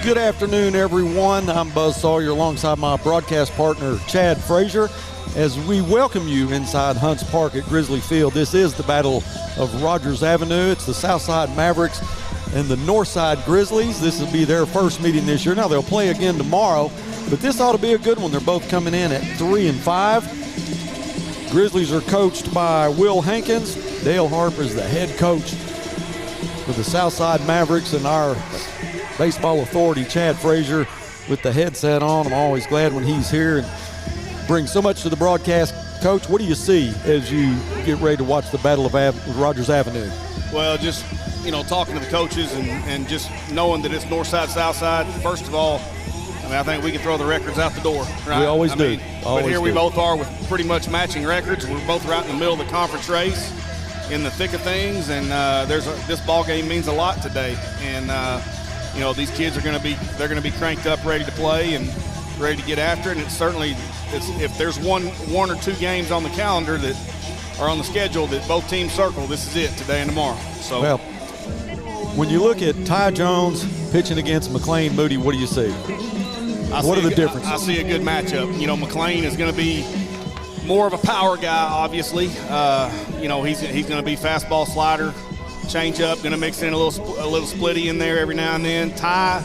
Good afternoon, everyone. I'm Buzz Sawyer alongside my broadcast partner, Chad Frazier, as we welcome you inside Hunts Park at Grizzly Field. This is the Battle of Rogers Avenue. It's the Southside Mavericks and the Northside Grizzlies. This will be their first meeting this year. Now, they'll play again tomorrow, but this ought to be a good one. They're both coming in at 3-5. Grizzlies are coached by Will Hankins. Dale Harper is the head coach for the Southside Mavericks, and our baseball authority, Chad Frazier, with the headset on. I'm always glad when he's here and brings so much to the broadcast. Coach, what do you see as you get ready to watch the Battle of Rogers Avenue? Well, just, talking to the coaches and just knowing that it's Northside, Southside, first of all, I think we can throw the records out the door, right? We always do. But here we both are with pretty much matching records. We're both right in the middle of the conference race, in the thick of things, and this ball game means a lot today. And these kids are going to be cranked up, ready to play and ready to get after it. And if there's one or two games on the calendar that are on the schedule that both teams circle, this is it, today and tomorrow. So, well, when you look at Ty Jones pitching against McLean Moody, what do you see? What are the differences? I see a good matchup. McLean is going to be more of a power guy, obviously. He's going to be fastball, slider, change-up, going to mix in a little splitty in there every now and then. Ty,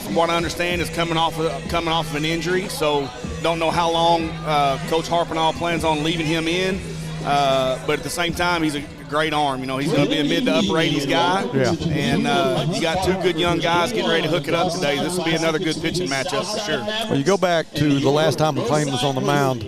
from what I understand, is coming off of an injury, so don't know how long Coach Harpinall plans on leaving him in. But at the same time, he's a great arm. He's going to be a mid to upper 80s guy. Yeah. And you got two good young guys getting ready to hook it up today. This will be another good pitching matchup for sure. Well, you go back to the last time McLean was on the mound,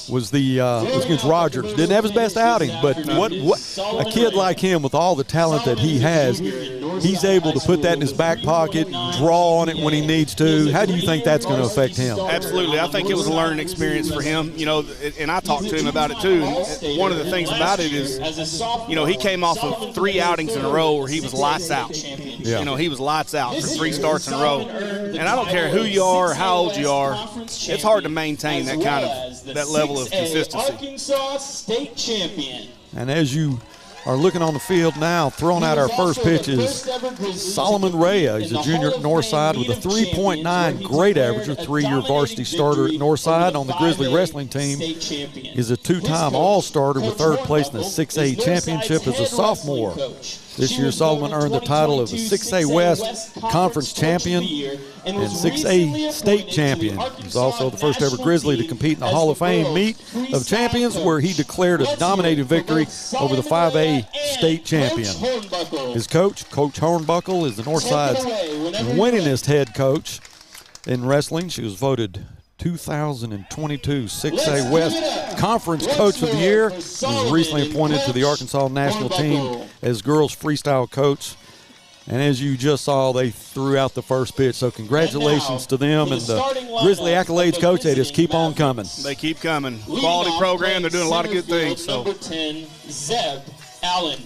was against Rogers. Didn't have his best outing, but what a kid like him with all the talent that he has, he's able to put that in his back pocket, draw on it when he needs to. How do you think that's going to affect him? Absolutely. I think it was a learning experience for him, and I talked to him about it too. And one of the things about it is, he came off of 3 outings in a row where he was lights out. Yeah. He was lights out for 3 starts in a row. And I don't care who you are or how old you are, it's hard to maintain that level of consistency. Arkansas State champion. And as you are looking on the field now, throwing out our first pitch is Solomon Rhea. He's a junior at Northside with a 3.9 grade average, a 3-year varsity starter at Northside. On the Grizzly wrestling team, he's a 2-time All-Starter with 3rd place in the 6A championship as a sophomore. This year, Solomon earned the title of a 6A West Conference champion and 6A state champion. He's also the first ever Grizzly to compete in the Hall of Fame meet of champions, where he declared a dominating victory over the 5A state champion. His coach, Coach Hornbuckle, is the Northside's winningest head coach in wrestling. She was voted 2022 6A West Conference Coach of the Year. He was recently appointed to the Arkansas national team as girls freestyle coach. And as you just saw, they threw out the first pitch. So congratulations to them and the Grizzly accolades, Coach. They just keep on coming. They keep coming. Quality program. They're doing a lot of good things. Number 10, Zeb Allen.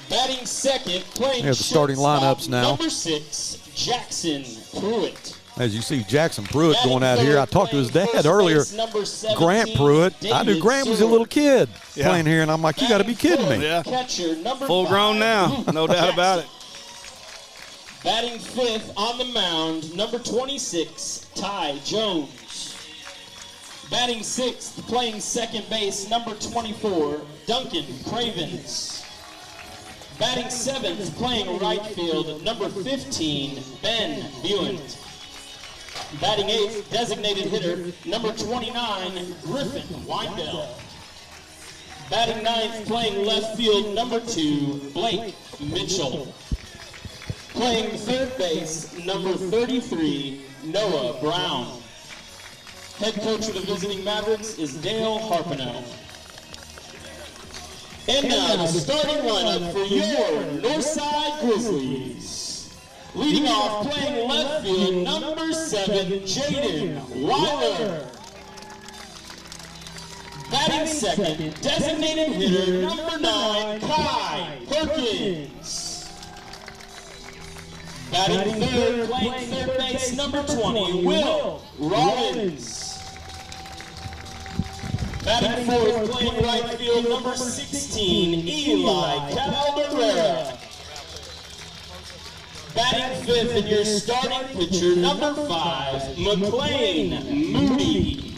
Batting second, playing Here's the starting lineups now. Number 6, Jackson Pruitt. As you see, Jackson Pruitt going out here. I talked to his dad earlier, Grant Pruitt. I knew Grant was a little kid playing here, and I'm like, you got to be kidding me. Yeah. Full grown now, no doubt about it. Batting 5th on the mound, number 26, Ty Jones. Batting 6th, playing 2nd base, number 24, Duncan Cravens. Batting 7th, playing right field, number 15, Ben Buent. Batting 8th, designated hitter, number 29, Griffin Weinbell. Batting 9th, playing left field, number 2, Blake Mitchell. Playing 3rd base, number 33, Noah Brown. Head coach of the visiting Mavericks is Dale Harpinell. And now the starting lineup for your Northside Grizzlies. Leading off, playing left field, number 7, Jaden Weiler. Batting second, designated hitter, number 9, Kai Perkins. Batting third, playing 3rd base, number 20, Will Rollins. Batting 4th, playing right field, number 16, Eli Cavalera. Batting fifth in your starting pitcher, number 5, McLean Moody.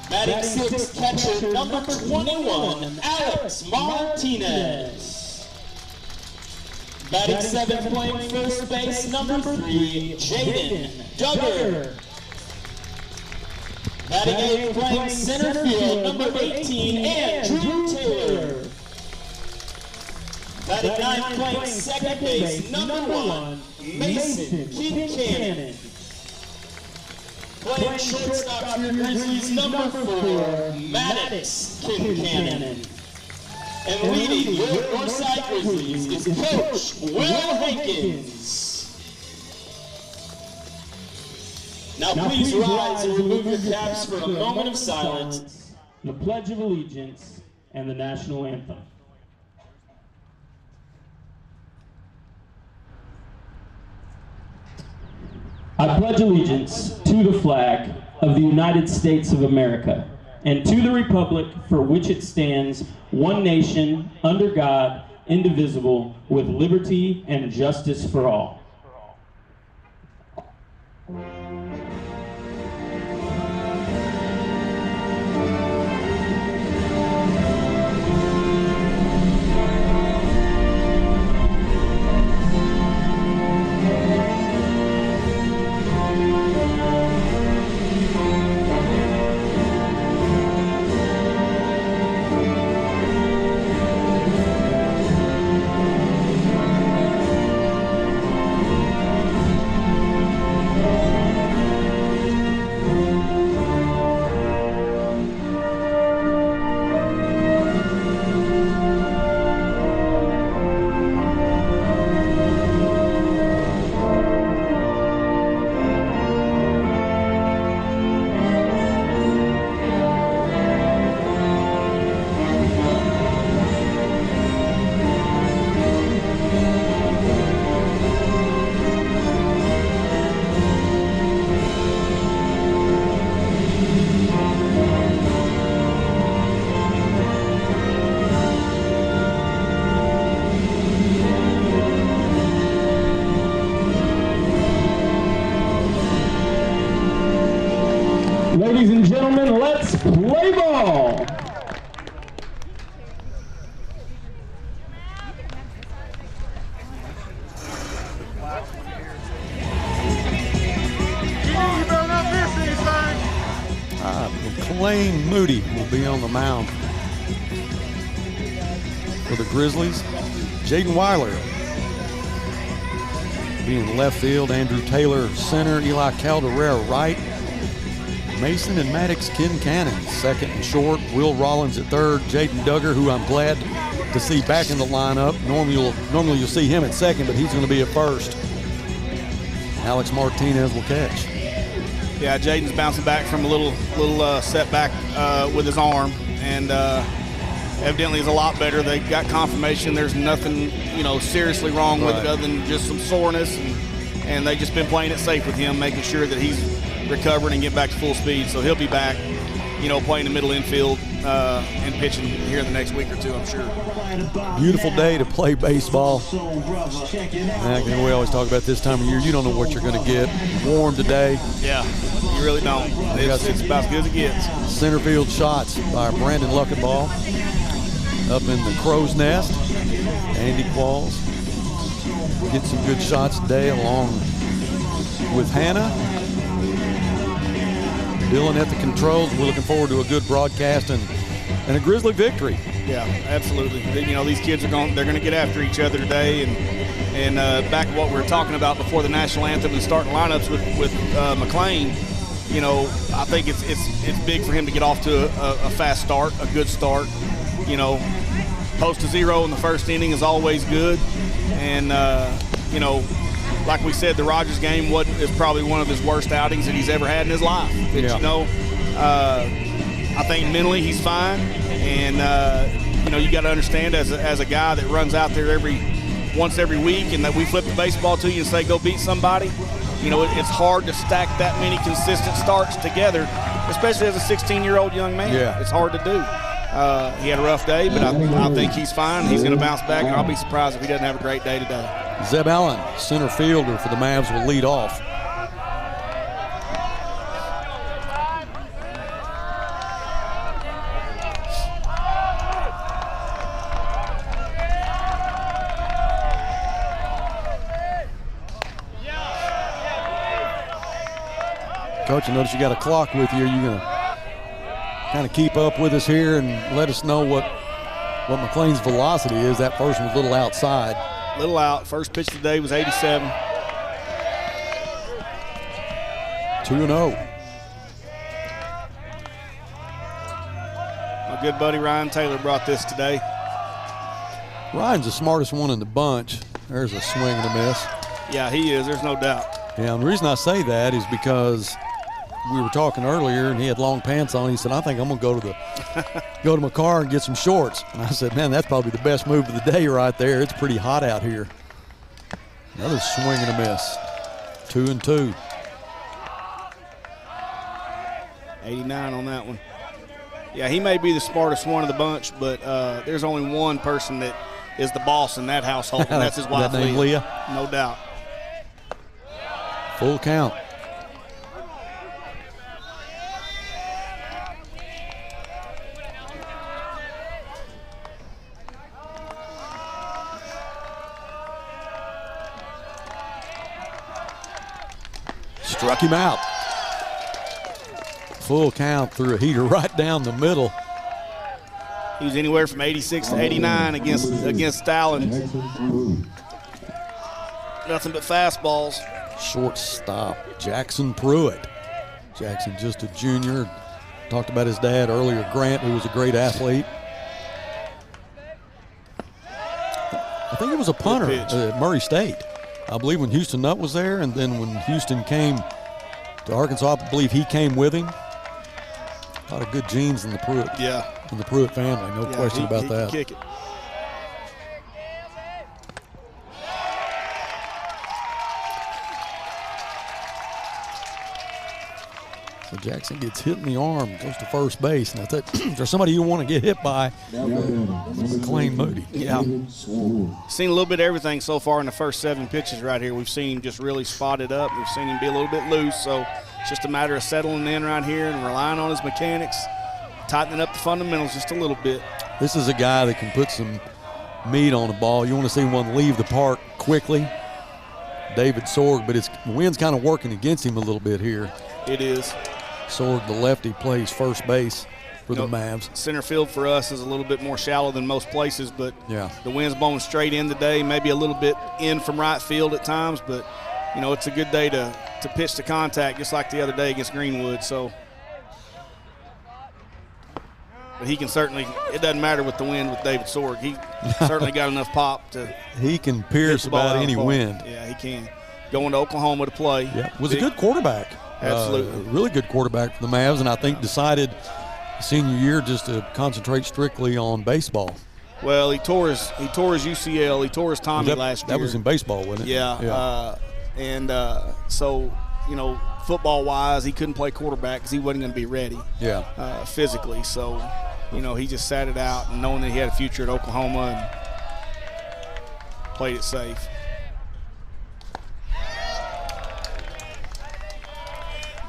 Batting sixth, catcher, number 21, Alex Martinez. Batting seventh, playing first base, number 3, Jaden Duggar. Batting eighth, playing center field, number 18, Andrew Taylor. Batting ninth, playing second base, number 1, Mason Kincannon. Playing shortstop for your Grizzlies, number 4, Maddox Kincannon. And leading your Northside Grizzlies is Coach Will Hankins. Now please rise and remove your caps for a moment of silence, the Pledge of Allegiance, and the National Anthem. I pledge allegiance to the flag of the United States of America and to the republic for which it stands, one nation, under God, indivisible, with liberty and justice for all. Ladies and gentlemen, let's play ball. McLean Moody will be on the mound for the Grizzlies. Jaden Weiler being left field. Andrew Taylor center. Eli Calderera right. Mason and Maddox Kincannon second and short. Will Rollins at third. Jaden Duggar, who I'm glad to see back in the lineup. Normally you'll see him at second, but he's going to be at first. Alex Martinez will catch. Yeah, Jaden's bouncing back from a little setback with his arm, and evidently is a lot better. They got confirmation there's nothing, seriously wrong with it other than just some soreness, and they've just been playing it safe with him, making sure that he's recovering and getting back to full speed. So he'll be back, playing the middle infield and pitching here in the next week or two, I'm sure. Beautiful day to play baseball. And we always talk about this time of year. You don't know what you're going to get. Warm today. Yeah, you really don't. It's about as good as it gets. Center field shots by Brandon Luckenball. Up in the crow's nest, Andy Qualls. Get some good shots today along with Hannah. Dylan at the controls. We're looking forward to a good broadcast and a Grizzly victory. Yeah, absolutely. These kids they're going to get after each other today, and back to what we were talking about before the national anthem and starting lineups with McLean. I think it's big for him to get off to a fast start, a good start. Post to 0 in the first inning is always good, and like we said, the Rogers game is probably one of his worst outings that he's ever had in his life. But, I think mentally he's fine, and you got to understand as a guy that runs out there once every week, and that we flip the baseball to you and say go beat somebody. It's hard to stack that many consistent starts together, especially as a 16-year-old young man. Yeah. It's hard to do. He had a rough day, but I think he's fine. He's going to bounce back, and I'll be surprised if he doesn't have a great day today. Zeb Allen, center fielder for the Mavs, will lead off. Coach, I notice you got a clock with you. Are you going to kind of keep up with us here and let us know what McLean's velocity is? That first one was a little outside. Little out. First pitch today was 87. 2-0. My good buddy Ryan Taylor brought this today. Ryan's the smartest one in the bunch. There's a swing and a miss. Yeah, he is. There's no doubt. Yeah, and the reason I say that is because we were talking earlier, and he had long pants on. He said, "I think I'm gonna go to my car and get some shorts." And I said, "Man, that's probably the best move of the day right there. It's pretty hot out here." Another swing and a miss. 2-2. 89 on that one. Yeah, he may be the smartest one of the bunch, but there's only one person that is the boss in that household, and that's his wife, That name Leah? No doubt. Full count. Struck him out. Full count through a heater right down the middle. He was anywhere from 86 to 89 against Allen. Nothing but fastballs. Shortstop, Jackson Pruitt. Jackson just a junior. Talked about his dad earlier, Grant, who was a great athlete. I think he was a punter at Murray State. I believe when Houston Nutt was there, and then when Houston came to Arkansas, I believe he came with him. A lot of good genes in the Pruitt, in the Pruitt family, no question about that. He can kick it. So Jackson gets hit in the arm, goes to first base, and I thought, is there somebody you want to get hit by? McLean Moody. Yeah. Seen a little bit of everything so far in the first 7 pitches right here. We've seen him just really spotted up. We've seen him be a little bit loose, so it's just a matter of settling in right here and relying on his mechanics, tightening up the fundamentals just a little bit. This is a guy that can put some meat on the ball. You want to see one leave the park quickly. David Sorg, but the wind's kind of working against him a little bit here. It is. Sorg, the lefty, plays first base for the Mavs. Center field for us is a little bit more shallow than most places, but the wind's blowing straight in today, maybe a little bit in from right field at times, but, you know, it's a good day to pitch to contact just like the other day against Greenwood. So, but he can certainly, it doesn't matter with the wind with David Sorg. He certainly got enough pop to. He can pierce about any wind. Yeah, he can. Going to Oklahoma to play. Yeah, was a good quarterback. Absolutely. Really good quarterback for the Mavs, and I think decided senior year just to concentrate strictly on baseball. Well, he tore his UCL. He tore his Tommy last year. That was in baseball, wasn't it? Yeah. So, you know, football-wise, he couldn't play quarterback because he wasn't going to be ready physically. So, you know, he just sat it out and knowing that he had a future at Oklahoma and played it safe.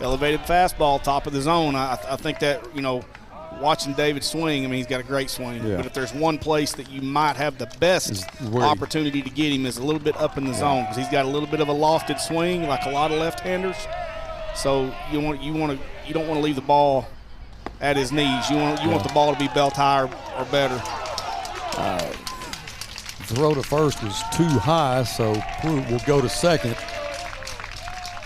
Elevated fastball, top of the zone. I think that, you know, watching David swing, I mean, he's got a great swing. Yeah. But if there's one place that you might have the best opportunity to get him is a little bit up in the zone because he's got a little bit of a lofted swing like a lot of left-handers. So you don't want to leave the ball at his knees. You want the ball to be belt high or better. Throw to first was too high, so Pruitt will go to second.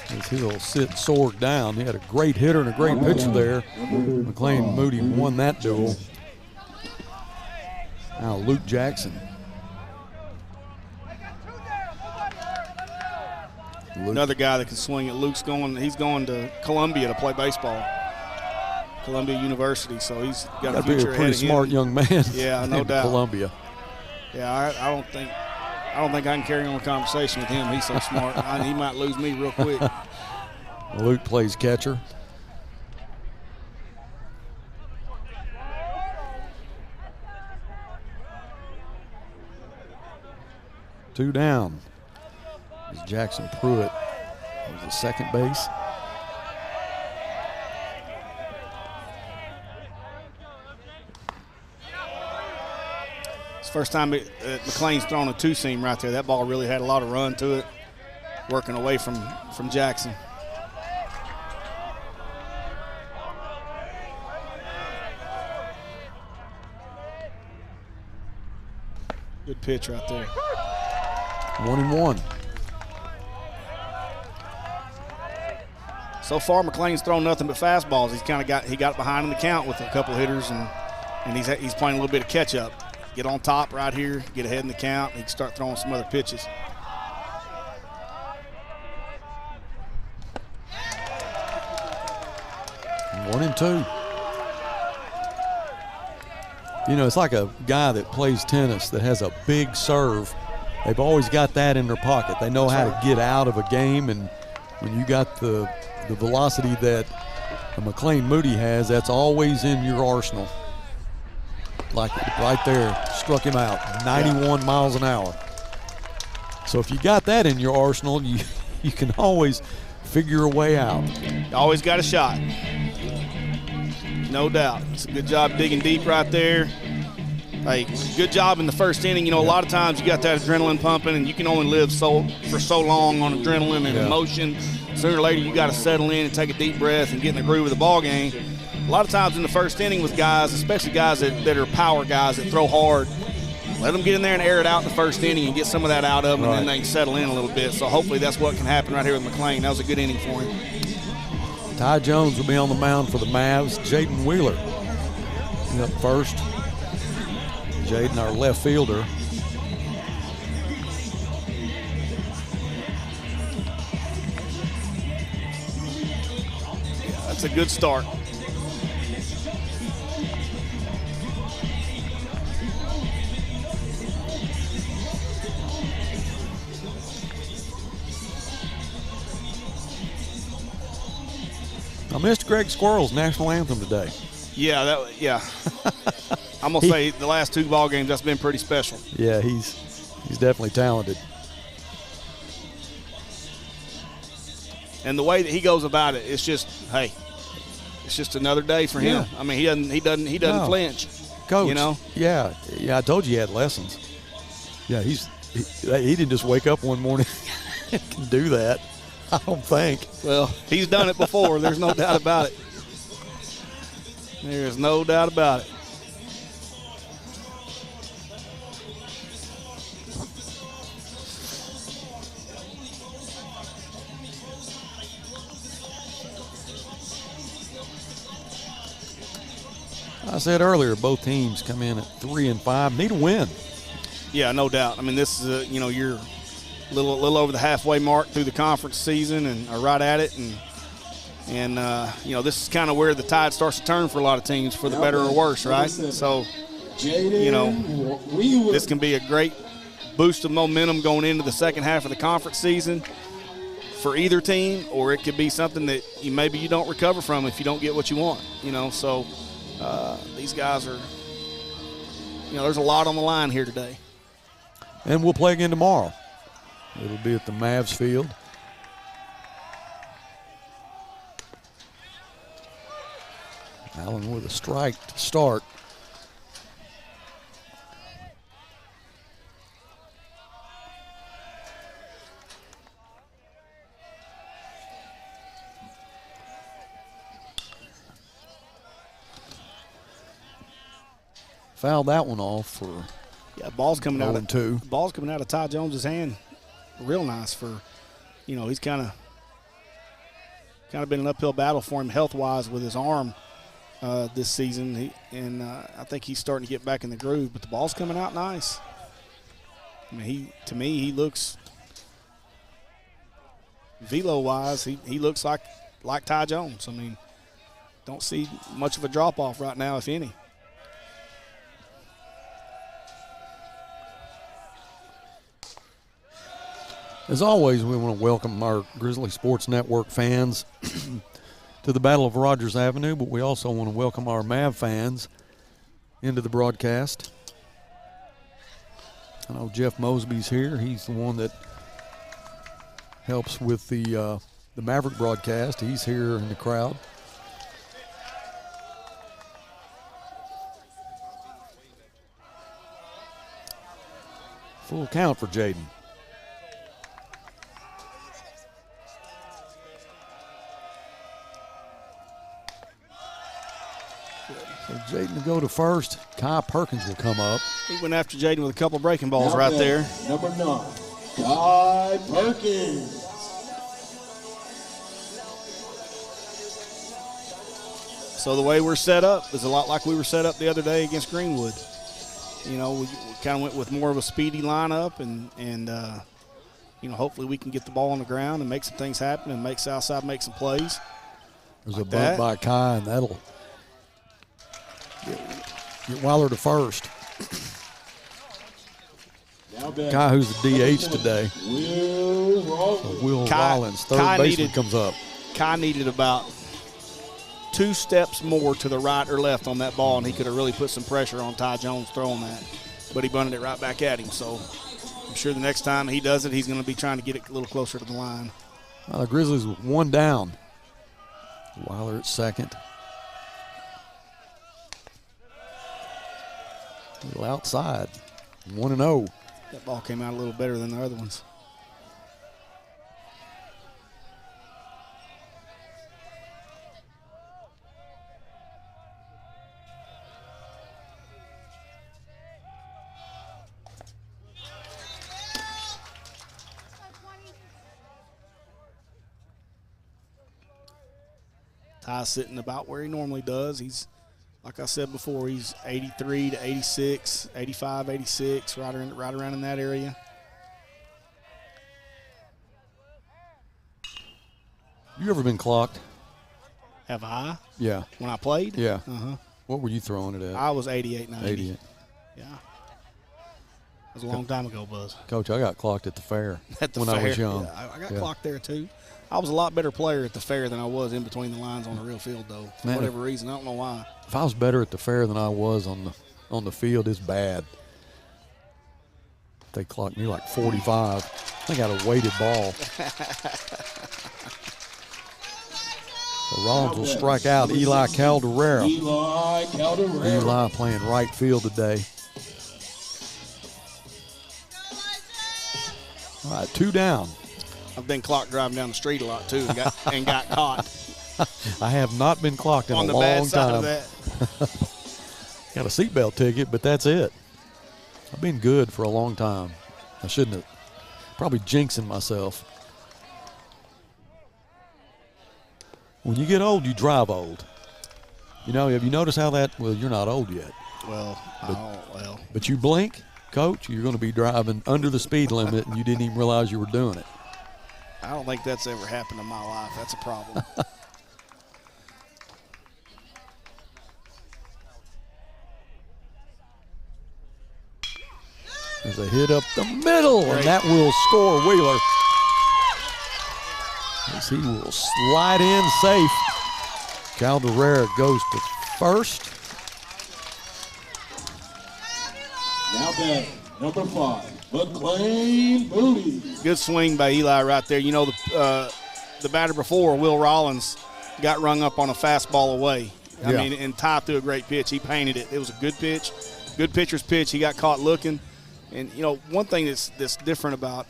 As he'll sit Sorg down. He had a great hitter and a great pitcher there. McLean Moody won that duel. Now Luke Jackson. Another guy that can swing it. He's going to Columbia to play baseball. Columbia University, so he's got a future ahead of him. A pretty smart young man. Yeah, no doubt. Columbia. Yeah, I don't think I can carry on a conversation with him. He's so smart. He might lose me real quick. Luke plays catcher. Two down. Jackson Pruitt was the second base. It's the first time McLean's thrown a two-seam right there. That ball really had a lot of run to it, working away from Jackson. Good pitch right there. 1-1. So far, McLean's thrown nothing but fastballs. He got behind in the count with a couple of hitters, and he's playing a little bit of catch up. Get on top right here, get ahead in the count, and he can start throwing some other pitches. One and two. You know, it's like a guy that plays tennis that has a big serve. They've always got that in their pocket. They know how to get out of a game, and when you got the velocity that McLean Moody has, that's always in your arsenal. Like right there, struck him out, 91 miles an hour. So if you got that in your arsenal, you can always figure a way out. Always got a shot. No doubt. It's a good job digging deep right there. Hey, good job in the first inning. You know, a lot of times you got that adrenaline pumping, and you can only live for so long on adrenaline and emotion. Sooner or later, you got to settle in and take a deep breath and get in the groove of the ball game. A lot of times in the first inning with guys, especially guys that are power guys that throw hard, let them get in there and air it out in the first inning and get some of that out of them, and then they can settle in a little bit. So hopefully that's what can happen right here with McLean. That was a good inning for him. Ty Jones will be on the mound for the Mavs. Jaden Wheeler up first. Jaden, our left fielder. Yeah, that's a good start. I missed Greg Squirrel's national anthem today. Yeah, I'm gonna say the last two ball games that's been pretty special. Yeah, he's definitely talented. And the way that he goes about it, it's just it's just another day for him. I mean, he doesn't flinch. Coach, you know. Yeah, I told you he had lessons. Yeah, he didn't just wake up one morning and can do that. I don't think. Well, he's done it before. There's no doubt about it. There's no doubt about it. I said earlier, both teams come in at 3-5, need a win. Yeah, no doubt. I mean, this is you're a little over the halfway mark through the conference season, and are right at it, and this is kind of where the tide starts to turn for a lot of teams, for the better or worse, right? So, this can be a great boost of momentum going into the second half of the conference season for either team, or it could be something that maybe you don't recover from if you don't get what you want. So these guys are, there's a lot on the line here today. And we'll play again tomorrow. It'll be at the Mavs field. Allen with a strike to start. Fouled that one off for ball's coming out of 2. Ball's coming out of Ty Jones's hand. Real nice for, he's kind of been an uphill battle for him health-wise with his arm this season. I think he's starting to get back in the groove, but the ball's coming out nice. I mean, he looks, velo-wise, he looks like Ty Jones. I mean, don't see much of a drop-off right now, if any. As always, we want to welcome our Grizzly Sports Network fans to the Battle of Rogers Avenue, but we also want to welcome our Mav fans into the broadcast. I know Jeff Mosby's here. He's the one that helps with the Maverick broadcast. He's here in the crowd. Full count for Jaden. So Jaden will go to first. Kai Perkins will come up. He went after Jaden with a couple breaking balls right there. Number 9, Kai Perkins. So the way we're set up is a lot like we were set up the other day against Greenwood. You know, we kind of went with more of a speedy lineup, and you know, hopefully we can get the ball on the ground and make some things happen and make Southside make some plays. There's like a bunt by Kai, and that'll get Weiler to first. Kai, who's the DH today. Will Rollins, third baseman, comes up. Kai needed about 2 steps more to the right or left on that ball, and he could have really put some pressure on Ty Jones throwing that. But he bunted it right back at him. So I'm sure the next time he does it, he's going to be trying to get it a little closer to the line. Well, the Grizzlies with 1 down. Weiler at second. A little outside. 1-0. That ball came out a little better than the other ones. Ty's sitting about where he normally does. He's, like I said before, he's 83 to 86, 85, 86, right around in that area. You ever been clocked? Have I? Yeah. When I played? Yeah. Uh-huh. What were you throwing it at? I was 88, 90. 88. Yeah. That was a long time ago, Buzz. Coach, I got clocked at the fair when I was young. Yeah, I got clocked there, too. I was a lot better player at the fair than I was in between the lines on the real field, though. For whatever reason, I don't know why. If I was better at the fair than I was on the field, it's bad. They clocked me like 45. I think I had a weighted ball. So Rollins will strike out Eli Calderera. Eli playing right field today. All right, 2 down. I've been clocked driving down the street a lot, too, and got caught. I have not been clocked in a long time. On the bad side of that. Got a seatbelt ticket, but that's it. I've been good for a long time. I shouldn't have. Probably jinxing myself. When you get old, you drive old. You know, have you noticed how that, well, you're not old yet. But you blink, Coach, you're going to be driving under the speed limit, and you didn't even realize you were doing it. I don't think that's ever happened in my life. That's a problem. There's a hit up the middle, and that will score Wheeler. As he will slide in safe. Calderera goes to first. Now batting, number 5. McLean Moody. Good swing by Eli right there. You know, the batter before, Will Rollins, got rung up on a fastball away. I mean, and Ty threw a great pitch. He painted it. It was a good pitch, good pitcher's pitch. He got caught looking. And, you know, one thing that's different about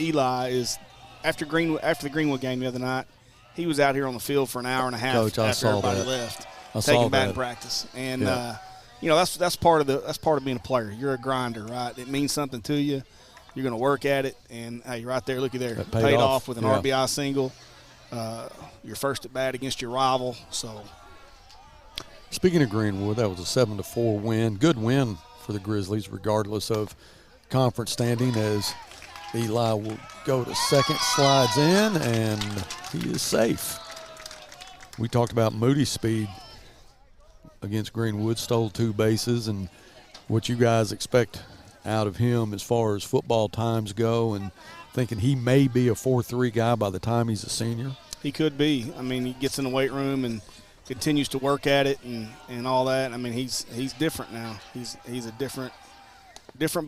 Eli is after the Greenwood game the other night, he was out here on the field for an hour and a half. Coach, after everybody left, taking batting practice. And you know, that's part of being a player. You're a grinder, right? It means something to you. You're going to work at it, and hey, right there, looky there, paid off with an RBI single. Your first at bat against your rival. So, speaking of Greenwood, that was a 7-4 win. Good win for the Grizzlies, regardless of conference standing. As Eli will go to second, slides in, and he is safe. We talked about Moody's speed against Greenwood, stole 2 bases, and what you guys expect out of him as far as football times go, and thinking he may be a 4-3 guy by the time he's a senior. He could be. I mean, he gets in the weight room and continues to work at it and all that. I mean, he's different now. He's a different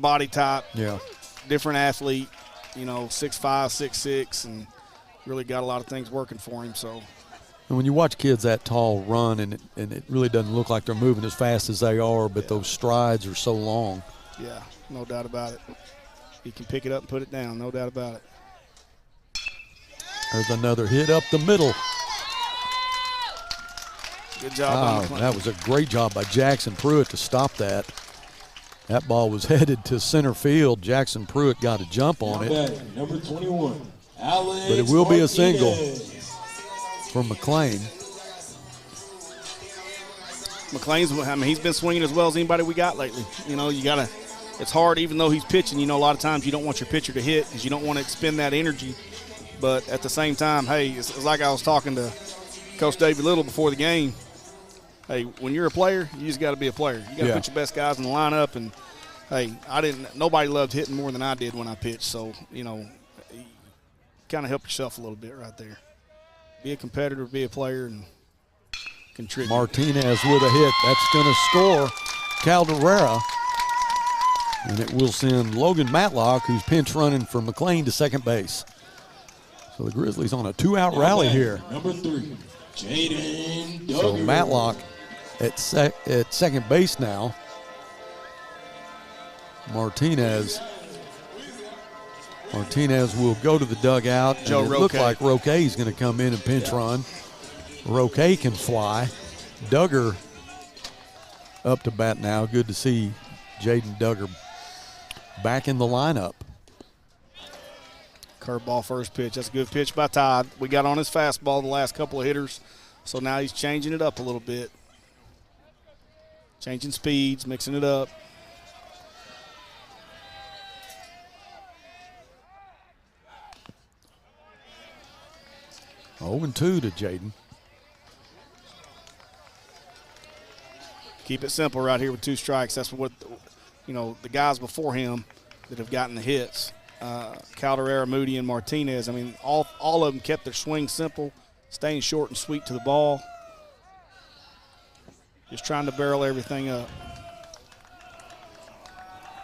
body type. Yeah. different athlete, you know, 6'5", 6'6", and really got a lot of things working for him. So, and when you watch kids that tall run, and it really doesn't look like they're moving as fast as they are, but those strides are so long. Yeah, no doubt about it. He can pick it up and put it down, no doubt about it. There's another hit up the middle. Good job. That was a great job by Jackson Pruitt to stop that. That ball was headed to center field. Jackson Pruitt got a jump on it. Number 21, Alex but it will be a single Martinez. from McLean. McLean's, I mean, he's been swinging as well as anybody we got lately. You know, you got to, it's hard even though he's pitching. You know, a lot of times you don't want your pitcher to hit because you don't want to expend that energy. But at the same time, hey, it's like I was talking to Coach David Little before the game. Hey, when you're a player, you just got to be a player. You got to put your best guys in the lineup. And, hey, nobody loved hitting more than I did when I pitched. So, you know, kind of help yourself a little bit right there. Be a competitor, be a player, and contribute. Martinez with a hit. That's going to score Caldera. And it will send Logan Matlock, who's pinch running for McLean, to second base. So the Grizzlies on a 2-out rally here. Number 3, Jaden Duggar. So Matlock at second base now. Martinez will go to the dugout. Joe and it Roque. looked like Roque's going to come in and pinch run. Roque can fly. Duggar up to bat now. Good to see Jaden Duggar back in the lineup. Curveball first pitch. That's a good pitch by Todd. We got on his fastball the last couple of hitters, so now he's changing it up a little bit. Changing speeds, mixing it up. Oh, 0-2 to Jaden. Keep it simple right here with 2 strikes. That's what, you know, the guys before him that have gotten the hits. Caldera, Moody, and Martinez. I mean, all of them kept their swing simple, staying short and sweet to the ball. Just trying to barrel everything up.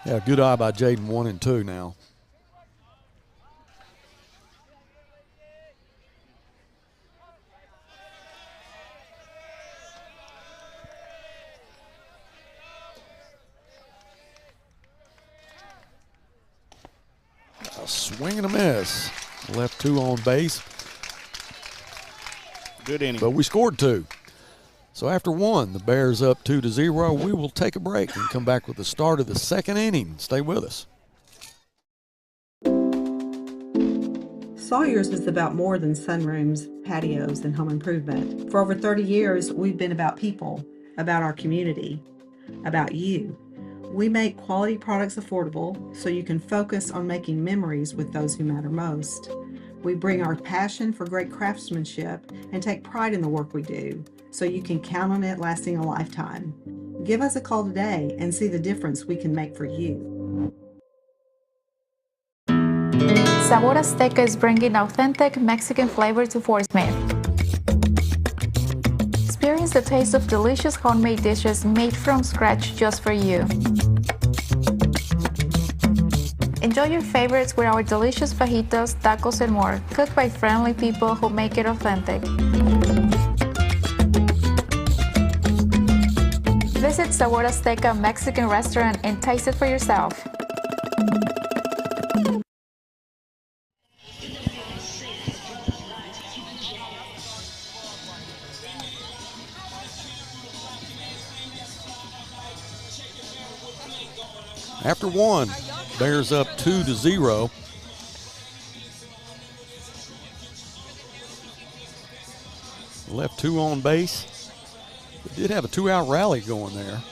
Yeah, good eye by Jaden, 1-2 now. A swing and a miss. Left 2 on base. Good inning. But we scored 2. So after 1, the Bears up 2-0. We will take a break and come back with the start of the second inning. Stay with us. Sawyer's is about more than sunrooms, patios, and home improvement. For over 30 years, we've been about people, about our community, about you. We make quality products affordable so you can focus on making memories with those who matter most. We bring our passion for great craftsmanship and take pride in the work we do so you can count on it lasting a lifetime. Give us a call today and see the difference we can make for you. Sabor Azteca is bringing authentic Mexican flavor to Fort Smith. Experience the taste of delicious homemade dishes made from scratch just for you. Enjoy your favorites with our delicious fajitas, tacos, and more, cooked by friendly people who make it authentic. Visit Sabor Azteca Mexican restaurant and taste it for yourself. After 1, Bears up 2-0. Left 2 on base. But did have a 2-out rally going there.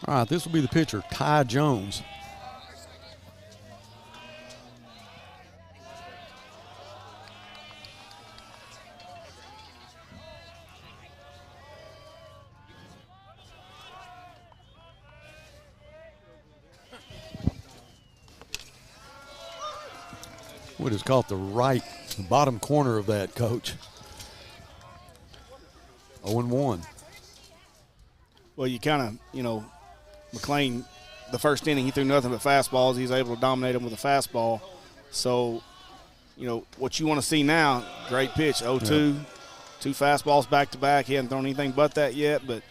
All right, this will be the pitcher, Ty Jones. What is called the bottom corner of that, Coach. 0-1. Well, you kind of, McLean, the first inning, he threw nothing but fastballs. He's able to dominate them with a fastball. So, what you want to see now, great pitch, 0-2, 2 fastballs back-to-back. He hasn't thrown anything but that yet, but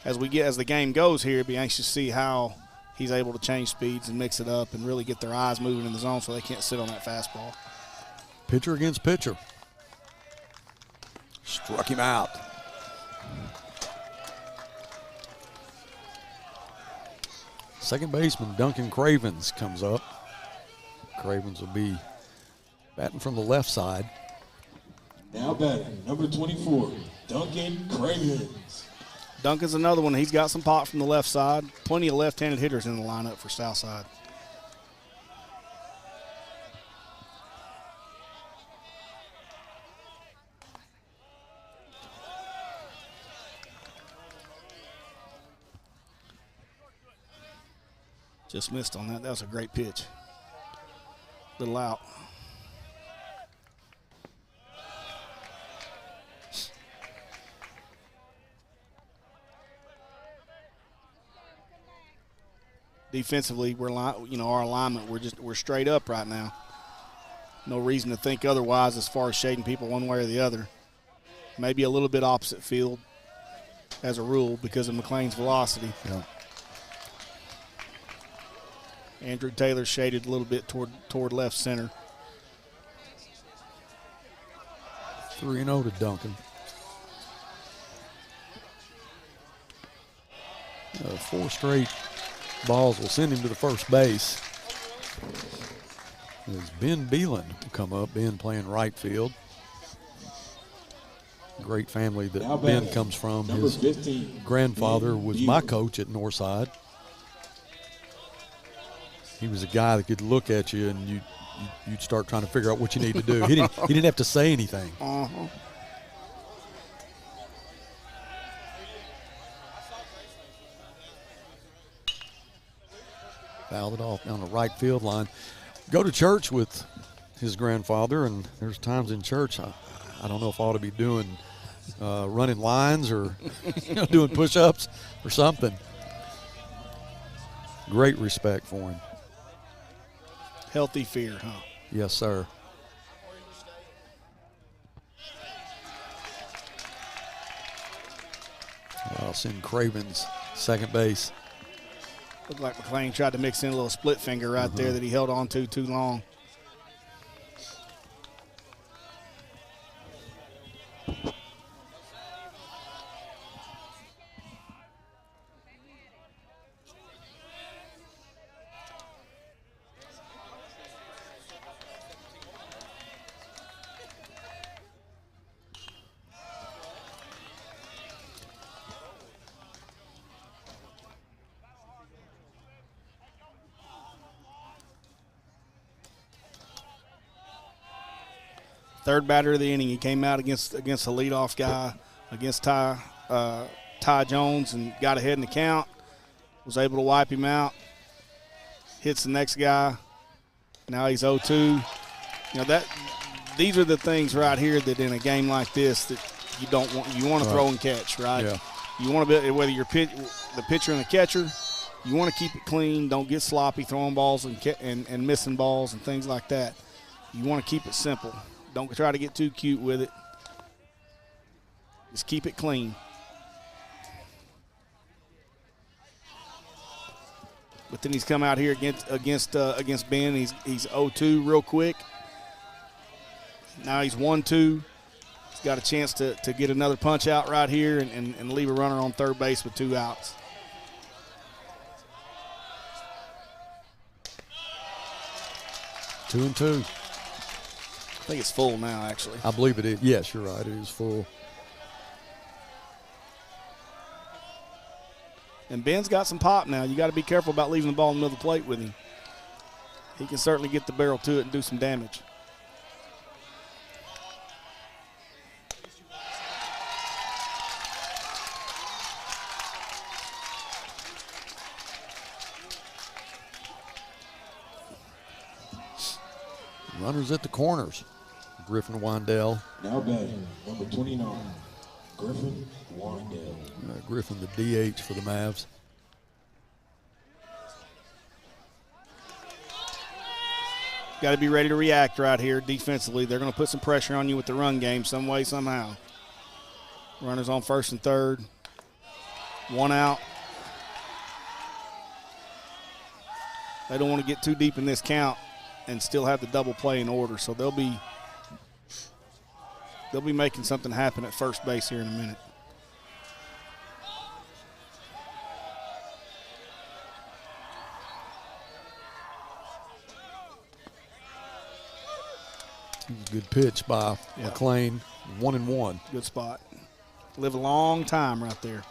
as the game goes here, be anxious to see how he's able to change speeds and mix it up and really get their eyes moving in the zone so they can't sit on that fastball. Pitcher against pitcher. Struck him out. Second baseman Duncan Cravens comes up. Cravens will be batting from the left side. Now batting, number 24, Duncan Cravens. Duncan's another one. He's got some pop from the left side. Plenty of left-handed hitters in the lineup for Southside. Just missed on that. That was a great pitch. Little out. Defensively, our alignment, we're straight up right now. No reason to think otherwise as far as shading people one way or the other. Maybe a little bit opposite field as a rule because of McLean's velocity. Yeah. Andrew Taylor shaded a little bit toward left center. 3-0 to Duncan. 4 straight balls will send him to the first base. As Ben Beelan will come up. Ben playing right field. Great family that Ben comes from. His 15, grandfather was my coach at Northside. He was a guy that could look at you and you'd start trying to figure out what you need to do. He didn't have to say anything. Uh-huh. Fouled it off down the right field line. Go to church with his grandfather, and there's times in church I don't know if I ought to be doing running lines or doing push-ups or something. Great respect for him. Healthy fear, huh? Yes, sir. I'll send Cravens second base. Looked like McLean tried to mix in a little split finger right there that he held on to too long. Third batter of the inning, he came out against the leadoff guy, against Ty Jones, and got ahead in the count. Was able to wipe him out. Hits the next guy. Now he's 0-2. These are the things right here that in a game like this that you don't want. You want to throw and catch, right? Yeah. You want to be, whether you're the pitcher and the catcher, you want to keep it clean. Don't get sloppy throwing balls and missing balls and things like that. You want to keep it simple. Don't try to get too cute with it. Just keep it clean. But then he's come out here against Ben. He's 0-2 real quick. Now he's 1-2. He's got a chance to get another punch out right here and leave a runner on third base with 2 outs. Two and two. I think it's full now, actually. I believe it is. Yes, you're right. It is full. And Ben's got some pop now. You got to be careful about leaving the ball in the middle of the plate with him. He can certainly get the barrel to it and do some damage. Runners at the corners. Griffin Wandell. Now batting, number 29, Griffin Wandale. Griffin, the DH for the Mavs. Got to be ready to react right here defensively. They're going to put some pressure on you with the run game some way, somehow. Runners on first and third. One out. They don't want to get too deep in this count and still have the double play in order. So they'll be making something happen at first base here in a minute. Good pitch by McLean. 1-1. Good spot. Live a long time right there.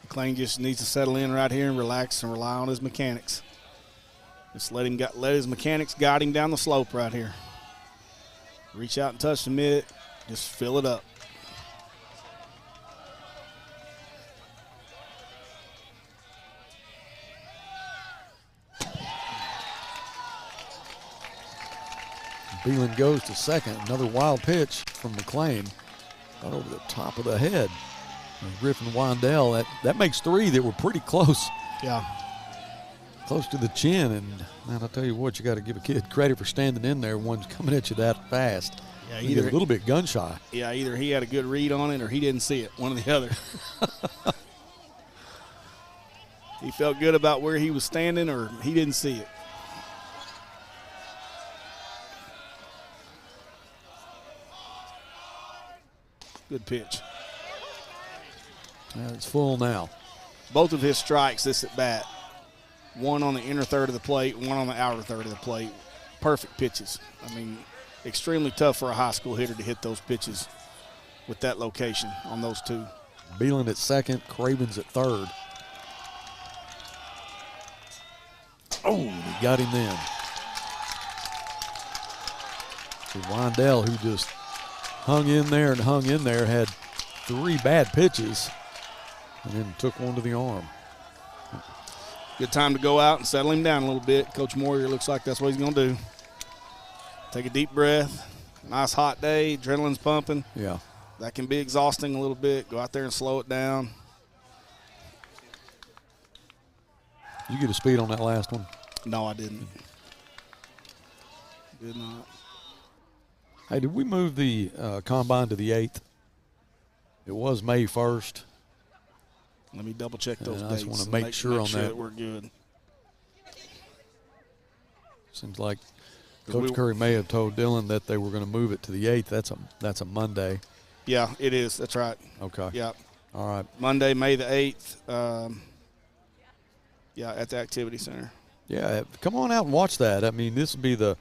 McLean just needs to settle in right here and relax and rely on his mechanics. Just let his mechanics guide him down the slope right here. Reach out and touch the mitt. Just fill it up. Beelan goes to second. Another wild pitch from McLean. Got over the top of the head. And Griffin Wandale, that makes three that were pretty close. Yeah. Close to the chin. And, man, I'll tell you what, you got to give a kid credit for standing in there. One's coming at you that fast. Yeah, you get a little bit gun shy. Yeah, either he had a good read on it or he didn't see it, one or the other. He felt good about where he was standing or he didn't see it. Good pitch. Yeah, it's full now. Both of his strikes this at bat. One on the inner third of the plate, one on the outer third of the plate. Perfect pitches. I mean, extremely tough for a high school hitter to hit those pitches with that location on those two. Beelan at second, Cravens at third. Oh, he got him then. So Wandale, who just hung in there, had three bad pitches and then took one to the arm. Good time to go out and settle him down a little bit. Coach Moyer looks like that's what he's going to do. Take a deep breath. Nice hot day. Adrenaline's pumping. Yeah. That can be exhausting a little bit. Go out there and slow it down. You get a speed on that last one? No, I didn't. Did not. Hey, did we move the combine to the 8th? It was May 1st. Let me double check those I dates. just want to make sure on that. We're good. Seems like Coach Curry may have told Dylan that they were going to move it to the 8th. That's a Monday. Yeah, it is. That's right. Okay. Yeah. All right. Monday, May the 8th. Yeah, at the Activity Center. Yeah, come on out and watch that. I mean, this will be the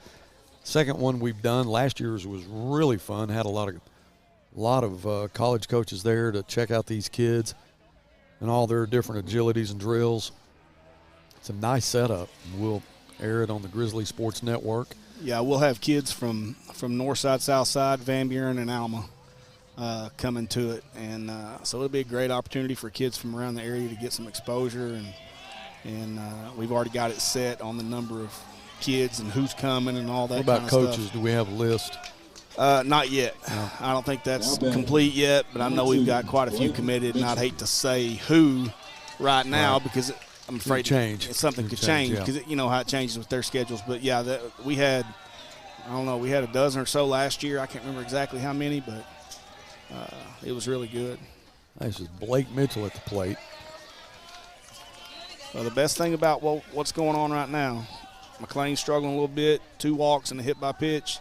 second one we've done. Last year's was really fun. Had a lot of college coaches there to check out these kids and all their different agilities and drills. It's a nice setup. We'll air it on the Grizzly Sports Network. Yeah, we'll have kids from Northside, Southside, Van Buren, and Alma coming to it. And so it'll be a great opportunity for kids from around the area to get some exposure. And we've already got it set on the number of kids and who's coming and all that kind of stuff. What about coaches? Do we have a list? Not yet. No. I don't think that's complete yet, but I know we've got quite a few committed, and I'd hate to say who right now because I'm afraid something could change because you know how it changes with their schedules. But, yeah, we had a dozen or so last year. I can't remember exactly how many, but it was really good. This is Blake Mitchell at the plate. Well, the best thing about what's going on right now, McLean's struggling a little bit, 2 walks and a hit by pitch.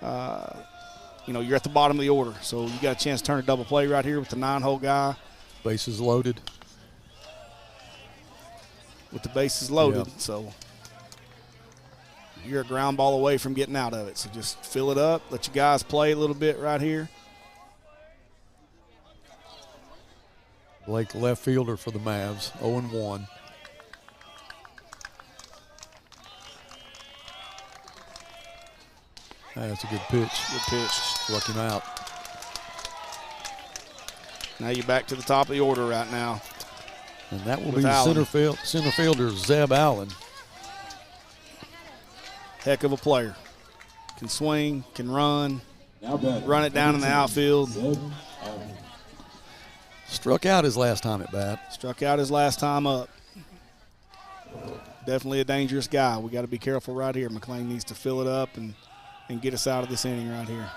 You're at the bottom of the order, so you got a chance to turn a double play right here with the 9-hole guy. Bases loaded. With the bases loaded, Yep. So you're a ground ball away from getting out of it. So just fill it up, let your guys play a little bit right here. Blake, left fielder for the Mavs, 0-1. That's a good pitch. Good pitch. Struck him out. Now you're back to the top of the order right now. And that will With be Allen. center fielder Zeb Allen. Heck of a player. Can swing, can run, Now batting. run it down in the outfield. Zeb Allen. Struck out his last time at bat. Struck out his last time up. Definitely a dangerous guy. We got to be careful right here. McLean needs to fill it up and get us out of this inning right here.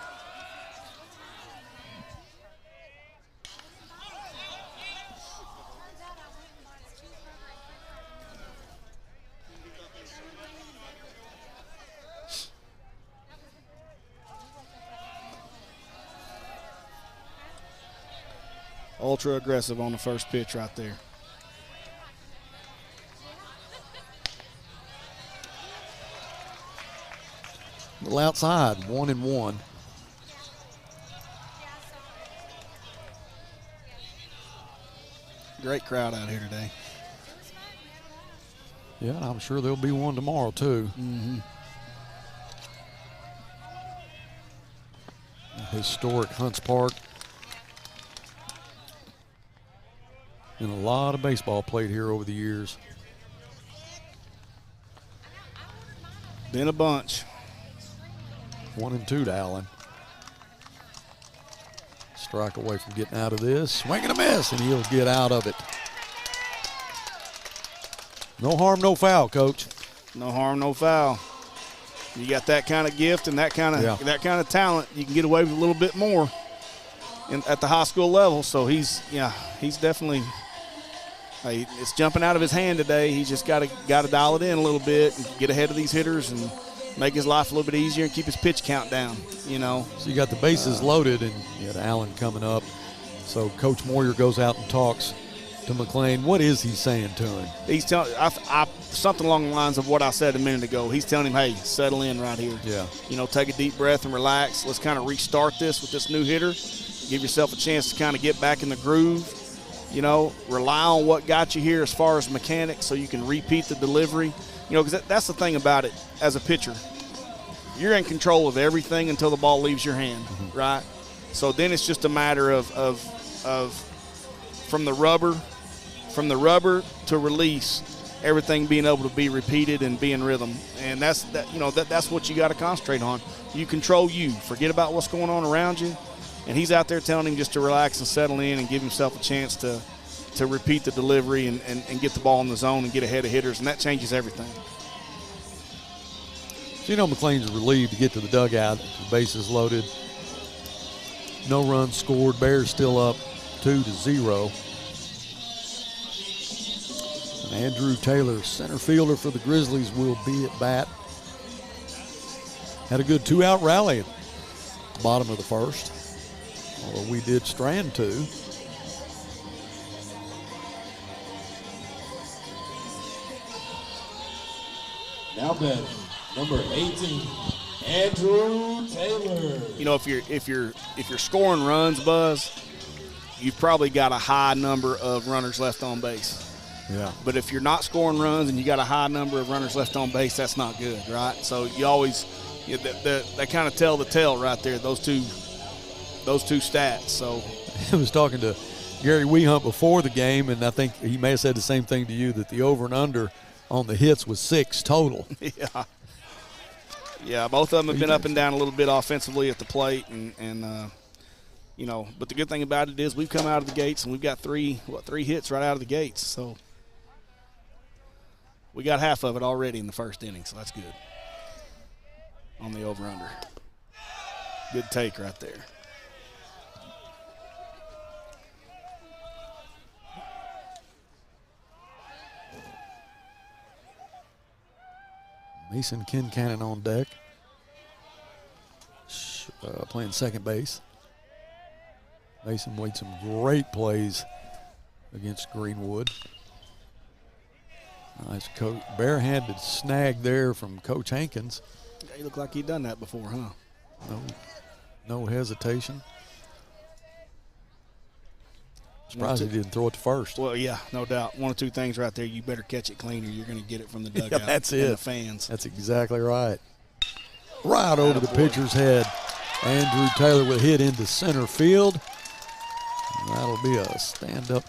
Ultra aggressive on the first pitch right there. A little outside, 1-1. Great crowd out here today. Yeah, I'm sure there'll be one tomorrow too. Historic Hunts Park. And a lot of baseball played here over the years. Been a bunch. 1-2 to Allen. Strike away from getting out of this. Swing and a miss, and he'll get out of it. No harm, no foul, Coach. No harm, no foul. You got that kind of gift and that kind of talent, you can get away with a little bit more at the high school level. So he's definitely. It's jumping out of his hand today. He's just got to dial it in a little bit and get ahead of these hitters and make his life a little bit easier and keep his pitch count down, you know. So you got the bases loaded, and you had Allen coming up. So Coach Moyer goes out and talks to McLean. What is he saying to him? He's telling something along the lines of what I said a minute ago. He's telling him, hey, settle in right here. Yeah. You know, take a deep breath and relax. Let's kind of restart this with this new hitter. Give yourself a chance to kind of get back in the groove. You know, rely on what got you here as far as mechanics so you can repeat the delivery. You know, because that's the thing about it as a pitcher. You're in control of everything until the ball leaves your hand, right? So then it's just a matter of from the rubber to release, everything being able to be repeated and be in rhythm. And that's what you got to concentrate on. You control you. Forget about what's going on around you. And he's out there telling him just to relax and settle in and give himself a chance to repeat the delivery and get the ball in the zone and get ahead of hitters, and that changes everything. So, you know, McLean's relieved to get to the dugout. The bases loaded. No runs scored. Bears still up 2-0. And Andrew Taylor, center fielder for the Grizzlies, will be at bat. Had a good 2-out rally at the bottom of the first. Although we did strand 2. Now batting, number 18, Andrew Taylor. You know, if you're scoring runs, Buzz, you've probably got a high number of runners left on base. Yeah. But if you're not scoring runs and you got a high number of runners left on base, that's not good, right? So you always they kind of tell the tale right there. Those two stats. So I was talking to Gary Weehunt before the game, and I think he may have said the same thing to you, that the over and under on the hits was 6 total. Yeah, both of them have been up and down a little bit offensively at the plate, and you know, but the good thing about it is we've come out of the gates and we've got three hits right out of the gates. So we got half of it already in the first inning, so that's good on the over-under. Good take right there. Mason Kincannon on deck, playing second base. Mason made some great plays against Greenwood. Nice barehanded snag there from Coach Hankins. Yeah, he looked like he'd done that before, huh? No hesitation. Surprised he didn't throw it to first. Well, yeah, no doubt. One or two things right there. You better catch it clean or you're going to get it from the dugout. That's and it. the fans. That's exactly right. right over the pitcher's head. Andrew Taylor with a hit into center field. And that'll be a stand-up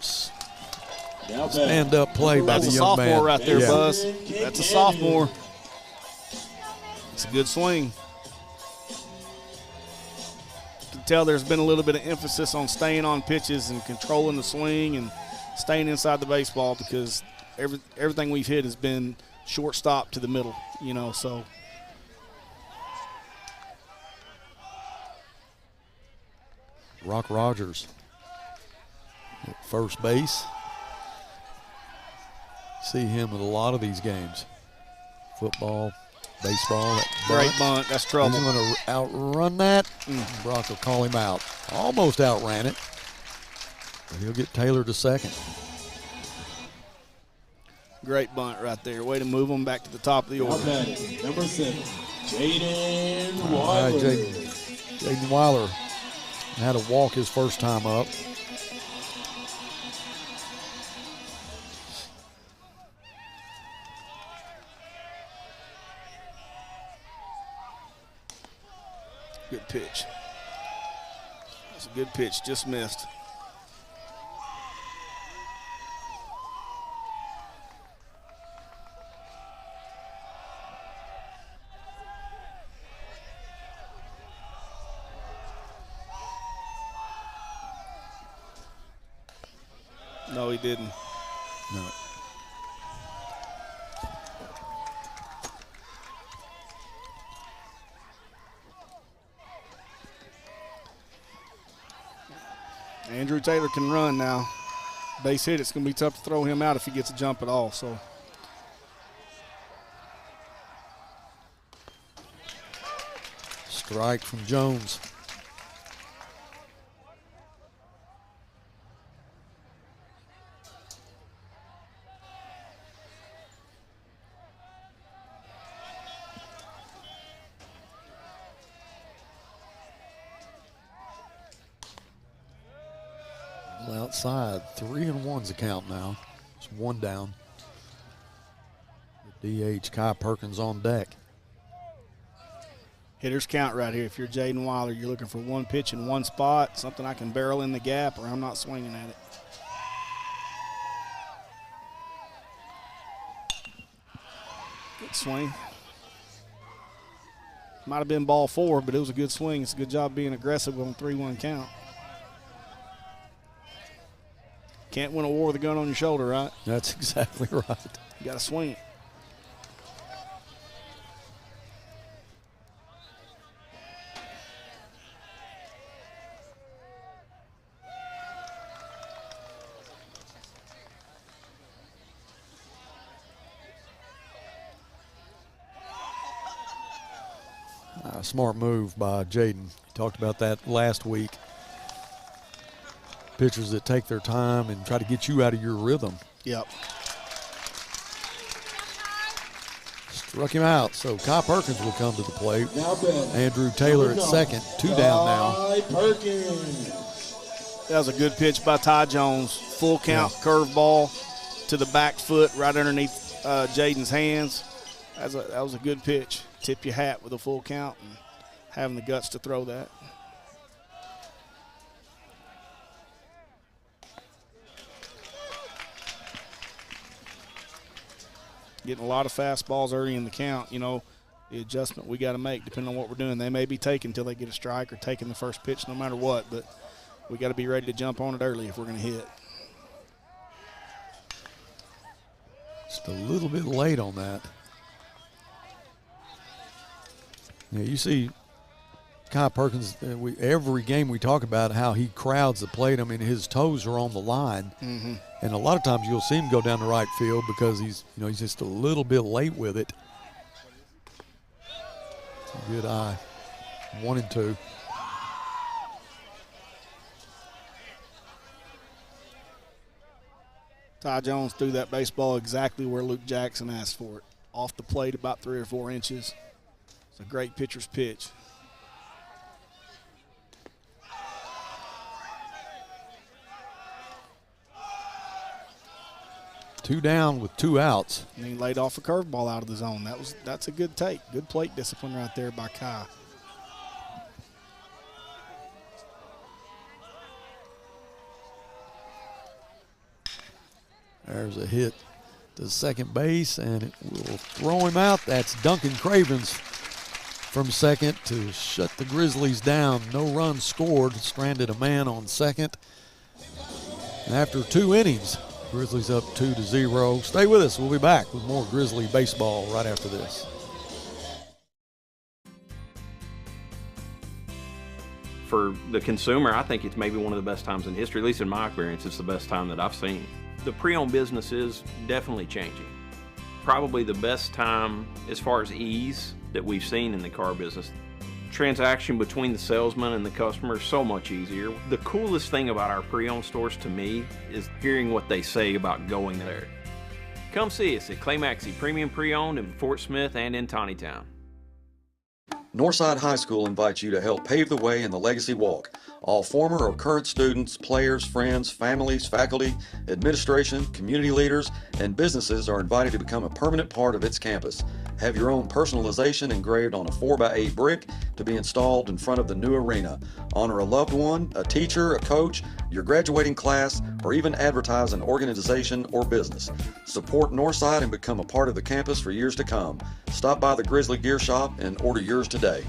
play by the young man. That's a sophomore right there, Yeah. Buzz. That's a sophomore. It's a good swing. You can tell there's been a little bit of emphasis on staying on pitches and controlling the swing and staying inside the baseball, because everything we've hit has been shortstop to the middle, you know, so. Rock Rogers at first base. See him at a lot of these games. Football, baseball. Great bunt. That's trouble. He's going to outrun that. Brock will call him out. Almost outran it. But he'll get Taylor to second. Great bunt right there. Way to move him back to the top of the order. Number 7, Jaden All right, Weiler. Jaden Weiler had to walk his first time up. Good pitch. That's a good pitch. Just missed. No, he didn't. No. Andrew Taylor can run now. Base hit, it's going to be tough to throw him out if he gets a jump at all. So, Strike from Jones. Outside, 3-1's the count now. It's one down. The DH, Kai Perkins on deck. hitter's count right here. If you're Jaden Weiler, you're looking for one pitch in one spot, something I can barrel in the gap, or I'm not swinging at it. Good swing. Might have been ball 4, but it was a good swing. It's a good job being aggressive on 3-1 count. Can't win a war with a gun on your shoulder, right? That's exactly right. You got to swing it. Smart move by Jaden. He talked about that last week. Pitchers that take their time and try to get you out of your rhythm. Yep. Struck him out, so Kai Perkins will come to the plate. Now batting. Andrew Taylor at second, 2 down now. Ty Perkins. That was a good pitch by Ty Jones. Full count curveball to the back foot right underneath Jaden's hands. That was a good pitch. Tip your hat with a full count and having the guts to throw that. Getting a lot of fastballs early in the count. You know, the adjustment we got to make depending on what we're doing. They may be taken until they get a strike or taking the first pitch no matter what, but we got to be ready to jump on it early if we're going to hit. Just a little bit late on that. Yeah, you see Kai Perkins, every game we talk about how he crowds the plate. I mean, his toes are on the line. Mm-hmm. And a lot of times you'll see him go down the right field because he's just a little bit late with it. Good eye. 1 and 2. Ty Jones threw that baseball exactly where Luke Jackson asked for it. Off the plate about 3 or 4 inches. It's a great pitcher's pitch. 2 down with 2 outs. And he laid off a curveball out of the zone. That's a good take. Good plate discipline right there by Kai. There's a hit to second base, and it will throw him out. That's Duncan Cravens from second to shut the Grizzlies down. No runs scored, stranded a man on second. And after 2 innings, Grizzlies up 2-0. Stay with us. We'll be back with more Grizzly baseball right after this. For the consumer, I think it's maybe one of the best times in history, at least in my experience, it's the best time that I've seen. The pre-owned business is definitely changing. Probably the best time as far as ease that we've seen in the car business. Transaction between the salesman and the customer is so much easier. The coolest thing about our pre-owned stores to me is hearing what they say about going there. Come see us at Clay Maxey Premium Pre-Owned in Fort Smith and in Tawnytown. Northside High School invites you to help pave the way in the Legacy Walk. All former or current students, players, friends, families, faculty, administration, community leaders, and businesses are invited to become a permanent part of its campus. Have your own personalization engraved on a 4x8 brick to be installed in front of the new arena. Honor a loved one, a teacher, a coach, your graduating class, or even advertise an organization or business. Support Northside and become a part of the campus for years to come. Stop by the Grizzly Gear Shop and order yours today.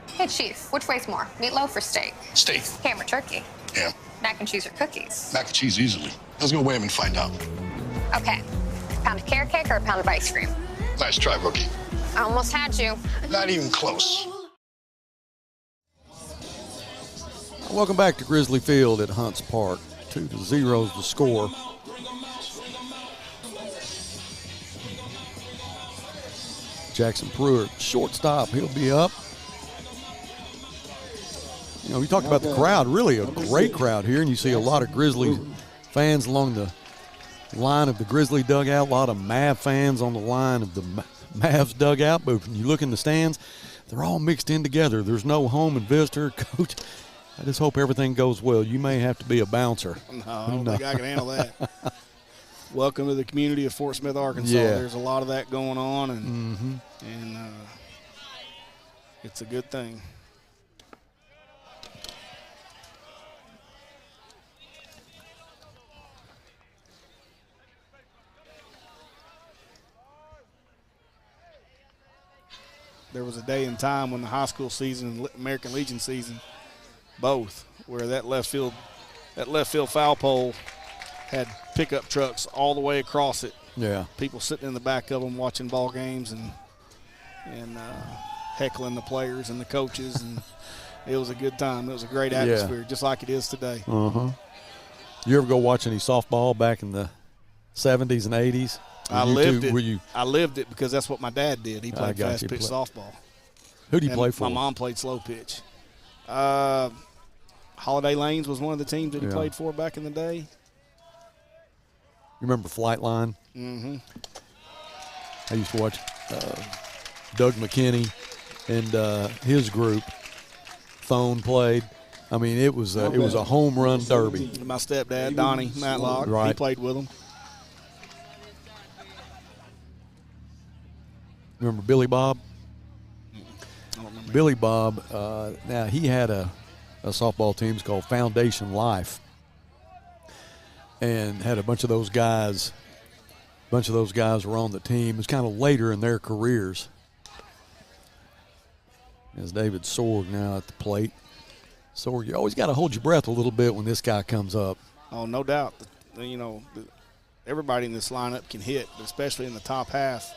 Hey, Chief, which weighs more, meatloaf or steak? Steak. Ham or turkey? Ham. Mac and cheese or cookies? Mac and cheese easily. Let's go weigh them and find out. Okay. A pound of carrot cake or a pound of ice cream? Nice try, rookie. I almost had you. Not even close. Welcome back to Grizzly Field at Hunts Park. 2-0 is the score. Jackson Pruitt, shortstop, he'll be up. You know, we talked about the crowd, really a great crowd here, and you see a lot of Grizzly fans along the line of the Grizzly dugout, a lot of Mav fans on the line of the Mavs dugout, but when you look in the stands, they're all mixed in together. There's no home and visitor. Coach, I just hope everything goes well. You may have to be a bouncer. No, I don't think I can handle that. Welcome to the community of Fort Smith, Arkansas. Yeah. There's a lot of that going on, and it's a good thing. There was a day and time when the high school season and American Legion season, both, where that left field foul pole had pickup trucks all the way across it. Yeah. People sitting in the back of them watching ball games and heckling the players and the coaches, and it was a good time. It was a great atmosphere, just like it is today. Uh-huh. You ever go watch any softball back in the 70s and 80s? I lived it because that's what my dad did. He played fast pitch softball. Who did he play for? My mom played slow pitch. Holiday Lanes was one of the teams that he played for back in the day. You remember Flightline? Mm-hmm. I used to watch Doug McKinney and his group. Thone played. I mean, it was a home run derby. My stepdad, Donnie Matlock, he played with him. Remember Billy Bob? I don't remember. Billy Bob, now he had a softball team called Foundation Life, and had a bunch of those guys. Were on the team. It was kind of later in their careers. As David Sorg now at the plate. Sorg, you always got to hold your breath a little bit when this guy comes up. Oh, no doubt. You know, everybody in this lineup can hit, but especially in the top half.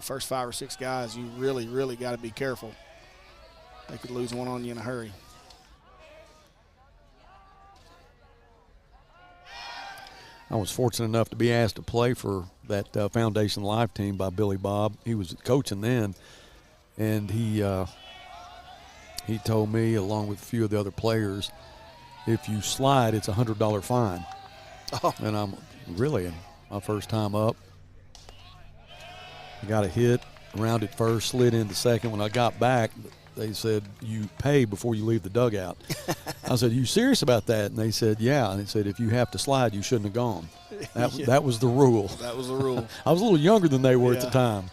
First 5 or 6 guys, you really, really got to be careful. They could lose one on you in a hurry. I was fortunate enough to be asked to play for that Foundation Life team by Billy Bob. He was coaching then, and he told me, along with a few of the other players, if you slide, it's a $100 fine. And I'm really in my first time up. I got a hit, rounded first, slid into second. When I got back, they said, you pay before you leave the dugout. I said, you serious about that? And they said, yeah. And they said, if you have to slide, you shouldn't have gone. That was the rule. That was the rule. I was a little younger than they were at the time.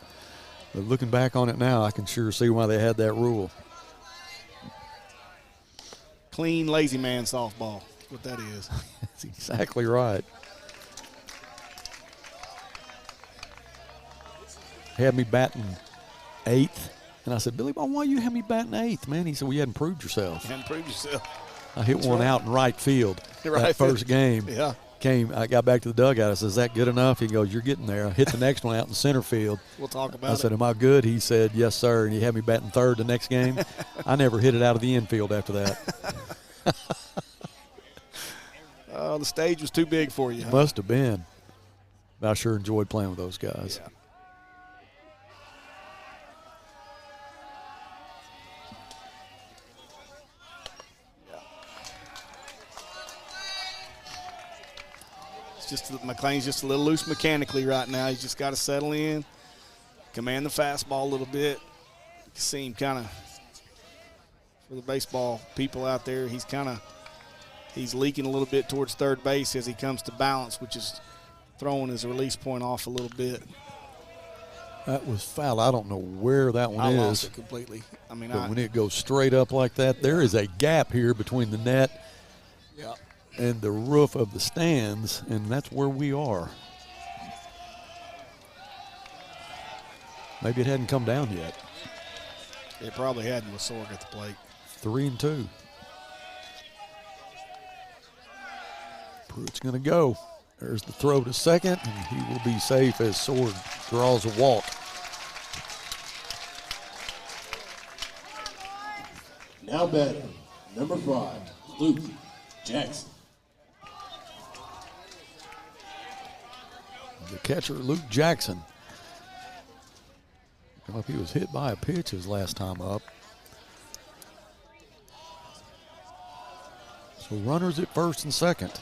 But looking back on it now, I can sure see why they had that rule. Clean, lazy man softball. That's what that is. That's exactly right. Had me batting 8th. And I said, Billy Ball, why you had me batting 8th, man? He said, well, you hadn't proved yourself. You hadn't proved yourself. I hit one out in right field that first game. Yeah. I got back to the dugout. I said, is that good enough? He goes, you're getting there. I hit the next one out in center field. We'll talk about it. I said, am I good? He said, yes, sir. And he had me batting 3rd the next game. I never hit it out of the infield after that. The stage was too big for you. Must have been. I sure enjoyed playing with those guys. Yeah. McLean's just a little loose mechanically right now. He's just got to settle in, command the fastball a little bit. You can see him kind of, for the baseball people out there, he's leaking a little bit towards third base as he comes to balance, which is throwing his release point off a little bit. That was foul. I don't know where that one I is. lost it completely. I mean, but when it goes straight up like that, there is a gap here between the net and the roof of the stands, and that's where we are. Maybe it hadn't come down yet. It probably hadn't with Sorg at the plate. 3-2. Pruitt's going to go. There's the throw to second, and he will be safe as Sorg draws a walk. Now batting, number 5, Luke Jackson. The catcher, Luke Jackson. I don't know if he was hit by a pitch his last time up. So runners at first and second.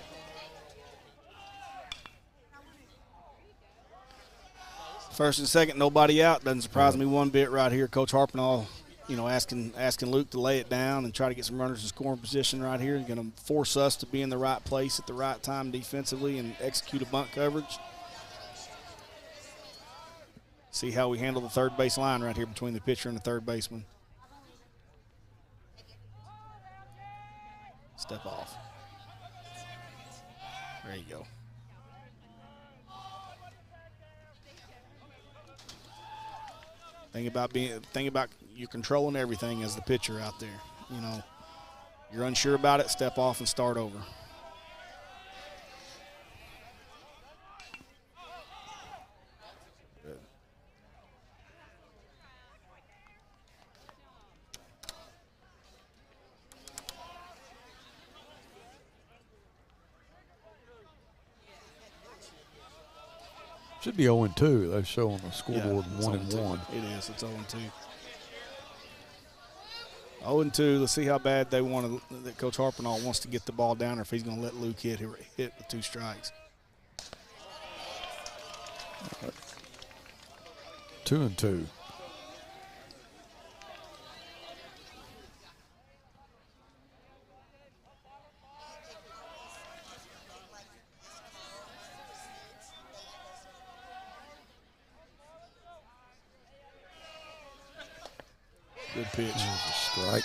First and second, nobody out. Doesn't surprise me one bit right here. Coach Harpinall, asking Luke to lay it down and try to get some runners in scoring position right here. He's going to force us to be in the right place at the right time defensively and execute a bunt coverage. See how we handle the third base line right here between the pitcher and the third baseman. Step off. There you go. Think about you controlling everything as the pitcher out there. You're unsure about it, step off and start over. Good. Should be 0-2. They show on the scoreboard 1-1. It is. It's 0-2. 0-2. Let's see how bad that Coach Harpinall wants to get the ball down, or if he's going to let Luke hit with 2 strikes. 2-2. Good pitch. There's a strike.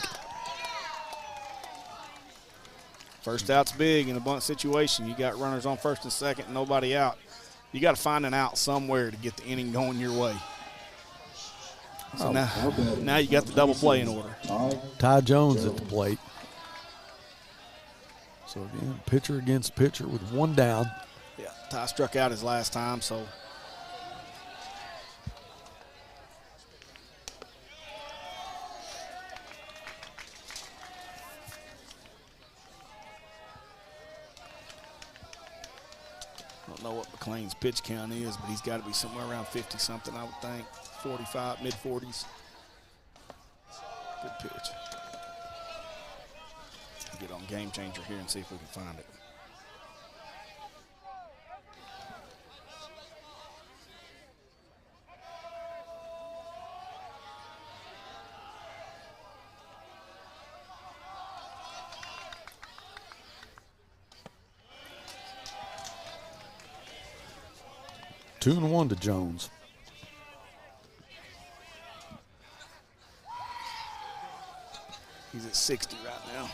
First out's big in a bunt situation. You got runners on first and second, nobody out. You got to find an out somewhere to get the inning going your way. So now you got the double play in order. Ty Jones at the plate. So again, pitcher against pitcher with 1 down. Yeah, Ty struck out his last time, so. I don't know what McLean's pitch count is, but he's got to be somewhere around 50-something, I would think. 45, mid-40s. Good pitch. Get on Game Changer here and see if we can find it. 2-1 to Jones. He's at 60 right now.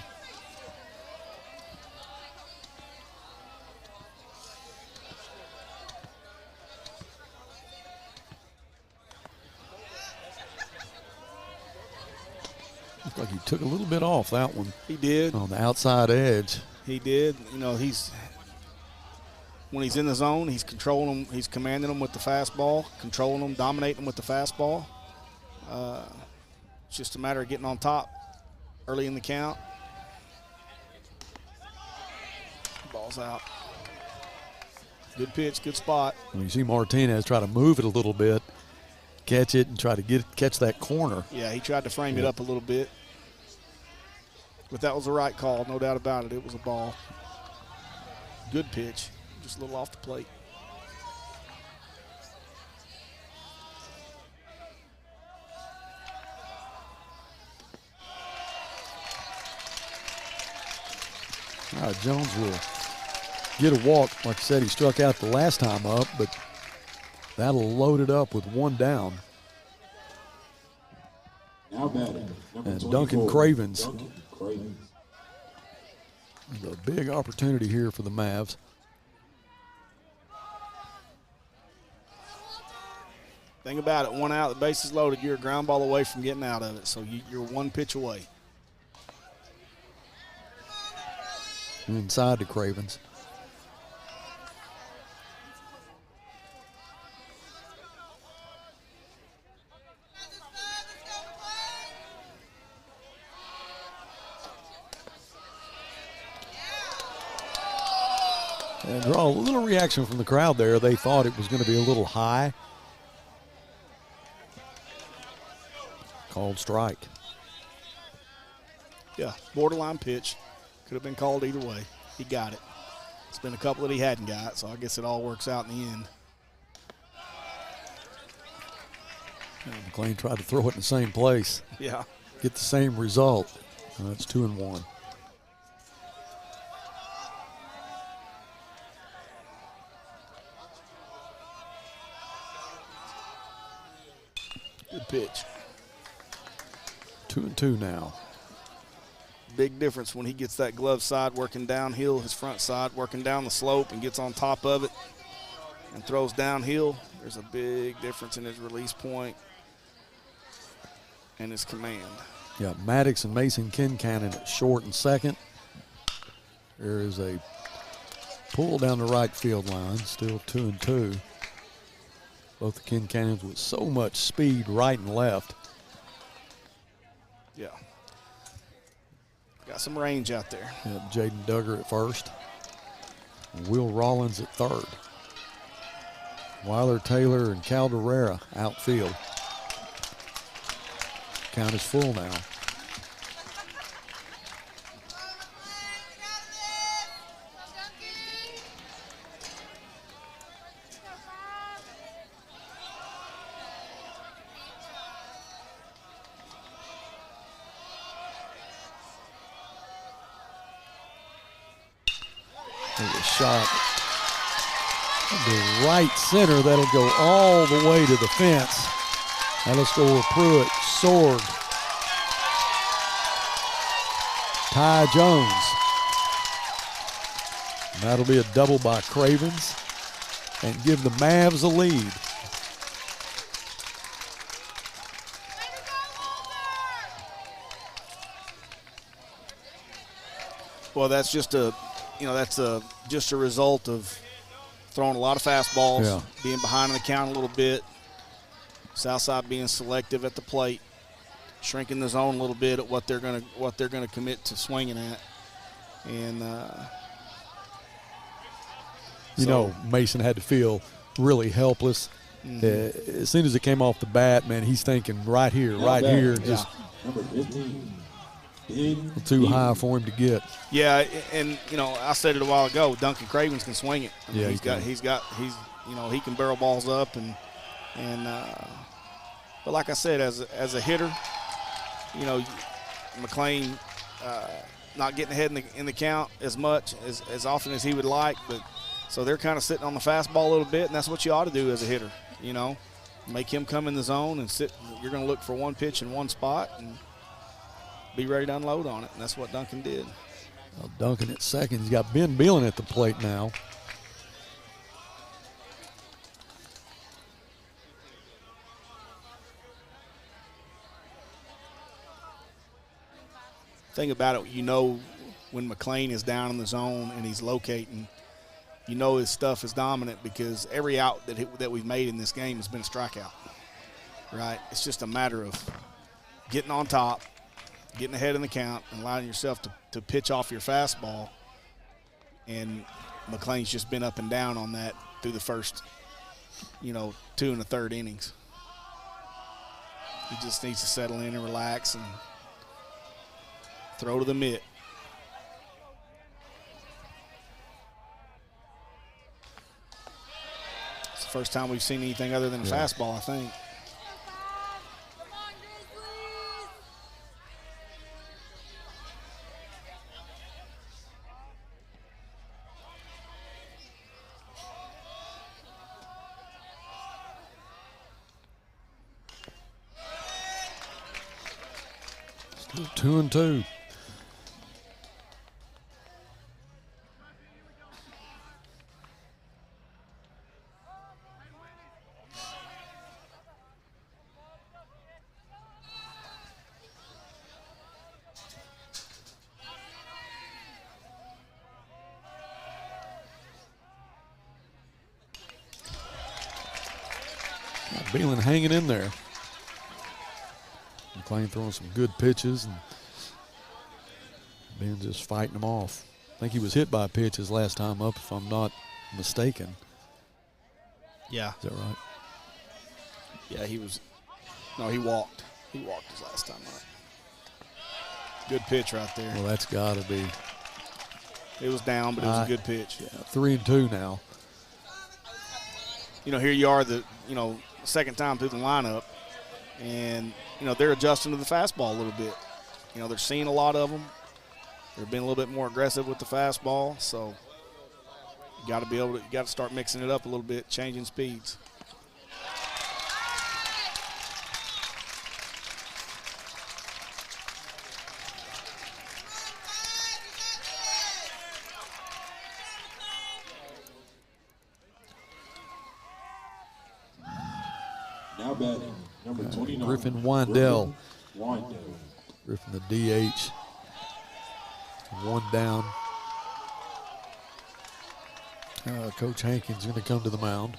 Looks like he took a little bit off that one. He did. On the outside edge. He did. You know, when he's in the zone, he's controlling them. He's commanding them with the fastball, controlling them, dominating them with the fastball. It's just a matter of getting on top early in the count. Ball's out. Good pitch, good spot. When you see Martinez try to move it a little bit, catch it, and try to catch that corner. Yeah, he tried to frame it up a little bit. But that was the right call, no doubt about it. It was a ball. Good pitch, just a little off the plate. Jones will get a walk. Like I said, he struck out the last time up, but that'll load it up with one down. Now batting, and Duncan Cravens. A big opportunity here for the Mavs. Thing about it, one out, the base is loaded, you're a ground ball away from getting out of it, so you're one pitch away. Inside to Cravens. And draw a little reaction from the crowd there. They thought it was going to be a little high. Called strike. Yeah, borderline pitch. Could have been called either way. He got it. It's been a couple that he hadn't got, so I guess it all works out in the end. McLean tried to throw it in the same place. Yeah. Get the same result. That's 2-1. Good pitch. 2-2 now. Big difference when he gets that glove side working downhill, his front side working down the slope and gets on top of it and throws downhill. There's a big difference in his release point and his command. Yeah, Maddox and Mason Kincannon at short and second. There is a pull down the right field line, still 2-2. Both the Kincannons with so much speed right and left. Yeah. Got some range out there. Yeah, Jaden Duggar at first. Will Rollins at third. Weiler Taylor and Calderera outfield. Count is full now. There's a shot to right center. That'll go all the way to the fence. That'll score Pruitt, Sorg, Ty Jones. And that'll be a double by Cravens and give the Mavs a lead. Well, that's just just a result of throwing a lot of fastballs, being behind in the count a little bit. Southside being selective at the plate, shrinking the zone a little bit at what they're gonna commit to swinging at, and Mason had to feel really helpless. Mm-hmm. As soon as it came off the bat, man, he's thinking right here, just number 15. Too high for him to get. Yeah, and I said it a while ago. Duncan Cravens can swing it. I mean, he can barrel balls up and but like I said, as a hitter, McLean not getting ahead in the count as much as often as he would like, but So they're kind of sitting on the fastball a little bit, and that's what you ought to do as a hitter, you know. Make him come in the zone and sit. You're going to look for one pitch in one spot and be ready to unload on it, and that's what Duncan did. Well, Duncan at second. He's got Ben Beelan at the plate now. Thing about it, you know, when McLean is down in the zone and he's locating, you know his stuff is dominant because every out that we've made in this game has been a strikeout, right? It's just a matter of getting on top, getting ahead in the count, and allowing yourself to pitch off your fastball. And McLean's just been up and down on that through the first, 2 1/3 innings. He just needs to settle in and relax and throw to the mitt. It's the first time we've seen anything other than a fastball, I think. Still 2-2. Beelan hanging in there. McLean throwing some good pitches and Ben just fighting them off. I think he was hit by a pitch his last time up, if I'm not mistaken. Yeah. Is that right? Yeah, he was. No, he walked. He walked his last time up. Good pitch right there. Well, that's got to be. It was down, but it was a good pitch. Yeah, 3-2 now. Here you are, second time through the lineup, and they're adjusting to the fastball a little bit. They're seeing a lot of them. They're being a little bit more aggressive with the fastball, so you got to start mixing it up a little bit, changing speeds. Now batting, number 29. Griffin Windell. Windell. Griffin the DH. One down. Coach Hankins going to come to the mound.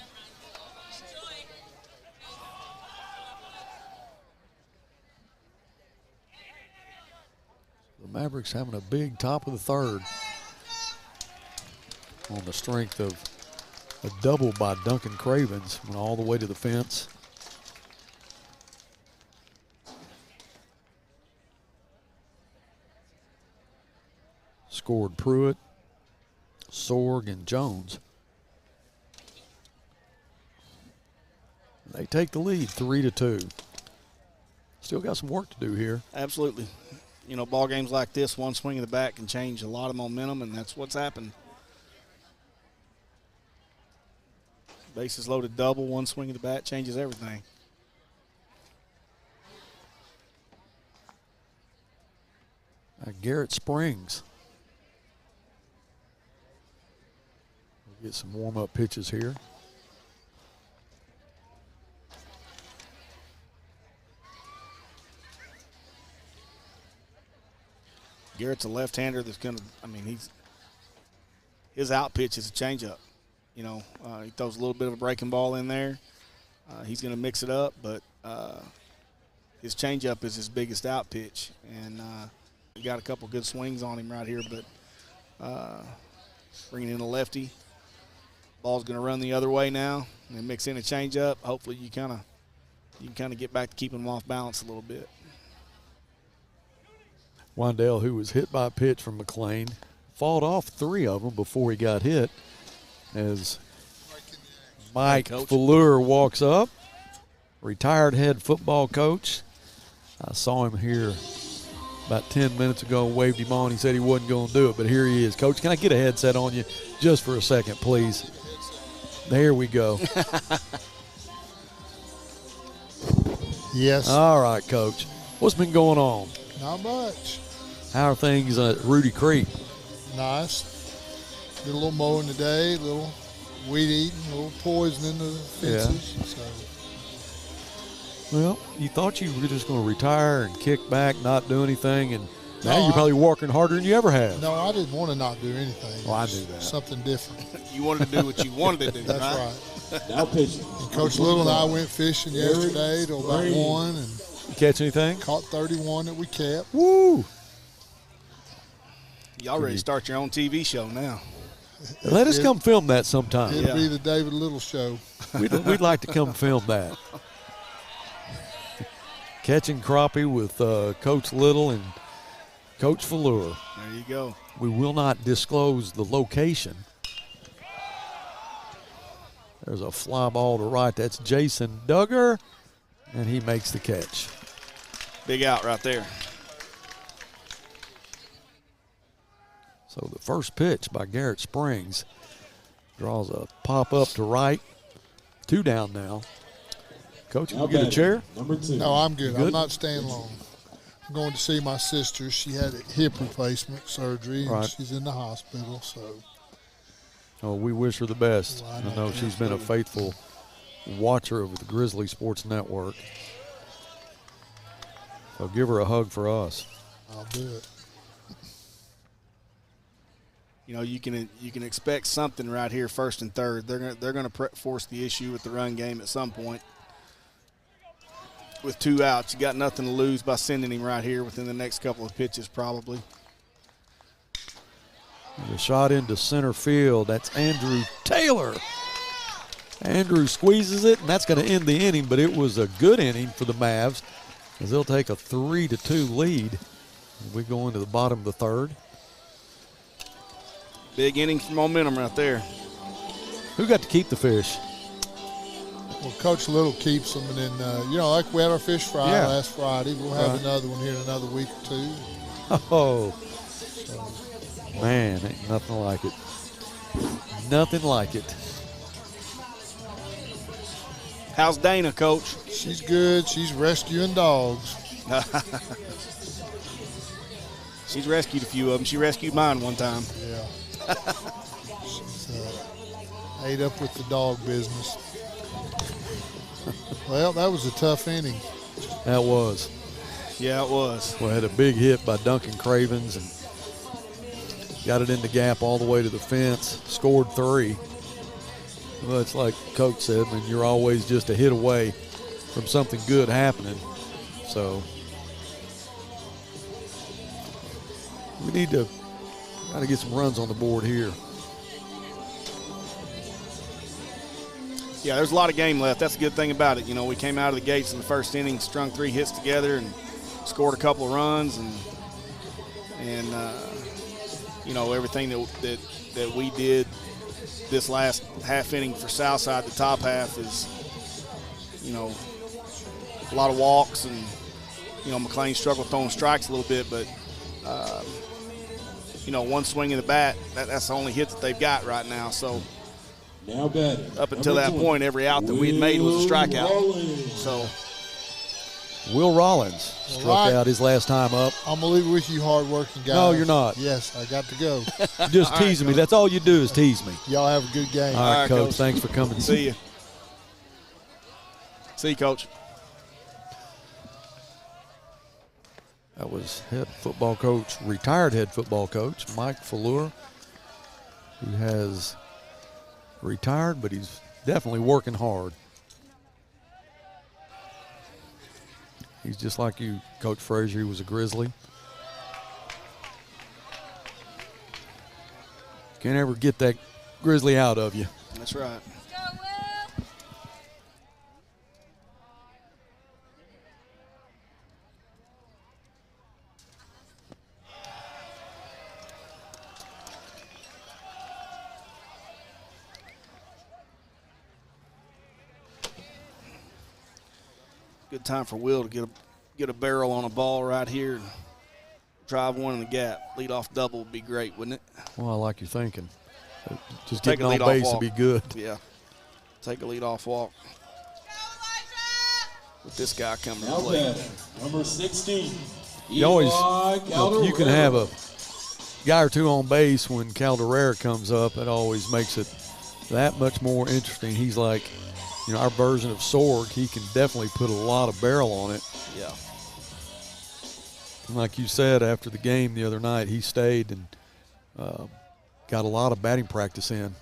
The Mavericks having a big top of the third on the strength of a double by Duncan Cravens, went all the way to the fence. Scored Pruitt, Sorg, and Jones. They take the lead 3-2. Still got some work to do here. Absolutely. Ball games like this, one swing of the bat can change a lot of momentum, and that's what's happened. Bases loaded double, one swing of the bat changes everything. Garrett Springs. We'll get some warm-up pitches here. Garrett's a left-hander that's going to, his out pitch is a changeup. He throws a little bit of a breaking ball in there. He's going to mix it up, but his changeup is his biggest out pitch. And he got a couple good swings on him right here, but bringing in a lefty. Ball's going to run the other way now and mix in a changeup. Hopefully you can kind of get back to keeping him off balance a little bit. Wandale, who was hit by a pitch from McLean, fought off 3 of them before he got hit as Mike Fallure walks up, retired head football coach. I saw him here about 10 minutes ago, waved him on. He said he wasn't going to do it, but here he is. Coach, can I get a headset on you just for a second, please? There we go. Yes. All right, Coach. What's been going on? Not much. How are things at Rudy Creek? Nice. Did a little mowing today, a little weed eating, a little poison in the fences. Yeah. So. Well, you thought you were just going to retire and kick back, not do anything, and now No, you're probably working harder than you ever have. No, I didn't want to not do anything. Well, I knew that. Something different. You wanted to do what you wanted to do. That's right. Now pitching. And Coach Little and I went fishing yesterday till about 1 and You catch anything? caught 31 that we kept. Woo! Y'all ready to start your own TV show now. Let us come film that sometime. It'll be the David Little show. We'd like to come film that. Catching crappie with Coach Little and Coach Fallure. There you go. We will not disclose the location. There's a fly ball to right. That's Jason Duggar, and he makes the catch. Big out right there. So the first pitch by Garrett Springs draws a pop up to right. 2 down now. Coach, can we get a chair? Number 2. No, I'm good. Good? I'm not staying long. I'm going to see my sister. She had a hip replacement surgery, and Right. she's in the hospital. So Oh, we wish her the best. Well, I I know. know she's been a faithful watcher of the Grizzly Sports Network. So give her a hug for us. I'll do it. You know, you can expect something right here, first and third. They're gonna force the issue with the run game at some point. With 2 outs, you got nothing to lose by sending him right here within the next couple of pitches, probably. The shot into center field. That's Andrew Taylor. Andrew squeezes it, and that's going to end the inning, but it was a good inning for the Mavs as they'll take a 3-2 lead. We go into the bottom of the third. Big inning for momentum right there. Who got to keep the fish? Well, Coach Little keeps them, and then, like we had our fish fry last Friday. We'll have another one here in another week or 2. Oh, man, ain't nothing like it. Nothing like it. How's Dana, Coach? She's good. She's rescuing dogs. She's rescued a few of them. She rescued mine one time. Yeah. She's ate up with the dog business. Well, that was a tough inning. That was. Yeah, it was. We had a big hit by Duncan Cravens and got it in the gap all the way to the fence, scored 3. Well, it's like Coach said, I mean, you're always just a hit away from something good happening. So we need to try to get some runs on the board here. Yeah, there's a lot of game left. That's a good thing about it. You know, we came out of the gates in the first inning, strung 3 hits together, and scored a couple of runs, and everything that we did this last half inning for Southside, the top half, is, a lot of walks, and McLean struggled throwing strikes a little bit, but one swing in the bat, that's the only hit that they've got right now. So now batting. Up until that point, every out that we had made was a strikeout. So Will Rollins struck out his last time up. I'm going to leave it with you hard-working guys. No, you're not. Yes, I got to go. Just teasing me. That's all you do is tease me. Y'all have a good game. All right, Coach. Thanks for coming. See you. See you, Coach. That was retired head football coach, Mike Fallure, who has retired, but he's definitely working hard. He's just like you, Coach Frazier. He was a Grizzly. Can't ever get that Grizzly out of you. That's right. Good time for Will to get a barrel on a ball right here. drive one in the gap. Leadoff double would be great, wouldn't it? Well, I like your thinking. Just Take getting a on leadoff base walk. would be good. Yeah. Take a leadoff walk. With this guy coming to Now play. batter, number 16. You always, Eli you can have a guy or two on base when Calderera comes up. It always makes it that much more interesting. He's like, our version of Sorg. He can definitely put a lot of barrel on it. Yeah. And like you said, after the game the other night, he stayed and got a lot of batting practice in.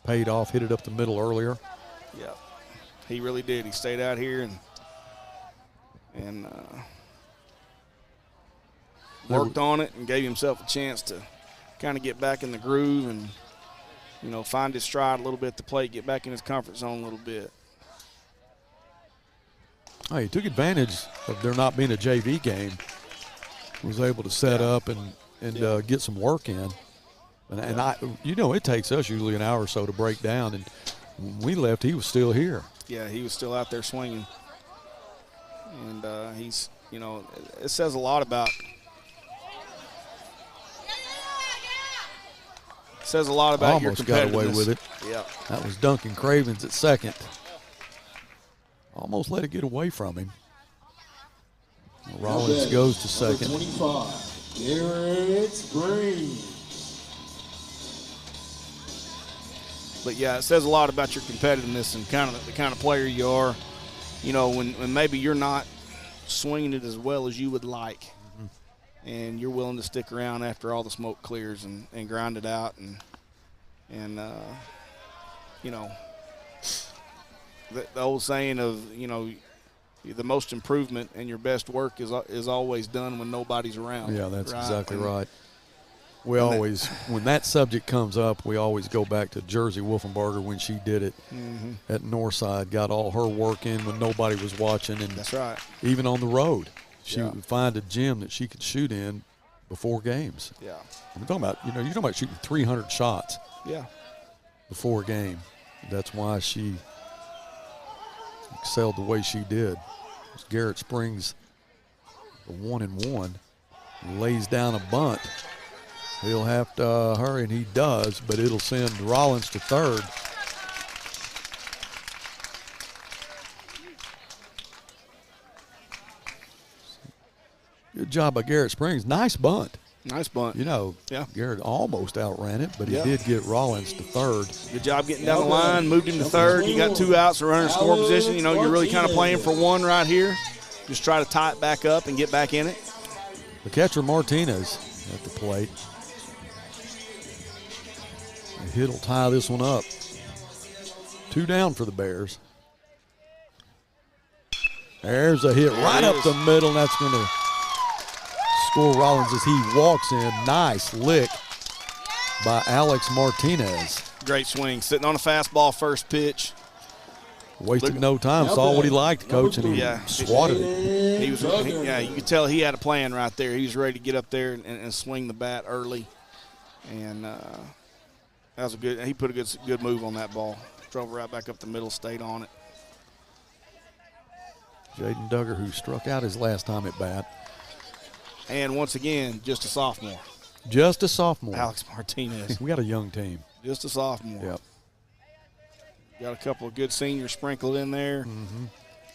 Paid off, hit it up the middle earlier. Yeah. He really did. He stayed out here and worked on it and gave himself a chance to kind of get back in the groove and, find his stride a little bit at the plate, get back in his comfort zone a little bit. Oh, he took advantage of there not being a JV game. Was able to set up and get some work in. And it takes us usually an hour or so to break down. And when we left, he was still here. Yeah, he was still out there swinging. And he's, it says a lot about – says a lot about your almost got away competitiveness. with it. Yeah. That was Duncan Cravens at second. Almost let it get away from him. Rollins goes to second. 25, Garrett Springs. But, yeah, it says a lot about your competitiveness and the kind of player you are. When maybe you're not swinging it as well as you would like, and you're willing to stick around after all the smoke clears and grind it out and the old saying of, the most improvement and your best work is always done when nobody's around. Yeah, that's exactly right. We always, when that subject comes up, we always go back to Jersey Wolfenbarger when she did it at Northside, got all her work in when nobody was watching. And that's right. Even on the road, she would find a gym that she could shoot in before games. Yeah. We're talking about, you're talking about shooting 300 shots. Yeah. Before a game. That's why she excelled the way she did. Garrett Springs, the 1-1, lays down a bunt. He'll have to hurry, and he does, but it'll send Rollins to third. Good job by Garrett Springs. Nice bunt. Nice bunt. Yeah. Garrett almost outran it, but he did get Rollins to third. Good job getting down the line, moved him to third. You got 2 outs, a runner in score position. You're really kind of playing for one right here. Just try to tie it back up and get back in it. The catcher Martinez at the plate. The hit will tie this one up. 2 down for the Bears. There's a hit right up the middle, and that's going to score Rollins as he walks in. Nice lick by Alex Martinez. Great swing, sitting on a fastball first pitch. Wasted no time, saw what he liked, Coach, and he swatted it. You could tell he had a plan right there. He was ready to get up there and swing the bat early. And that was he put a good move on that ball. Drove right back up the middle, stayed on it. Jaden Duggar, who struck out his last time at bat. And once again, just a sophomore. Just a sophomore. Alex Martinez. We got a young team. Just a sophomore. Yep. Got a couple of good seniors sprinkled in there.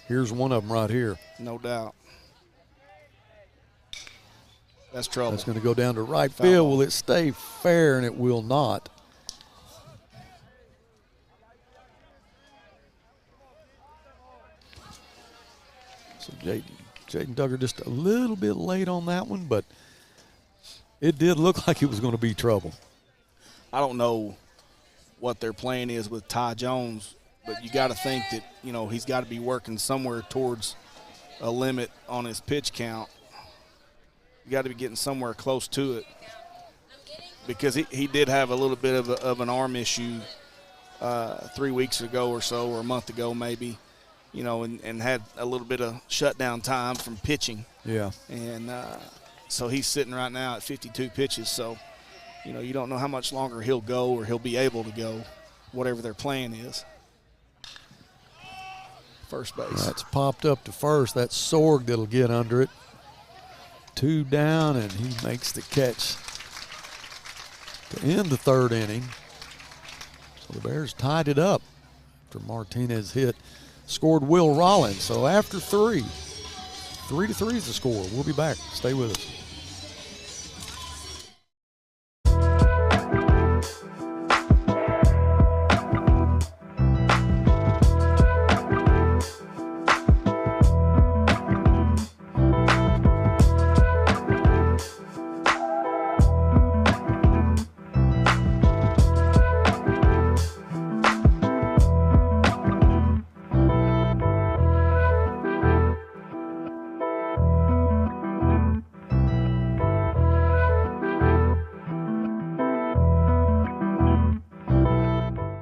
Here's one of them right here. No doubt. That's trouble. That's going to go down to right field. Will it stay fair? And it will not. So Jaden Duggar just a little bit late on that one, but it did look like it was going to be trouble. I don't know what their plan is with Ty Jones, but you got to think that, he's got to be working somewhere towards a limit on his pitch count. You got to be getting somewhere close to it because he did have a little bit of an arm issue 3 weeks ago or so, or a month ago maybe, and had a little bit of shutdown time from pitching. Yeah. And so he's sitting right now at 52 pitches. So, you don't know how much longer he'll go or he'll be able to go, whatever their plan is. First base. That's popped up to first. That's Sorg that'll get under it. 2 down, and he makes the catch to end the 3rd inning. So the Bears tied it up after Martinez scored Will Rollins. So after 3 to 3 is the score. We'll be back. Stay with us.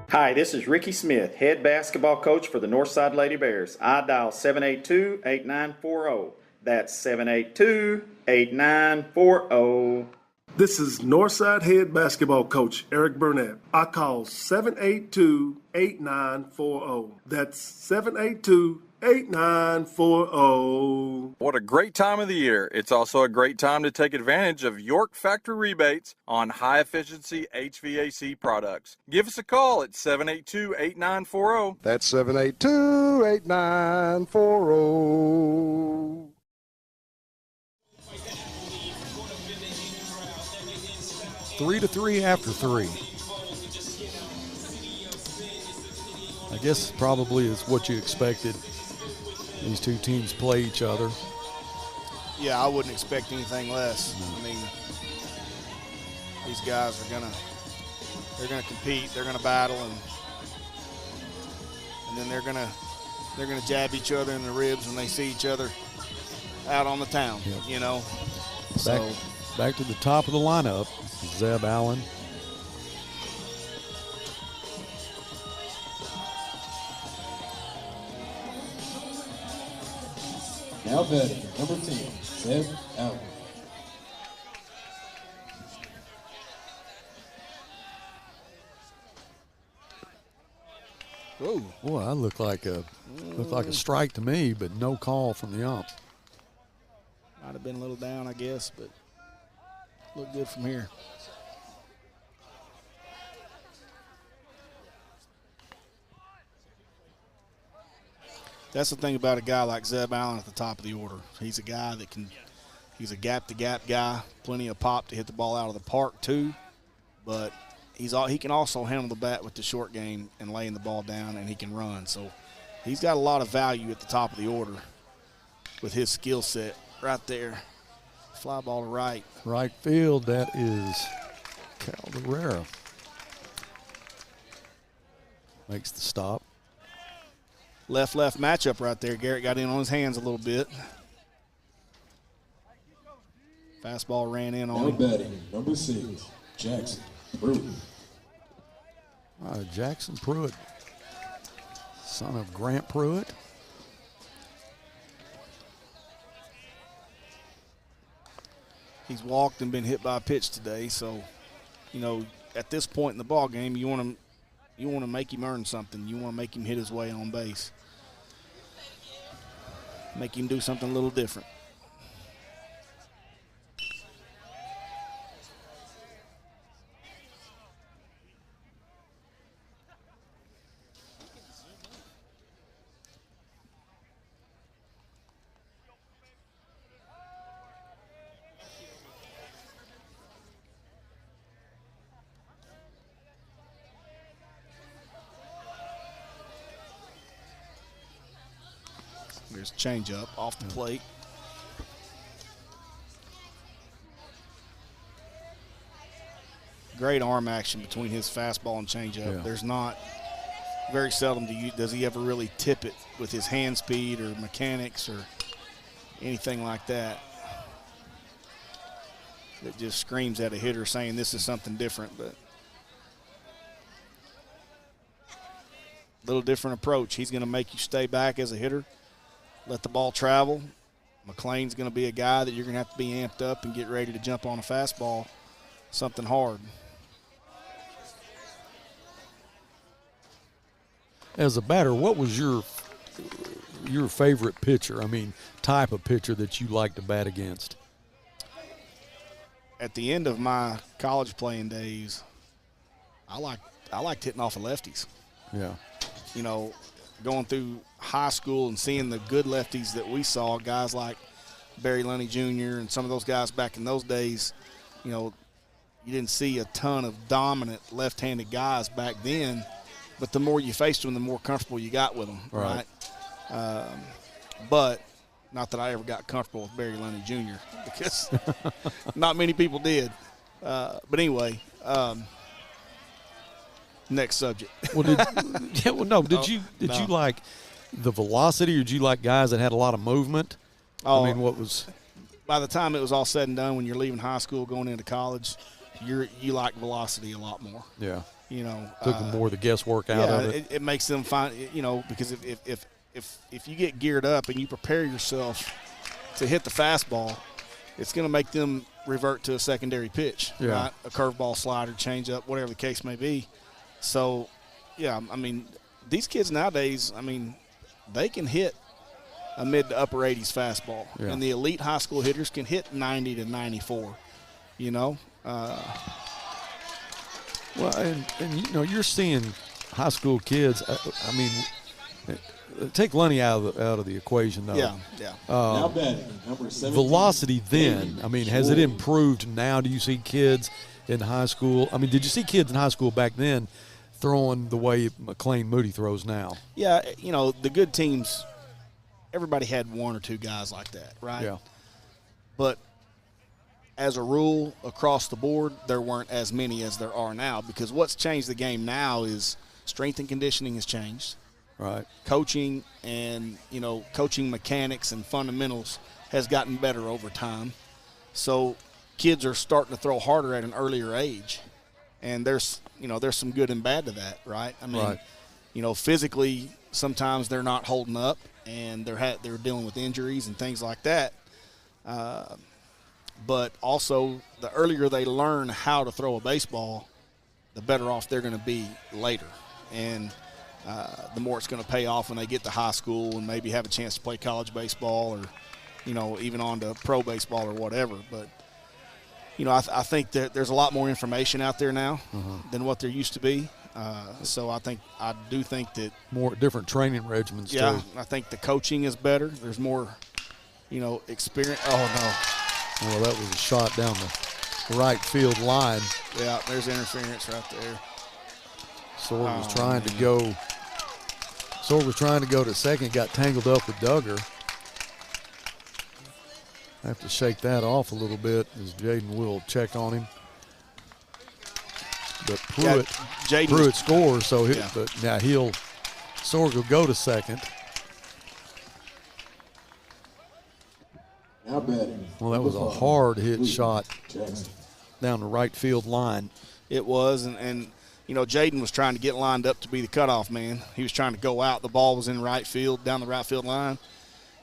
Hi, this is Ricky Smith, head basketball coach for the Northside Lady Bears. I dial 782-8940. That's 782-8940. This is Northside head basketball coach Eric Burnett. I call 782-8940. That's 782-8940. What a great time of the year. It's also a great time to take advantage of York Factory rebates on high-efficiency HVAC products. Give us a call at 782-8940. That's 782-8940. 3 to 3 after 3. I guess probably is what you expected. These two teams play each other. Yeah, I wouldn't expect anything less. I mean, these guys are gonna compete, they're gonna battle, and then they're gonna jab each other in the ribs when they see each other out on the town. Yep. You know. Back to the top of the lineup, Zeb Allen. Now batting, number 10, Zeb Allen. Whoa. Boy, that looked like a strike to me, but no call from the ump. Might have been a little down, I guess, but looked good from here. That's the thing about a guy like Zeb Allen at the top of the order. He's a guy that he's a gap-to-gap guy, plenty of pop to hit the ball out of the park too, but he can also handle the bat with the short game and laying the ball down, and he can run. So he's got a lot of value at the top of the order with his skill set right there. Fly ball to right. Right field, that is Calderera. Makes the stop. Left matchup right there. Garrett got in on his hands a little bit. Fastball ran in on him. Batting, number 6, Jackson Pruitt. Jackson Pruitt, son of Grant Pruitt. He's walked and been hit by a pitch today, so you know at this point in the ball game, you want to make him earn something. You want to make him hit his way on base. Make him do something a little different. There's a changeup off the plate. Great arm action between his fastball and changeup. Yeah. There's not very seldom does he ever really tip it with his hand speed or mechanics or anything like that. That just screams at a hitter saying this is something different, but a little different approach. He's going to make you stay back as a hitter. Let the ball travel. McLean's going to be a guy that you're going to have to be amped up and get ready to jump on a fastball, something hard. As a batter, what was your favorite pitcher? I mean, type of pitcher that you like to bat against? at the end of my college playing days, I liked hitting off of lefties. Yeah. You know, going through high school and seeing the good lefties that we saw, guys like Barry Lunny Jr. and some of those guys back in those days, you know, you didn't see a ton of dominant left-handed guys back then, but the more you faced them, the more comfortable you got with them, right? But not that I ever got comfortable with Barry Lunny Jr. because not many people did. But anyway, next subject. Well, did you like the velocity, or did you like guys that had a lot of movement? Oh, I mean, what was? By the time it was all said and done, when you're leaving high school going into college, you like velocity a lot more. Yeah. You know, took more of the guesswork out of it. It makes them find, you know, because if you get geared up and you prepare yourself to hit the fastball, it's going to make them revert to a secondary pitch, right? A curveball, slider, changeup, whatever the case may be. So, yeah, I mean, these kids nowadays, I mean, they can hit a mid to upper 80s fastball, and the elite high school hitters can hit 90 to 94. You know. Well, and you know, you're seeing high school kids. I mean, take Lunny out of the equation, though. Yeah. Now batting, number 17. Velocity then, I mean, has it improved now? Do you see kids in high school? I mean, did you see kids in high school back then throwing the way McLean Moody throws now? Yeah, you know, the good teams, everybody had one or two guys like that, right? Yeah. But as a rule, across the board, there weren't as many as there are now, because what's changed the game now is strength and conditioning has changed. Right. Coaching and, you know, coaching mechanics and fundamentals has gotten better over time. So kids are starting to throw harder at an earlier age. And there's some good and bad to that, right? I mean, you know, physically sometimes they're not holding up and they're dealing with injuries and things like that. But also, the earlier they learn how to throw a baseball, the better off they're going to be later. And the more it's going to pay off when they get to high school and maybe have a chance to play college baseball or, you know, even on to pro baseball or whatever. But, you know, I think that there's a lot more information out there now than what there used to be. So I do think that – more different training regimens, too. Yeah, I think the coaching is better. There's more, you know, experience. Oh, no. Well, that was a shot down the right field line. Yeah, there's interference right there. Sorg was trying to go to second, got tangled up with Duggar. I have to shake that off a little bit as Jaden will check on him. But Pruitt scores, so but now Sorg will go to second. Now batting. Well, that was a hard hit shot down the right field line. It was, and you know, Jaden was trying to get lined up to be the cutoff man. He was trying to go out. The ball was in right field, down the right field line,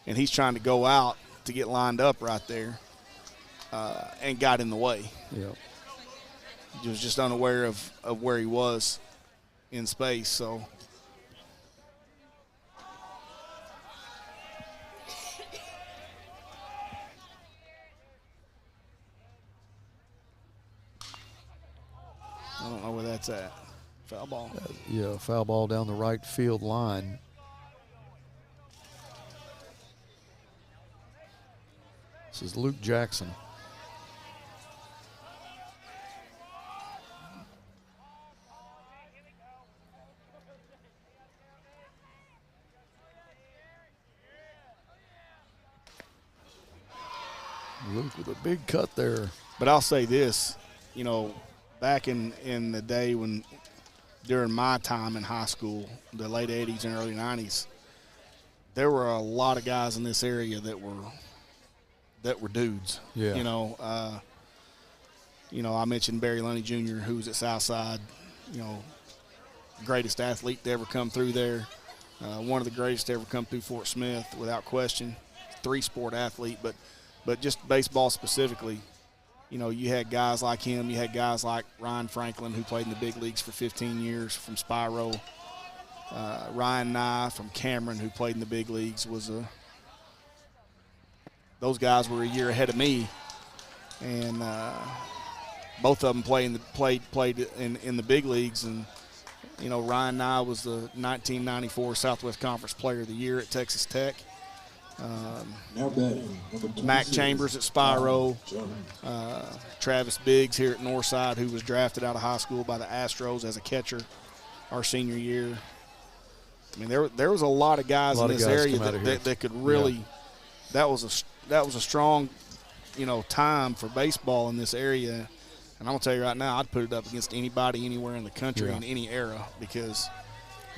and he's trying to go out to get lined up right there and got in the way. Yeah. He was just unaware of where he was in space, so. I don't know where that's at. Foul ball. Yeah, foul ball down the right field line. This is Luke Jackson. Luke with a big cut there. But I'll say this, you know, back in the day when, during my time in high school, the late 80s and early 90s, there were a lot of guys in this area that were dudes. Yeah. You know, I mentioned Barry Lunny Jr., who was at Southside, you know, greatest athlete to ever come through there. One of the greatest to ever come through Fort Smith, without question. 3-sport athlete, but just baseball specifically. You know, you had guys like him. You had guys like Ryan Franklin, who played in the big leagues for 15 years from Spiro. Ryan Nye from Cameron, who played in the big leagues, those guys were a year ahead of me. and both of them played in the big leagues. And Ryan Nye was the 1994 Southwest Conference Player of the Year at Texas Tech. Mac Chambers at Spiro, Travis Biggs here at Northside, who was drafted out of high school by the Astros as a catcher our senior year. I mean, there was a lot of guys in this area that could really. That was a strong, time for baseball in this area. And I'm gonna tell you right now, I'd put it up against anybody anywhere in the country in any era, because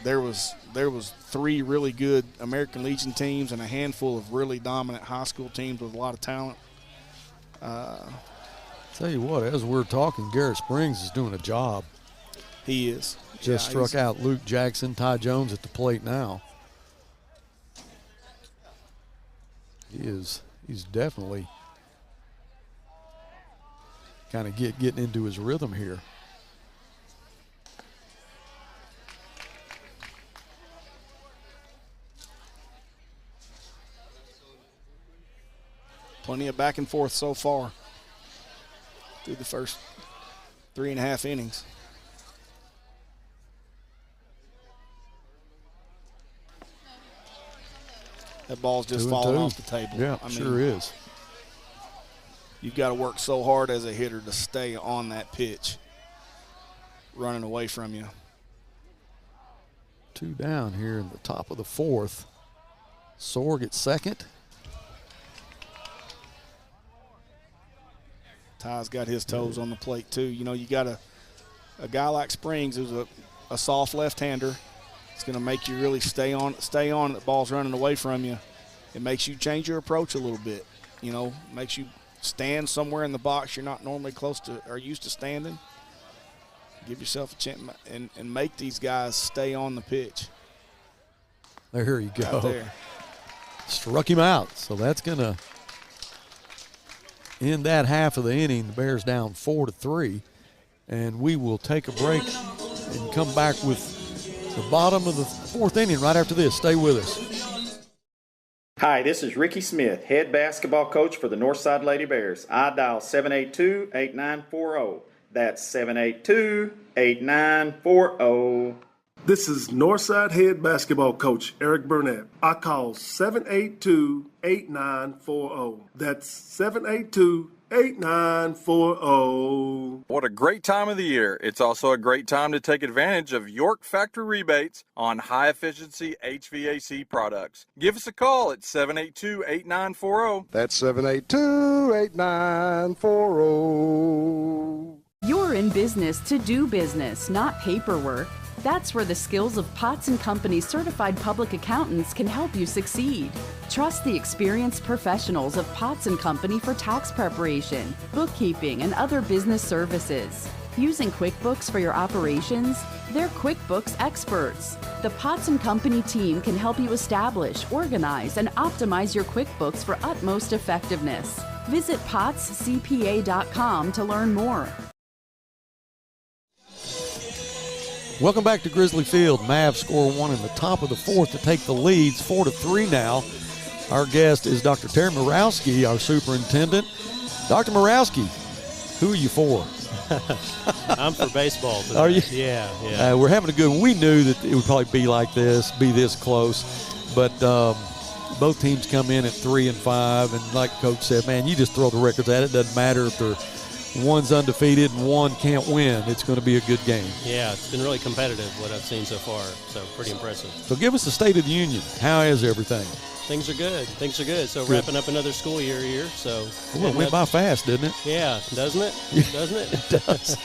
there was 3 really good American Legion teams and a handful of really dominant high school teams with a lot of talent. Tell you what, as we're talking, Garrett Springs is doing a job. He is. Just struck out Luke Jackson, Ty Jones at the plate now. He's definitely kind of getting into his rhythm here. Plenty of back and forth so far through the first 3.5 innings. That ball's just falling off the table. Yeah, sure is. You've got to work so hard as a hitter to stay on that pitch, running away from you. 2 down here in the top of the 4th. Sorg at second. Ty's got his toes on the plate too. You got a guy like Springs who's a soft left-hander. It's going to make you really stay on. The ball's running away from you. It makes you change your approach a little bit. Makes you stand somewhere in the box you're not normally close to or used to standing. Give yourself a chance and make these guys stay on the pitch. There you go. Right there. Struck him out. So that's going to end that half of the inning. The Bears down 4-3. And we will take a break and come back with the bottom of the 4th inning right after this. Stay with us. Hi, this is Ricky Smith, head basketball coach for the Northside Lady Bears. I dial 782-8940. That's 782-8940. This is Northside head basketball coach Eric Burnett. I call 782-8940. That's 782-8940. What a great time of the year. It's also a great time to take advantage of York factory rebates on high-efficiency HVAC products. Give us a call at 782-8940. That's 782-8940. You're in business to do business, not paperwork. That's where the skills of Potts & Company certified public accountants can help you succeed. Trust the experienced professionals of Potts & Company for tax preparation, bookkeeping, and other business services. Using QuickBooks for your operations? They're QuickBooks experts. The Potts & Company team can help you establish, organize, and optimize your QuickBooks for utmost effectiveness. Visit pottscpa.com to learn more. Welcome back to Grizzly Field. Mavs score 1 in the top of the 4th to take the leads, 4-3 now. Our guest is Dr. Terry Morawski, our superintendent. Dr. Morawski, who are you for? I'm for baseball today. Are you? Yeah. We're having a good one. We knew that it would probably be like this, be this close. But both teams come in at 3-5. And like Coach said, man, you just throw the records at it. Doesn't matter if one's undefeated and one can't win. It's going to be a good game. Yeah, it's been really competitive, what I've seen so far. So pretty impressive. So give us the State of the Union. How is everything? Things are good. So wrapping up another school year here. So well, it went by fast, didn't it? Yeah, doesn't it? Doesn't it? It does.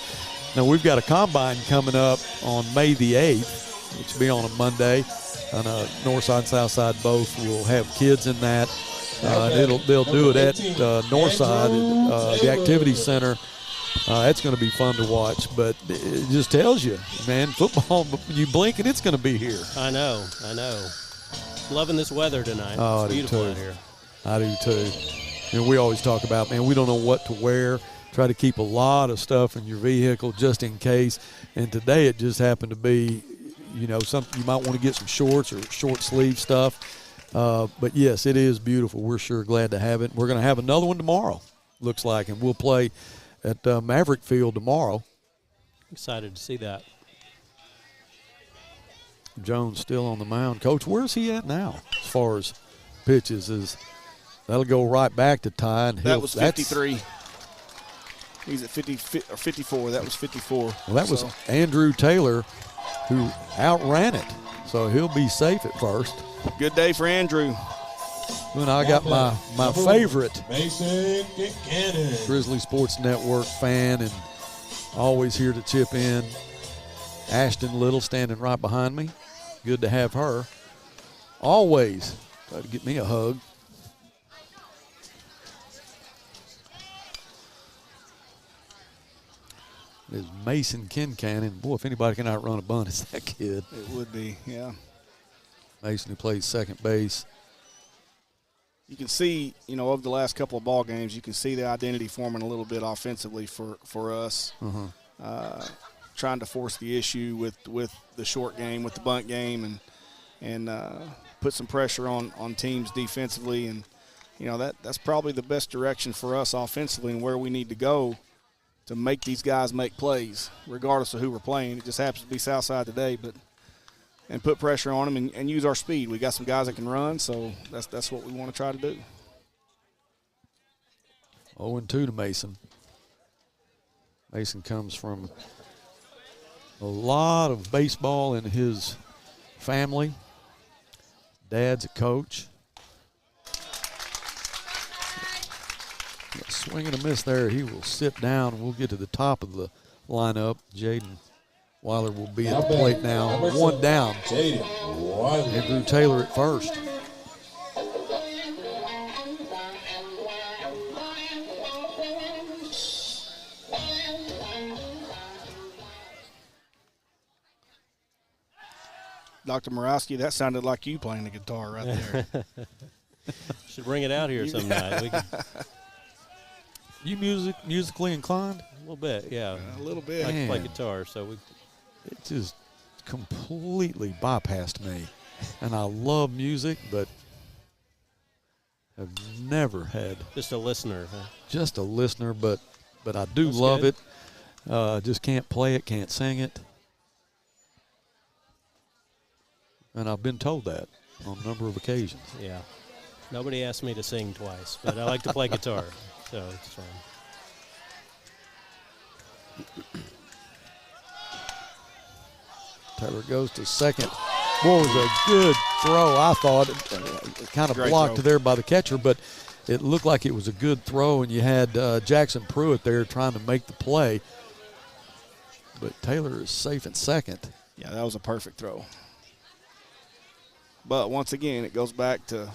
Now, we've got a combine coming up on May the 8th, which will be on a Monday. And Northside and Southside both will have kids in that. They'll do it at Northside, the Activity Center. That's going to be fun to watch. But it just tells you, man, football, you blink and it's going to be here. I know. Loving this weather tonight. Oh, it's beautiful out here. I do too. And we always talk about, man, we don't know what to wear. Try to keep a lot of stuff in your vehicle just in case. And today it just happened to be, something you might want to get some shorts or short sleeve stuff. But yes, it is beautiful. We're sure glad to have it. We're going to have another one tomorrow. looks like. And we'll play at Maverick Field tomorrow. Excited to see that. Jones still on the mound. Coach, where's he at now as far as pitches? That'll go right back to Ty. And that was 53. He's at 50 or 54. That was 54. Well, that was Andrew Taylor who outran it. So he'll be safe at first. Good day for Andrew. And I got my favorite Mason Kincannon. Grizzly Sports Network fan and always here to chip in. Ashton Little standing right behind me. Good to have her. Always try to get me a hug. It is Mason Kincannon. Boy, if anybody can outrun a bunt, it's that kid. It would be, yeah. Mason, who plays second base. You can see, over the last couple of ball games, you can see the identity forming a little bit offensively for us. Trying to force the issue with the short game, with the bunt game, and put some pressure on teams defensively. And, that's probably the best direction for us offensively and where we need to go to make these guys make plays, regardless of who we're playing. It just happens to be Southside today, and put pressure on them and use our speed. We got some guys that can run, so that's what we want to try to do. 0-2 to Mason. Mason comes from a lot of baseball in his family. Dad's a coach. Swing and a miss there. He will sit down, and we'll get to the top of the lineup. Jaden Weiler will be at the plate now. One down. Andrew Taylor at first. Dr. Morawski, that sounded like you playing the guitar right there. Should bring it out here some night. We can. You musically inclined? A little bit, yeah. A little bit. I like to play guitar, so it just completely bypassed me. And I love music, but have never had. Just a listener, huh? Just a listener, but I do love it. Just can't play it, can't sing it. And I've been told that on a number of occasions. Yeah. Nobody asked me to sing twice, but I like to play guitar, so it's fun. Taylor goes to second. Boy, was a good throw, I thought. Kind of Great blocked throw there by the catcher, but it looked like it was a good throw, and you had Jackson Pruitt there trying to make the play. But Taylor is safe at second. Yeah, that was a perfect throw. But once again, it goes back to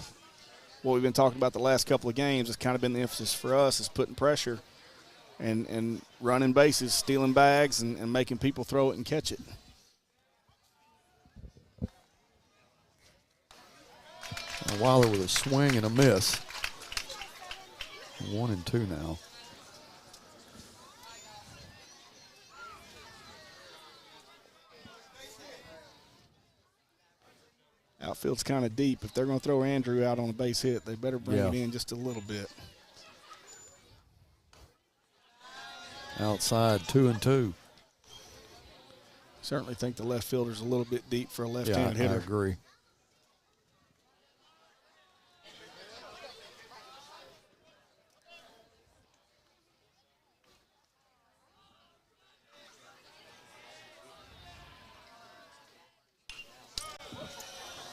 what we've been talking about the last couple of games. It's kind of been the emphasis for us is putting pressure and running bases, stealing bags, and making people throw it and catch it. Weiler with a swing and a miss. 1-2 now. Outfield's kind of deep. If they're going to throw Andrew out on a base hit, they better bring it in just a little bit. Outside, 2-2. Certainly think the left fielder's a little bit deep for a left-handed hitter. I agree.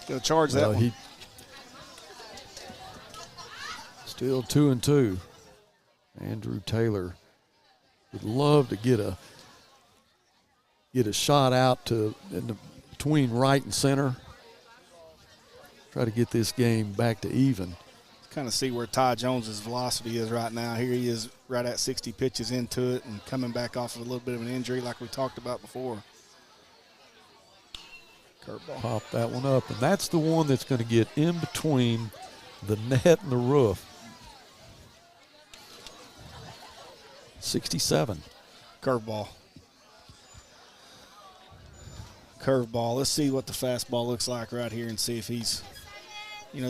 Gonna charge that one. Still 2-2. Andrew Taylor would love to get a shot out between right and center. Try to get this game back to even. Kind of see where Ty Jones's velocity is right now. Here he is right at 60 pitches into it and coming back off of a little bit of an injury like we talked about before. Curveball. Pop that one up, and that's the one that's going to get in between the net and the roof. 67. Curveball. Let's see what the fastball looks like right here and see if he's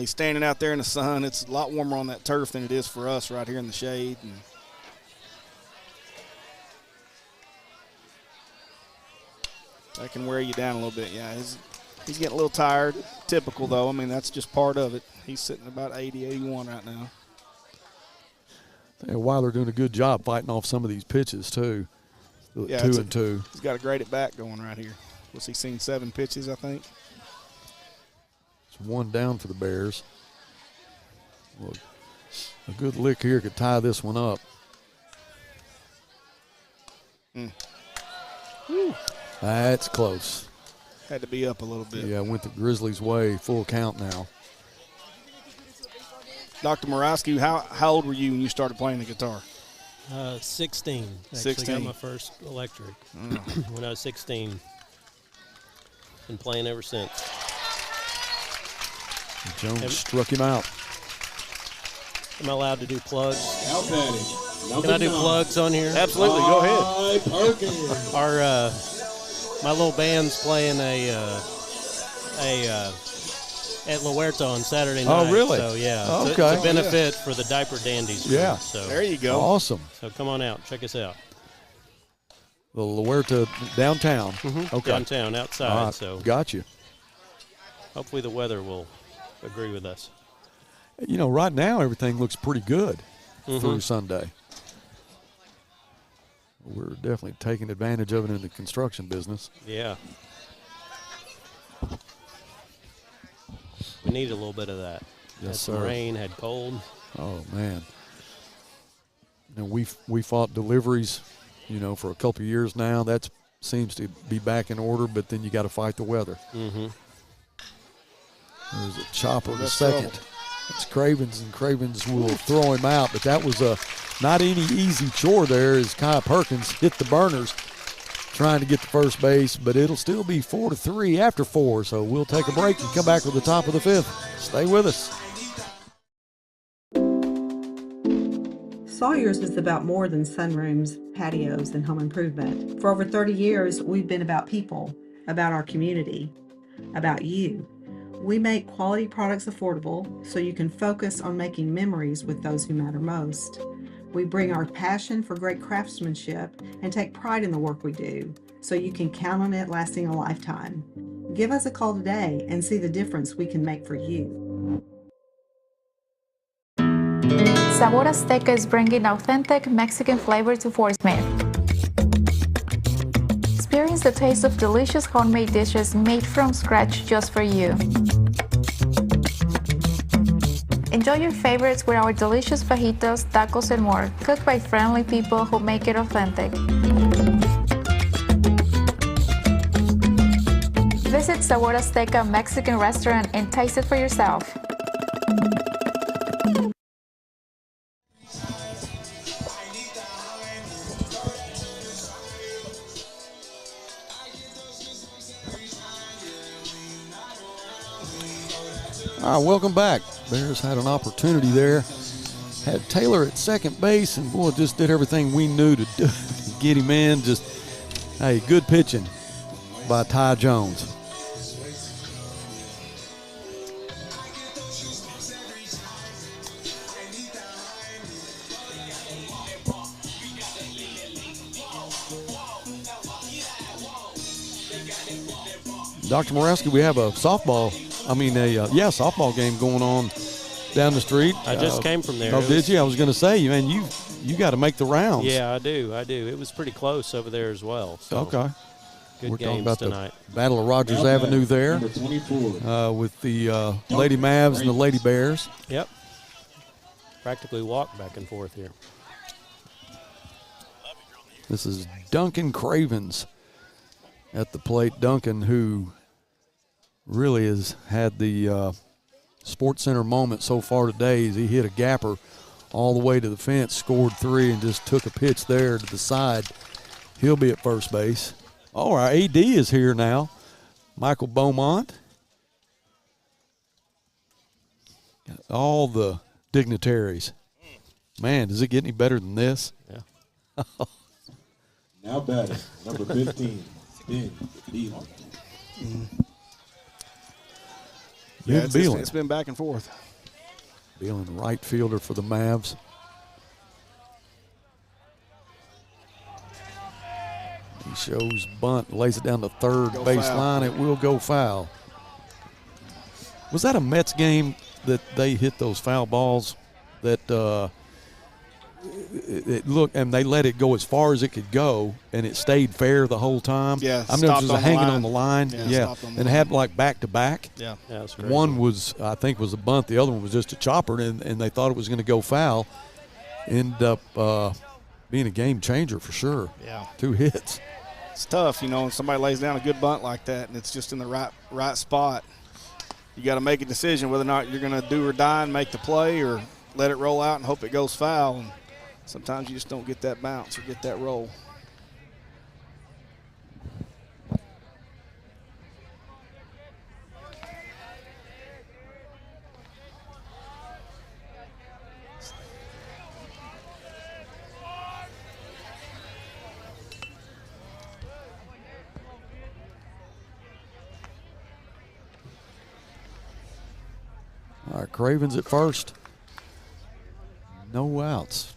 standing out there in the sun. It's a lot warmer on that turf than it is for us right here in the shade. And That can wear you down a little bit. Yeah, he's getting a little tired. Typical, though. I mean, that's just part of it. He's sitting about 80, 81 right now. Weiler doing a good job fighting off some of these pitches, too. Yeah, 2 and 2. He's got a great at bat going right here. What's he seen? 7 pitches, I think. It's 1 down for the Bears. Well, a good lick here could tie this one up. That's close. Had to be up a little bit. Yeah, went the Grizzlies' way. Full count now. Dr. Morawski, how old were you when you started playing the guitar? 16. Actually 16. Got my first electric when I was 16. Been playing ever since. Jones struck him out. Am I allowed to do plugs? Now batting. Can I do plugs on here? Absolutely. Go ahead. Our my little band's playing at La Huerta on Saturday night. Oh, really? So, yeah. Oh, it's a benefit for the Diaper Dandies. Yeah. So there you go. Awesome. So come on out. Check us out. The La Huerta downtown. Okay. Downtown, outside. So got you. hopefully the weather will agree with us. You know, right now everything looks pretty good through Sunday. We're definitely taking advantage of it in the construction business. Yeah. We need a little bit of that. Yes, had some sir. rain, had cold. Oh, man. And we fought deliveries, you know, for a couple of years now. That seems to be back in order, but then you got to fight the weather. There's a chopper in a second. It's Cravens, and Cravens will throw him out, but that was not any easy chore there as Kai Perkins hit the burners trying to get to first base, but it'll still be 4-3 after 4, so we'll take a break and come back with the top of the 5th. Stay with us. Sawyer's is about more than sunrooms, patios, and home improvement. For over 30 years, we've been about people, about our community, about you. We make quality products affordable so you can focus on making memories with those who matter most. We bring our passion for great craftsmanship and take pride in the work we do so you can count on it lasting a lifetime. Give us a call today and see the difference we can make for you. Sabor Azteca is bringing authentic Mexican flavor to Fort Smith. Experience the taste of delicious homemade dishes made from scratch just for you. Enjoy your favorites with our delicious fajitas, tacos, and more, cooked by friendly people who make it authentic. Visit Sabor Azteca Mexican restaurant and taste it for yourself. All right, welcome back. Bears had an opportunity there. Had Taylor at second base, and boy, just did everything we knew to do to get him in. Just, hey, good pitching by Ty Jones. Dr. Morawski, we have a softball game going on down the street. I just came from there. Oh, did you? I was going to say, man, you got to make the rounds. Yeah, I do. It was pretty close over there as well. So okay. Good We're games talking about tonight. The Battle of Rogers Avenue there with the Lady Mavs and the Lady Bears. Yep. Practically walk back and forth here. This is Duncan Cravens at the plate. Duncan, who really has had the Sports Center moment so far today, as he hit a gapper all the way to the fence, scored 3, and just took a pitch there to the side. He'll be at first base. Oh, our AD is here now, Michael Beaumont. Got all the dignitaries. Man, does it get any better than this? Yeah. Now batting, number 15, Ben Beelan. Yeah, it's been back and forth. Beelan, right fielder for the Mavs. He shows bunt, lays it down the third baseline. It will go foul. Was that a Mets game that they hit those foul balls that it looked, and they let it go as far as it could go, and it stayed fair the whole time? Yeah, I mean, it was just hanging on the line. Yeah, and it had like back-to-back. Yeah, that's crazy. One was, I think, was a bunt. The other one was just a chopper, and they thought it was going to go foul. Ended up being a game changer for sure. Yeah. 2 hits. It's tough, when somebody lays down a good bunt like that and it's just in the right spot. You got to make a decision whether or not you're going to do or die and make the play or let it roll out and hope it goes foul. And sometimes you just don't get that bounce or get that roll. All right, Cravens at first. No outs.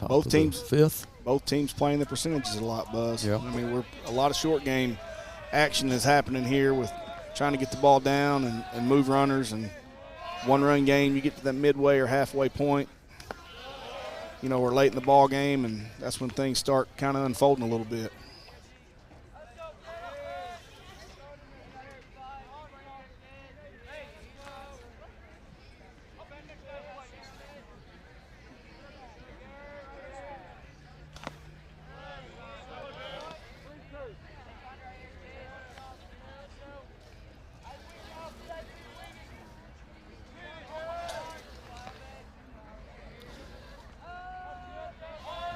Both teams fifth. Both teams playing the percentages a lot, Buzz. Yep. I mean, a lot of short game action is happening here with trying to get the ball down and move runners. And 1-run game, you get to that midway or halfway point, we're late in the ball game, and that's when things start kind of unfolding a little bit.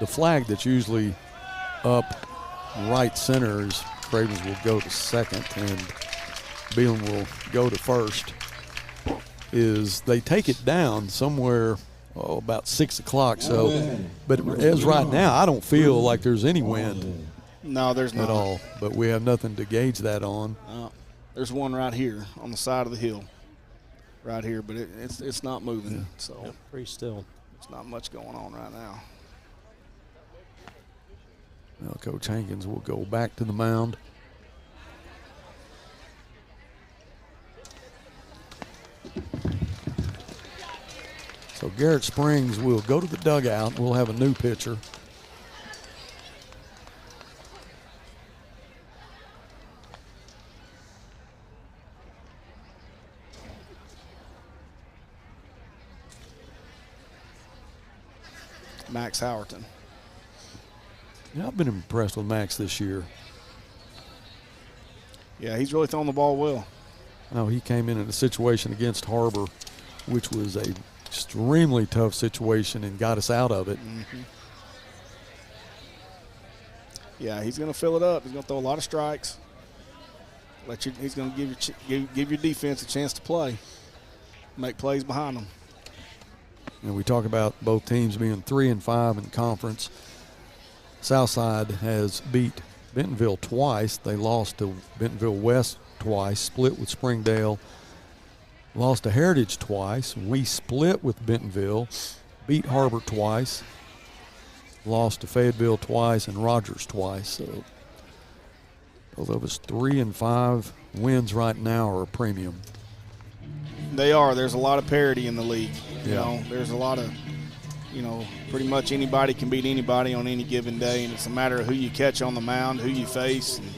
The flag that's usually up right center is Cravens will go to second and Beelan will go to first. Is they take it down somewhere about 6 o'clock. So, but as right now, I don't feel like there's any wind. No, there's not at all. But we have nothing to gauge that on. There's one right here on the side of the hill, right here, but it's not moving. Yeah. So pretty still. There's not much going on right now. Well, Coach Hankins will go back to the mound. So Garrett Springs will go to the dugout. We'll have a new pitcher. Max Howerton. Yeah, I've been impressed with Max this year. Yeah, he's really throwing the ball well. No, he came in a situation against har-ber, which was a extremely tough situation, and got us out of it. Mm-hmm. Yeah, he's going to fill it up. He's going to throw a lot of strikes. He's going to give your defense a chance to play, make plays behind them. And we talk about both teams being 3-5 in conference. Southside has beat Bentonville twice. They lost to Bentonville West twice, split with Springdale, lost to Heritage twice. We split with Bentonville, beat har-ber twice, lost to Fayetteville twice, and Rogers twice. So both of us 3-5 wins right now are a premium. They are. There's a lot of parity in the league. Yeah. There's a lot of, pretty much anybody can beat anybody on any given day, and it's a matter of who you catch on the mound, who you face, and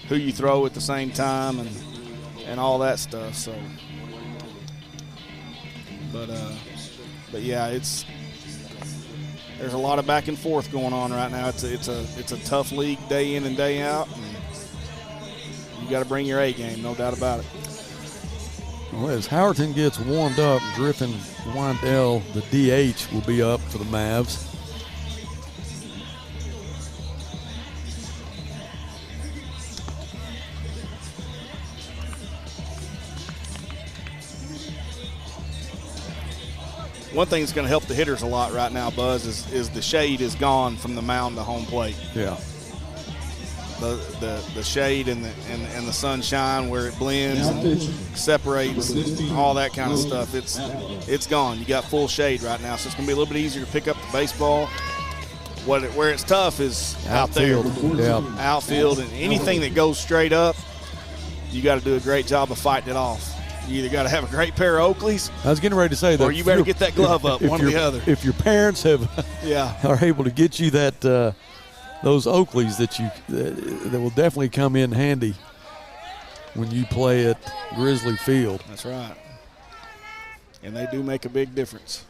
who you throw at the same time, and all that stuff. So, but yeah, there's a lot of back and forth going on right now. It's a tough league day in and day out, and you got to bring your A game, no doubt about it. Well, as Howerton gets warmed up, Griffin Wandell, the DH, will be up for the Mavs. One thing that's going to help the hitters a lot right now, Buzz, is the shade is gone from the mound to home plate. Yeah. The shade and the sunshine where it blends and separates, all that kind of stuff. It's gone. You got full shade right now, so it's going to be a little bit easier to pick up the baseball Where it's tough is Outfield. Outfield, and anything that goes straight up, you got to do a great job of fighting it off. You either got to have a great pair of Oakleys. I was getting ready to say that. Or you better get that glove up, one or the other. If your parents are able to get you that those Oakleys that will definitely come in handy when you play at Grizzly Field. That's right. And they do make a big difference.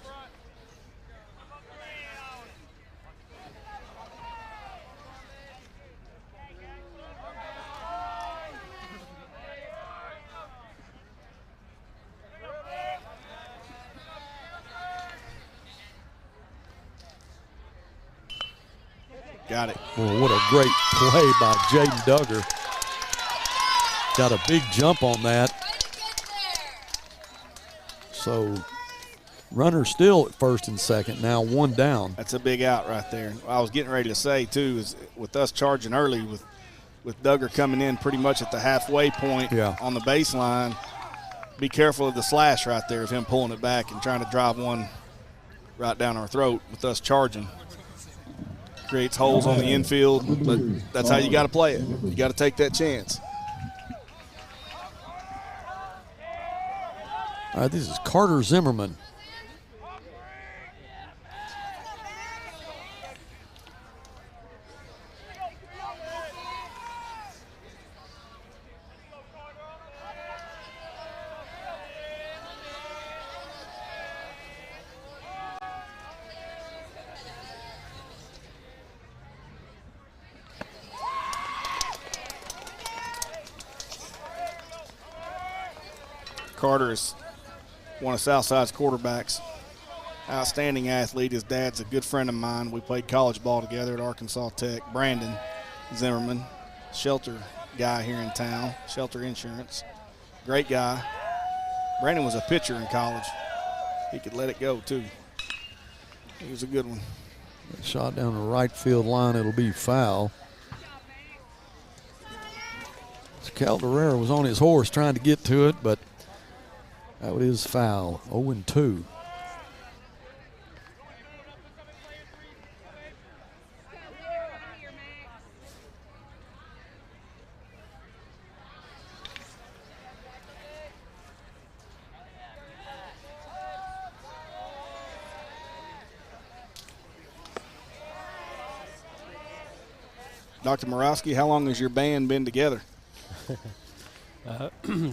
Got it. Well, what a great play by Jaden Duggar. Got a big jump on that. So runner still at first and second, now one down. That's a big out right there. I was getting ready to say, too, is with us charging early, with Duggar coming in pretty much at the halfway point on the baseline, be careful of the slash right there of him pulling it back and trying to drive one right down our throat with us charging. Creates holes on the infield, but that's how you got to play it. You got to take that chance. All right, this is Carter Zimmerman. Carter is one of Southside's quarterbacks. Outstanding athlete. His dad's a good friend of mine. We played college ball together at Arkansas Tech. Brandon Zimmerman, shelter guy here in town, Shelter Insurance. Great guy. Brandon was a pitcher in college. He could let it go, too. He was a good one. Shot down the right field line. It'll be foul. Calderera was on his horse trying to get to it, but that is foul. 0-2. Dr. Morawski, how long has your band been together?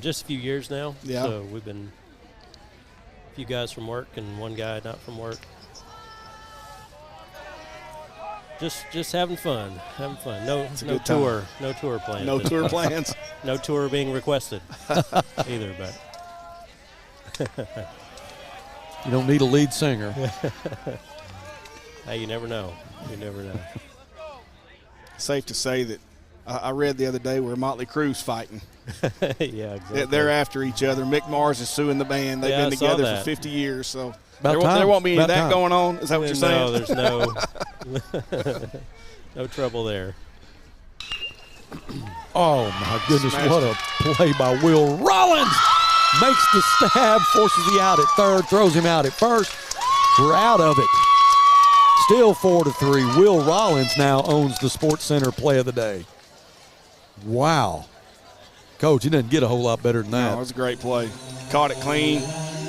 Just a few years now. Yeah. So we've been a few guys from work and one guy not from work. Just having fun. No tour plans. No tour plans. No tour being requested either, but you don't need a lead singer. Hey, you never know. Safe to say that I read the other day where Motley Crue's fighting. Yeah, exactly. They're after each other. Mick Mars is suing the band. They've been together for 50 years, so there won't be any of that going on. Is that what you're saying? No, there's no trouble there. Oh, my goodness, what a play by Will Rollins. Makes the stab, forces the out at third, throws him out at first. We're out of it. Still 4-3. Will Rollins now owns the Sports Center play of the day. Wow. Coach, he doesn't get a whole lot better than that. No, it was a great play. Caught it clean.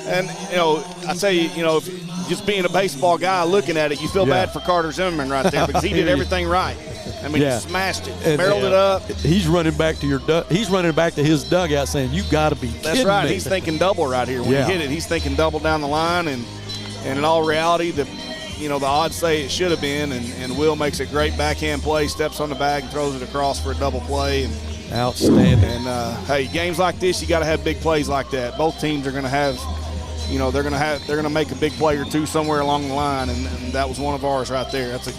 And, I tell you, if just being a baseball guy looking at it, you feel bad for Carter Zimmerman right there because he did everything right. I mean, he smashed it, barreled it up. He's running back to he's running back to his dugout saying, "You got to be kidding me." That's right. He's thinking double right here. When he hit it, he's thinking double down the line. And in all reality, the odds say it should have been. And Will makes a great backhand play, steps on the bag and throws it across for a double play. And outstanding. And hey, games like this, you got to have big plays like that. Both teams are going to have, they're going to make a big play or two somewhere along the line, and that was one of ours right there. That's a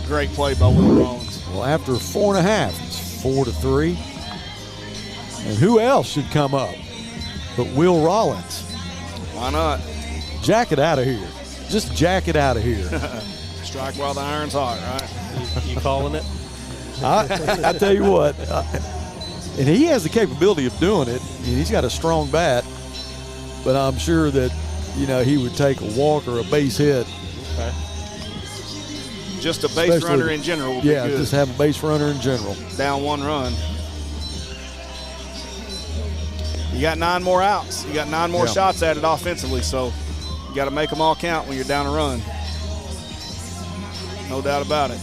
great play by Will Rollins. Well, after 4.5, it's 4-3. And who else should come up but Will Rollins? Why not? Jack it out of here. Just jack it out of here. Strike while the iron's hot, right? You calling it? I tell you what, and he has the capability of doing it. He's got a strong bat, but I'm sure that, he would take a walk or a base hit. Okay. Just a base runner in general would be good. Just have a base runner in general. Down 1 run. You got 9 more outs. You got 9 more shots at it offensively, so you got to make them all count when you're down a run. No doubt about it.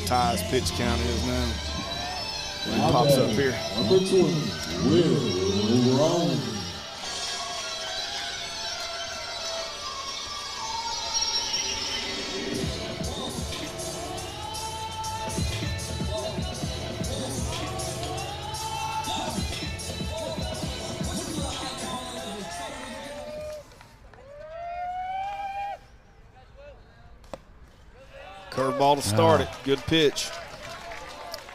Ty's pitch count is now. When it pops up here. Number 20, Will Rowan. Curveball to start it. Good pitch.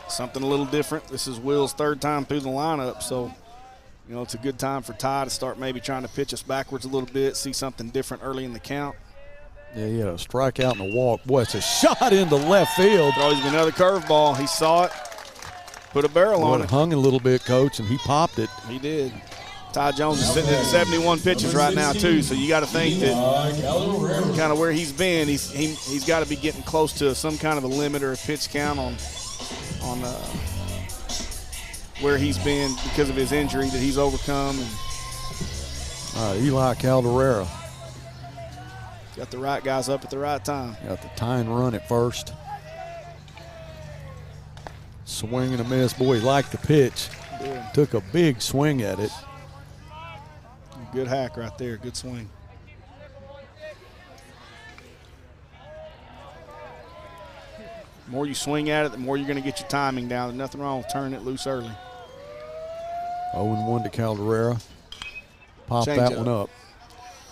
Something a little different. This is Will's 3rd time through the lineup, so you know it's a good time for Ty to start maybe trying to pitch us backwards a little bit, see something different early in the count. Yeah, he had a strikeout and a walk. Boy, it's a shot into left field. Throws me another curveball. He saw it, put a barrel on it. Hung a little bit, Coach, and he popped it. He did. Ty Jones is sitting at 71 pitches right now too, so you got to think that kind of where he's been, he's got to be getting close to some kind of a limit or a pitch count on where he's been because of his injury that he's overcome. Eli Calderera. Got the right guys up at the right time. Got the tie and run at first. Swing and a miss. Boy, he liked the pitch. Yeah. Took a big swing at it. Good hack right there. Good swing. The more you swing at it, the more you're going to get your timing down. There's nothing wrong with turning it loose early. 0-1 to Calderera. Popped that one up.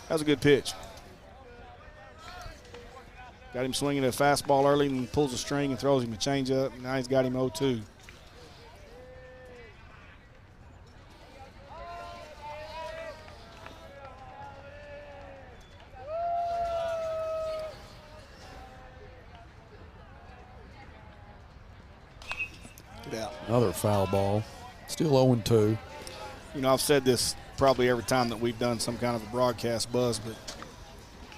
That was a good pitch. Got him swinging a fastball early and pulls a string and throws him a changeup. Now he's got him 0-2. Another foul ball. Still 0-2. You know, I've said this probably every time that we've done some kind of a broadcast buzz, but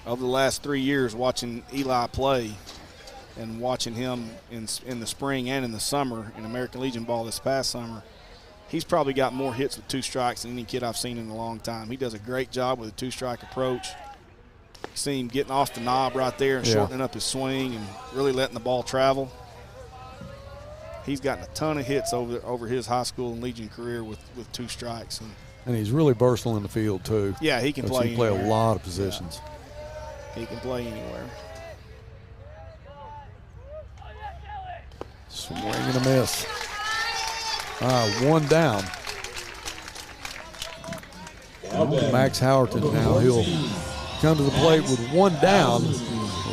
over the last 3 years watching Eli play and watching him in the spring and in the summer in American Legion ball this past summer, he's probably got more hits with 2 strikes than any kid I've seen in a long time. He does a great job with a 2-strike approach. See him getting off the knob right there and shortening up his swing and really letting the ball travel. He's gotten a ton of hits over his high school and Legion career with 2 strikes. And he's really versatile in the field, too. Yeah, he can play anywhere. He can play a lot of Yeah. positions. He can play anywhere. Swing and a miss. 1 down. Max Howerton now. He'll come to the plate with 1 down.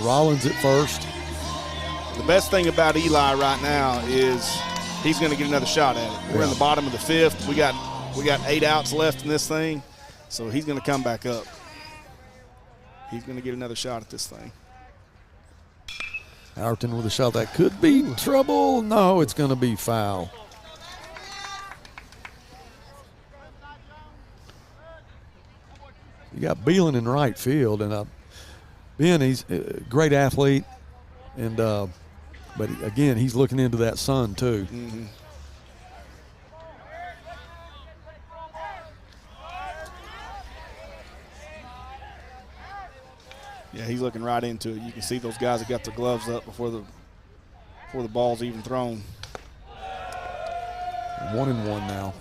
Rollins at first. The best thing about Eli right now is he's going to get another shot at it. We're in the bottom of the 5th. We got 8 outs left in this thing, so he's going to come back up. He's going to get another shot at this thing. Howerton with a shot that could be trouble. No, it's going to be foul. You got Beelan in right field, and Ben, he's a great athlete, and but again, he's looking into that sun too. Mm-hmm. Yeah, he's looking right into it. You can see those guys have got their gloves up before the ball's even thrown. 1-1 now.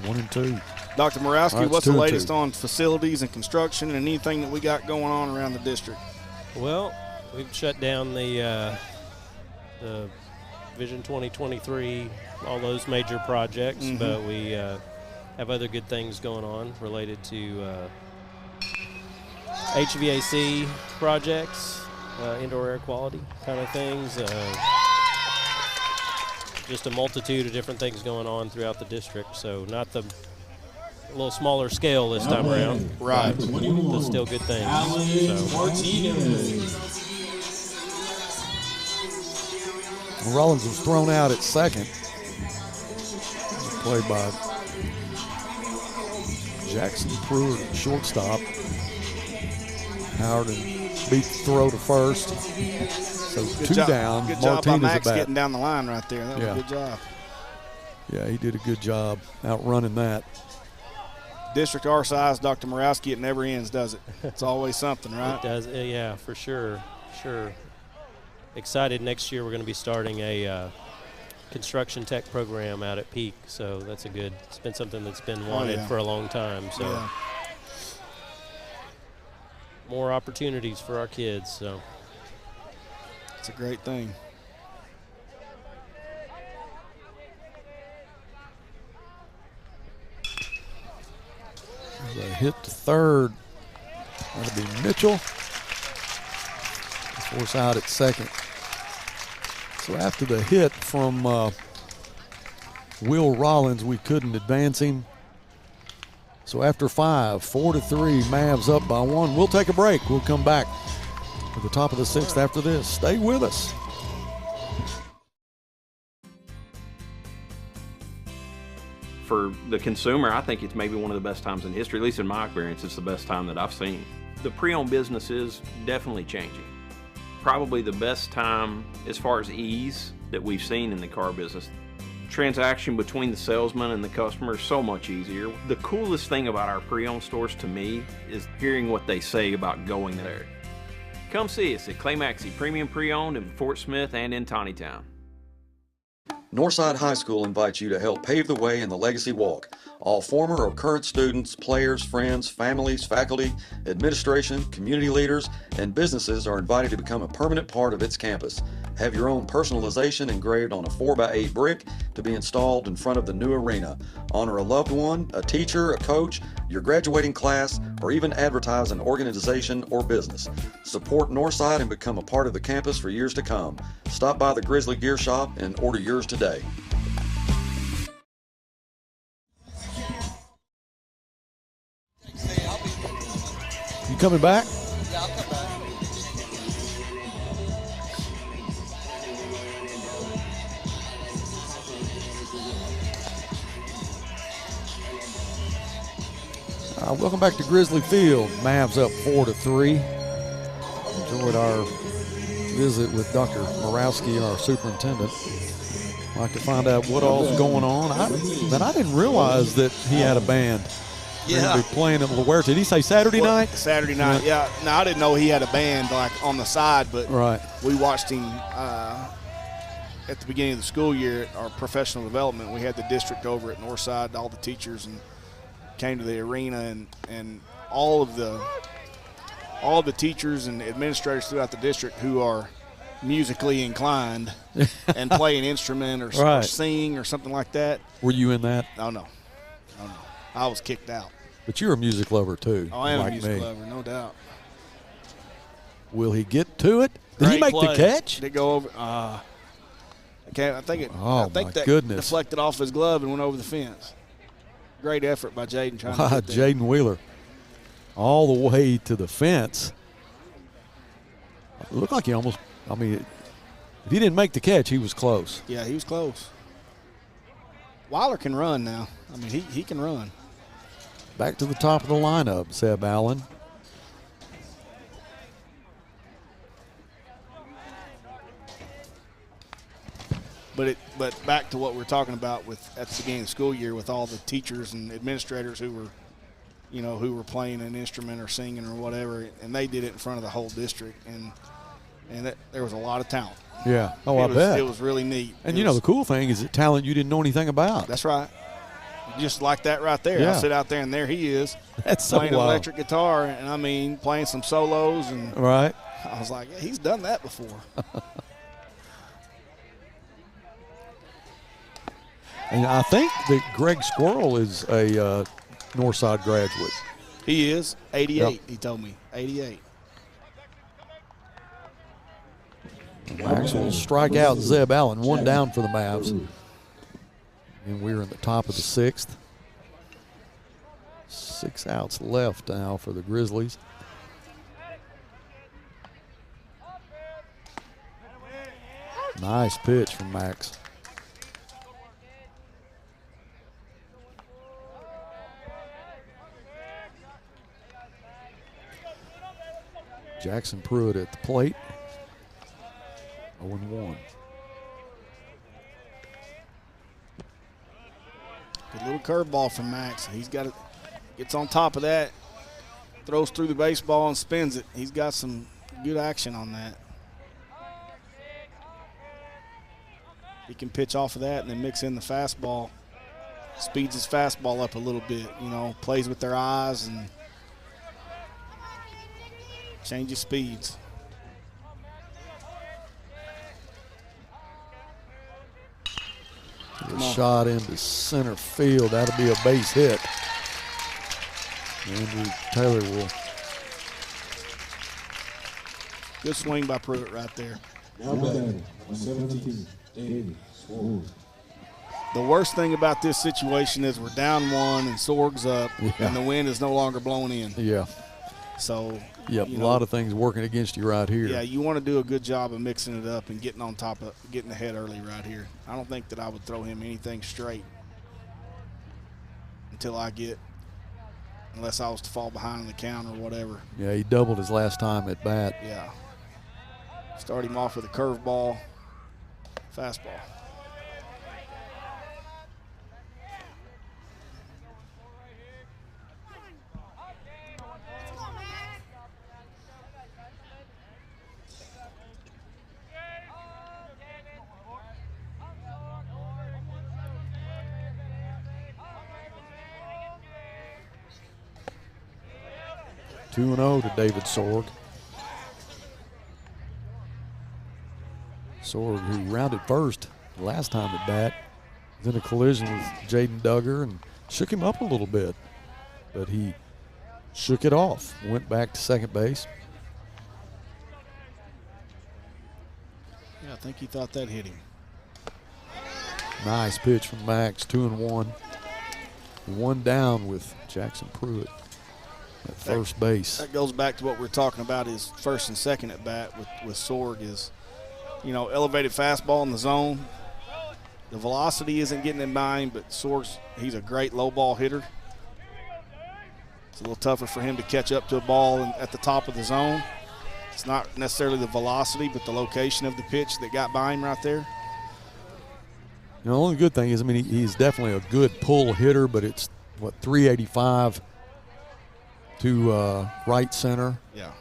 One and two. Dr. Morawski, Right, what's the 2-2. latest on facilities and construction and anything that we got going on around the district? Well, we've shut down the Vision 2023, all those major projects, but we have other good things going on related to HVAC projects, indoor air quality kind of things. Just a multitude of different things going on throughout the district. So not a little smaller scale this time around. Right. But still good things. Rollins was thrown out at second. Played by Jackson Pruitt at shortstop. Howard beat the throw to first. So Good two job. down. Good job by Martinez Max at bat. getting down the line right there. That was a good job. Yeah, he did a good job outrunning that. District our size, Dr. Morawski, it never ends, does it? It's always something, right? It does, yeah, for sure. Excited next year we're going to be starting a construction tech program out at Peak, so that's it's been something that's been wanted for a long time. So more opportunities for our kids, so. It's a great thing. There's a hit to third. That'll be Mitchell. Force out at second. So after the hit from Will Rollins, we couldn't advance him. So after 5, 4-3, Mavs up by 1. We'll take a break. We'll come back at the top of the 6th after this. Stay with us. For the consumer, I think it's maybe one of the best times in history, at least in my experience, it's the best time that I've seen. The pre-owned business is definitely changing. Probably the best time as far as ease that we've seen in the car business. Transaction between the salesman and the customer is so much easier. The coolest thing about our pre-owned stores to me is hearing what they say about going there. Come see us at Clay Maxey Premium Pre-Owned in Fort Smith and in Tawnytown. Northside High School invites you to help pave the way in the Legacy Walk. All former or current students, players, friends, families, faculty, administration, community leaders, and businesses are invited to become a permanent part of its campus. Have your own personalization engraved on a 4x8 brick to be installed in front of the new arena. Honor a loved one, a teacher, a coach, your graduating class, or even advertise an organization or business. Support Northside and become a part of the campus for years to come. Stop by the Grizzly Gear Shop and order yours today. You coming back? Yeah, I'll come back. Welcome back to Grizzly Field. Mavs up 4-3. Enjoyed our visit with Dr. Morawski, our superintendent. I'd like to find out what all's going on. I didn't realize that he had a band. They're going to be playing at Lahuerta. Did he say Saturday night? Saturday night, yeah. Now, I didn't know he had a band like on the side, but we watched him at the beginning of the school year at our professional development. We had the district over at Northside, all the teachers, and came to the arena, and all of the teachers and administrators throughout the district who are musically inclined and play an instrument or sing or something like that. Were you in that? Oh, no. I was kicked out. But you're a music lover, too. Oh, I am like a music me. lover, no doubt. Will he get to it? Did he make the catch? Did it go over? I think that goodness. deflected off his glove and went over the fence. Great effort by Jaden trying to get there. Jaden Wheeler all the way to the fence. It looked like he almost, if he didn't make the catch, he was close. Yeah, he was close. Weiler can run now. He can run. Back to the top of the lineup, Seb Allen. But back to what we're talking about at the beginning of the school year with all the teachers and administrators who were playing an instrument or singing or whatever, and they did it in front of the whole district, and there was a lot of talent. Yeah. Oh, I bet. It was really neat. And the cool thing is that talent you didn't know anything about. That's right. just like that right there. Yeah. I sit out there, and there he is. That's so playing wild. electric guitar, and I mean, playing some solos. And Right. I was like, yeah, he's done that before. And I think that Greg Squirrel is a Northside graduate. He is 88. Yep. He told me 88. Max will strike out Zeb Allen. 1 down for the Mavs. And we're in the top of the 6th. 6 outs left now for the Grizzlies. Nice pitch from Max. Jackson Pruitt at the plate. 0-1. Good little curveball from Max. He's got it. Gets on top of that, throws through the baseball and spins it. He's got some good action on that. He can pitch off of that and then mix in the fastball. Speeds his fastball up a little bit, you know, plays with their eyes and changes speeds. A shot into center field. That'll be a base hit. Andrew Taylor will. Good swing by Pruitt right there. Now batting, 17, David Swartz. The worst thing about this situation is we're down 1 and Sorg's up, and the wind is no longer blowing in. Yeah. So, yep, a lot of things working against you right here. Yeah, you want to do a good job of mixing it up and getting on top of, getting ahead early right here. I don't think that I would throw him anything straight until I get, unless I was to fall behind on the count or whatever. Yeah, he doubled his last time at bat. Yeah. Start him off with a curveball, fastball. 2-0 to David Sorg. Sorg, who rounded first last time at bat, was in a collision with Jaden Duggar and shook him up a little bit. But he shook it off, went back to second base. Yeah, I think he thought that hit him. Nice pitch from Max, 2-1. 1 down with Jackson Pruitt at first base. That goes back to what we're talking about is first and second at bat with Sorg is, you know, elevated fastball in the zone. The velocity isn't getting in mind, but Sorg's, he's a great low ball hitter. It's a little tougher for him to catch up to a ball at the top of the zone. It's not necessarily the velocity, but the location of the pitch that got by him right there. You know, the only good thing is, I mean, he's definitely a good pull hitter, but it's, what, 385 to right center. Yeah,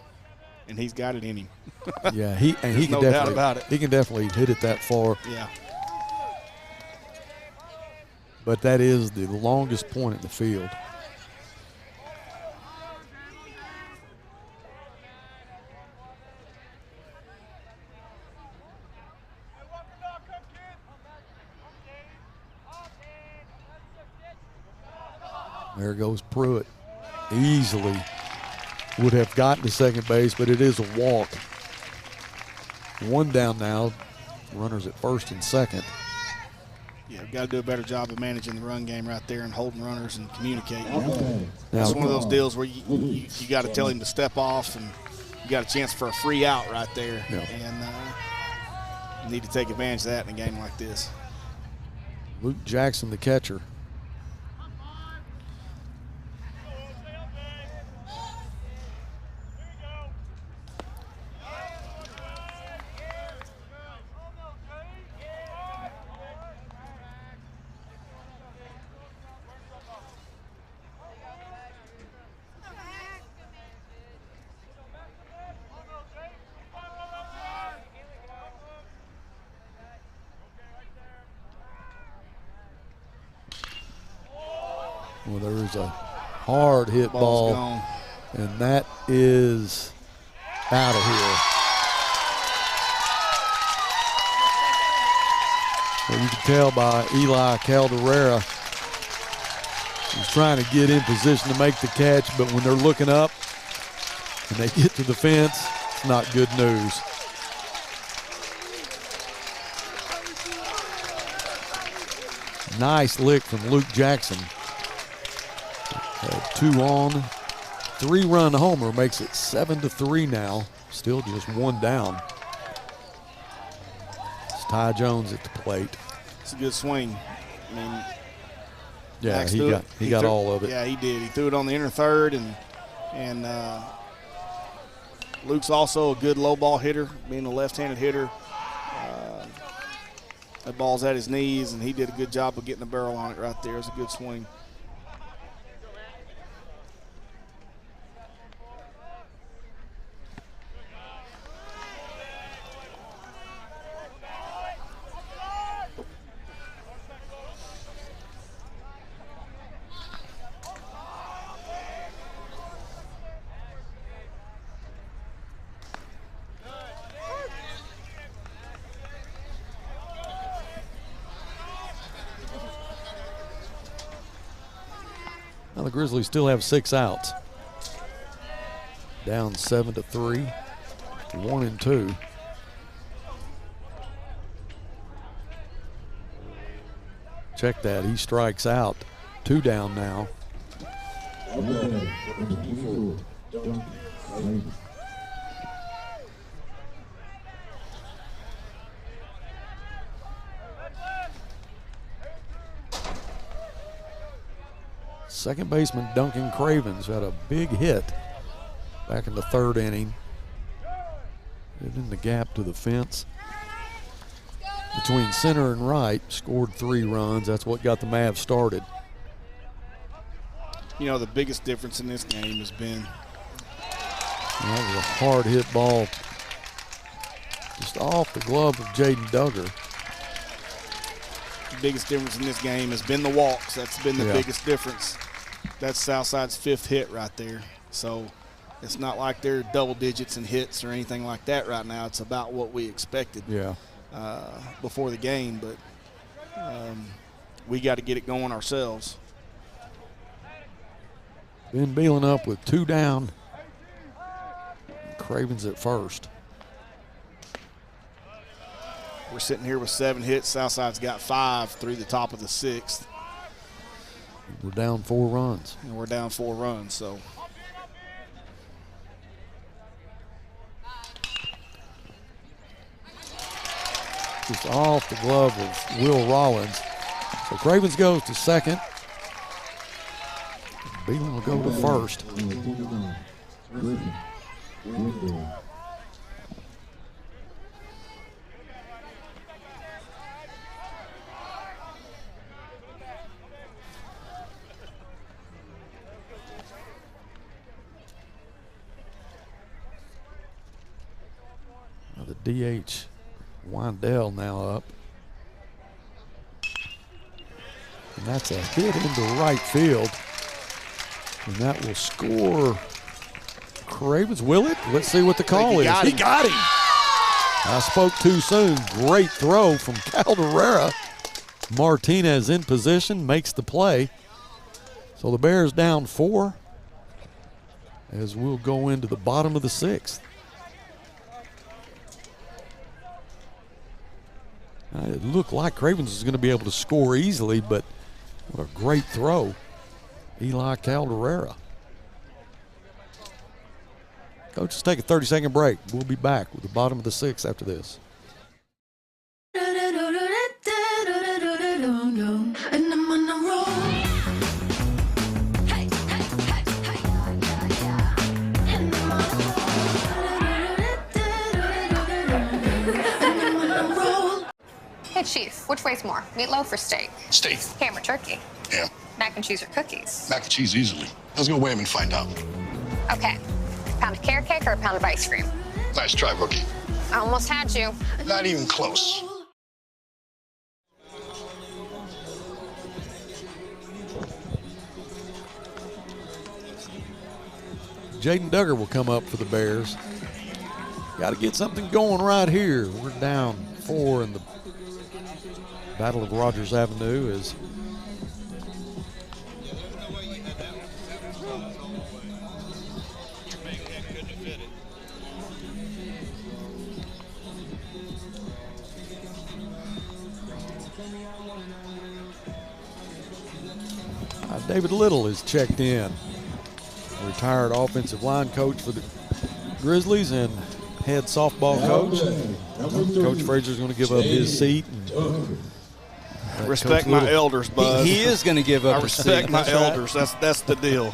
and he's got it in him. Yeah, he can no definitely, doubt about it. He can definitely hit it that far. Yeah. But that is the longest point in the field. There goes Pruitt. Easily would have gotten to second base, but it is a walk. 1 down now. Runners at first and second. Yeah, we've got to do a better job of managing the run game right there and holding runners and communicating. Now, It's one of those deals where you got to tell him to step off, and you got a chance for a free out right there. Yeah. And you need to take advantage of that in a game like this. Luke Jackson, the catcher. Well, there's a hard hit ball, gone. and that is out of here. Well, you can tell by Eli Calderera, he's trying to get in position to make the catch, but when they're looking up and they get to the fence, it's not good news. Nice lick from Luke Jackson. A 2-on, 3-run homer makes it 7-3 now. Still just 1 down. It's Ty Jones at the plate. It's a good swing. I mean, yeah, Max he got threw, all of it. Yeah, he did. He threw it on the inner third, and Luke's also a good low ball hitter, being a left-handed hitter. That ball's at his knees, and he did a good job of getting the barrel on it right there. It was a good swing. Now the Grizzlies still have 6 outs. Down 7-3, 1-2. Check that, he strikes out. 2 down now. Second baseman Duncan Cravens had a big hit back in the 3rd inning. Hit in the gap to the fence. Between center and right, scored 3 runs. That's what got the Mavs started. You know, the biggest difference in this game has been. That was a hard hit ball just off the glove of Jaden Duggar. The biggest difference in this game has been the walks. That's been the biggest difference. That's Southside's 5th hit right there. So it's not like they're double digits in hits or anything like that right now. It's about what we expected before the game, but we got to get it going ourselves. Ben Beelan up with 2 down. Cravens at first. We're sitting here with 7 hits. Southside's got 5 through the top of the 6th. We're down 4 runs. And we're down 4 runs, so. Just off the glove of Will Rollins. So Cravens goes to second. Beelan will go to first. The DH Wandell now up. And that's a hit into right field. And that will score Cravens. Will it? Let's see what the call is. He got him. I spoke too soon. Great throw from Calderera. Martinez in position, makes the play. So the Bears down 4 as we'll go into the bottom of the 6th. It looked like Cravens was going to be able to score easily, but what a great throw. Eli Calderera. Coach, let's take a 30-second break. We'll be back with the bottom of the 6th after this. Hey, Chief, which weighs more, meatloaf or steak? Steak. Ham or turkey? Ham. Mac and cheese or cookies? Mac and cheese easily. Let's go weigh him and find out. Okay. A pound of carrot cake or a pound of ice cream? Nice try, rookie. I almost had you. Not even close. Jaden Duggar will come up for the Bears. Got to get something going right here. We're down 4 in the Battle of Rogers Avenue as David Little is checked in. Retired offensive line coach for the Grizzlies and head softball coach. Coach Frazier's going to give up his seat. Respect my elders, bud. He is going to give up his seat. I respect my elders. That's the deal.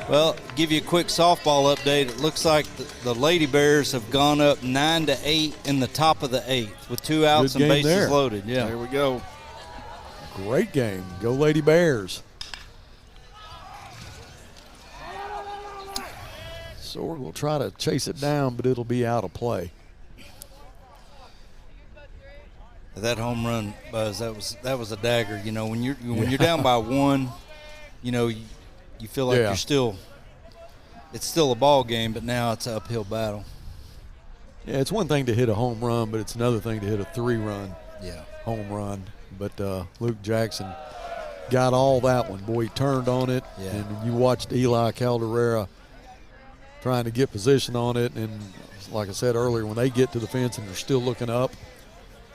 Well, give you a quick softball update. It looks like the Lady Bears have gone up 9-8 in the top of the 8th with 2 outs and bases loaded. Yeah, there we go. Great game. Go Lady Bears. Sword will try to chase it down, but it'll be out of play. That home run, Buzz, that was a dagger. You know, when you're down by 1, you know, you feel like it's still a ball game, but now it's an uphill battle. Yeah, it's one thing to hit a home run, but it's another thing to hit a 3-run home run. But Luke Jackson got all that one. Boy, he turned on it, and you watched Eli Calderera trying to get position on it. And like I said earlier, when they get to the fence and they're still looking up.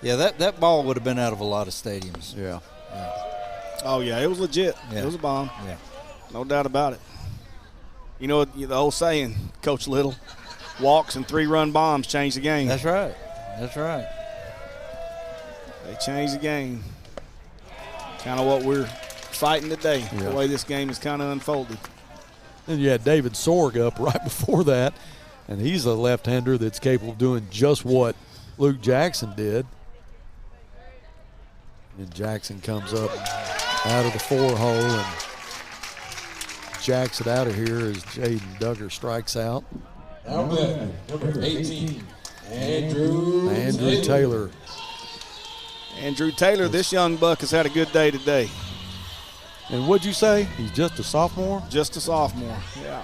Yeah, that ball would have been out of a lot of stadiums. Yeah. Oh, yeah, it was legit. Yeah. It was a bomb. Yeah. No doubt about it. You know the old saying, Coach Little, walks and 3-run bombs change the game. That's right. That's right. They changed the game. Kind of what we're fighting today, the way this game is kind of unfolded. And you had David Sorg up right before that, and he's a left-hander that's capable of doing just what Luke Jackson did. And Jackson comes up out of the 4-hole and jacks it out of here as Jaden Duggar strikes out. Number 18, Andrew Taylor. Andrew Taylor, this young buck has had a good day today. And what'd you say? He's just a sophomore? Just a sophomore, yeah.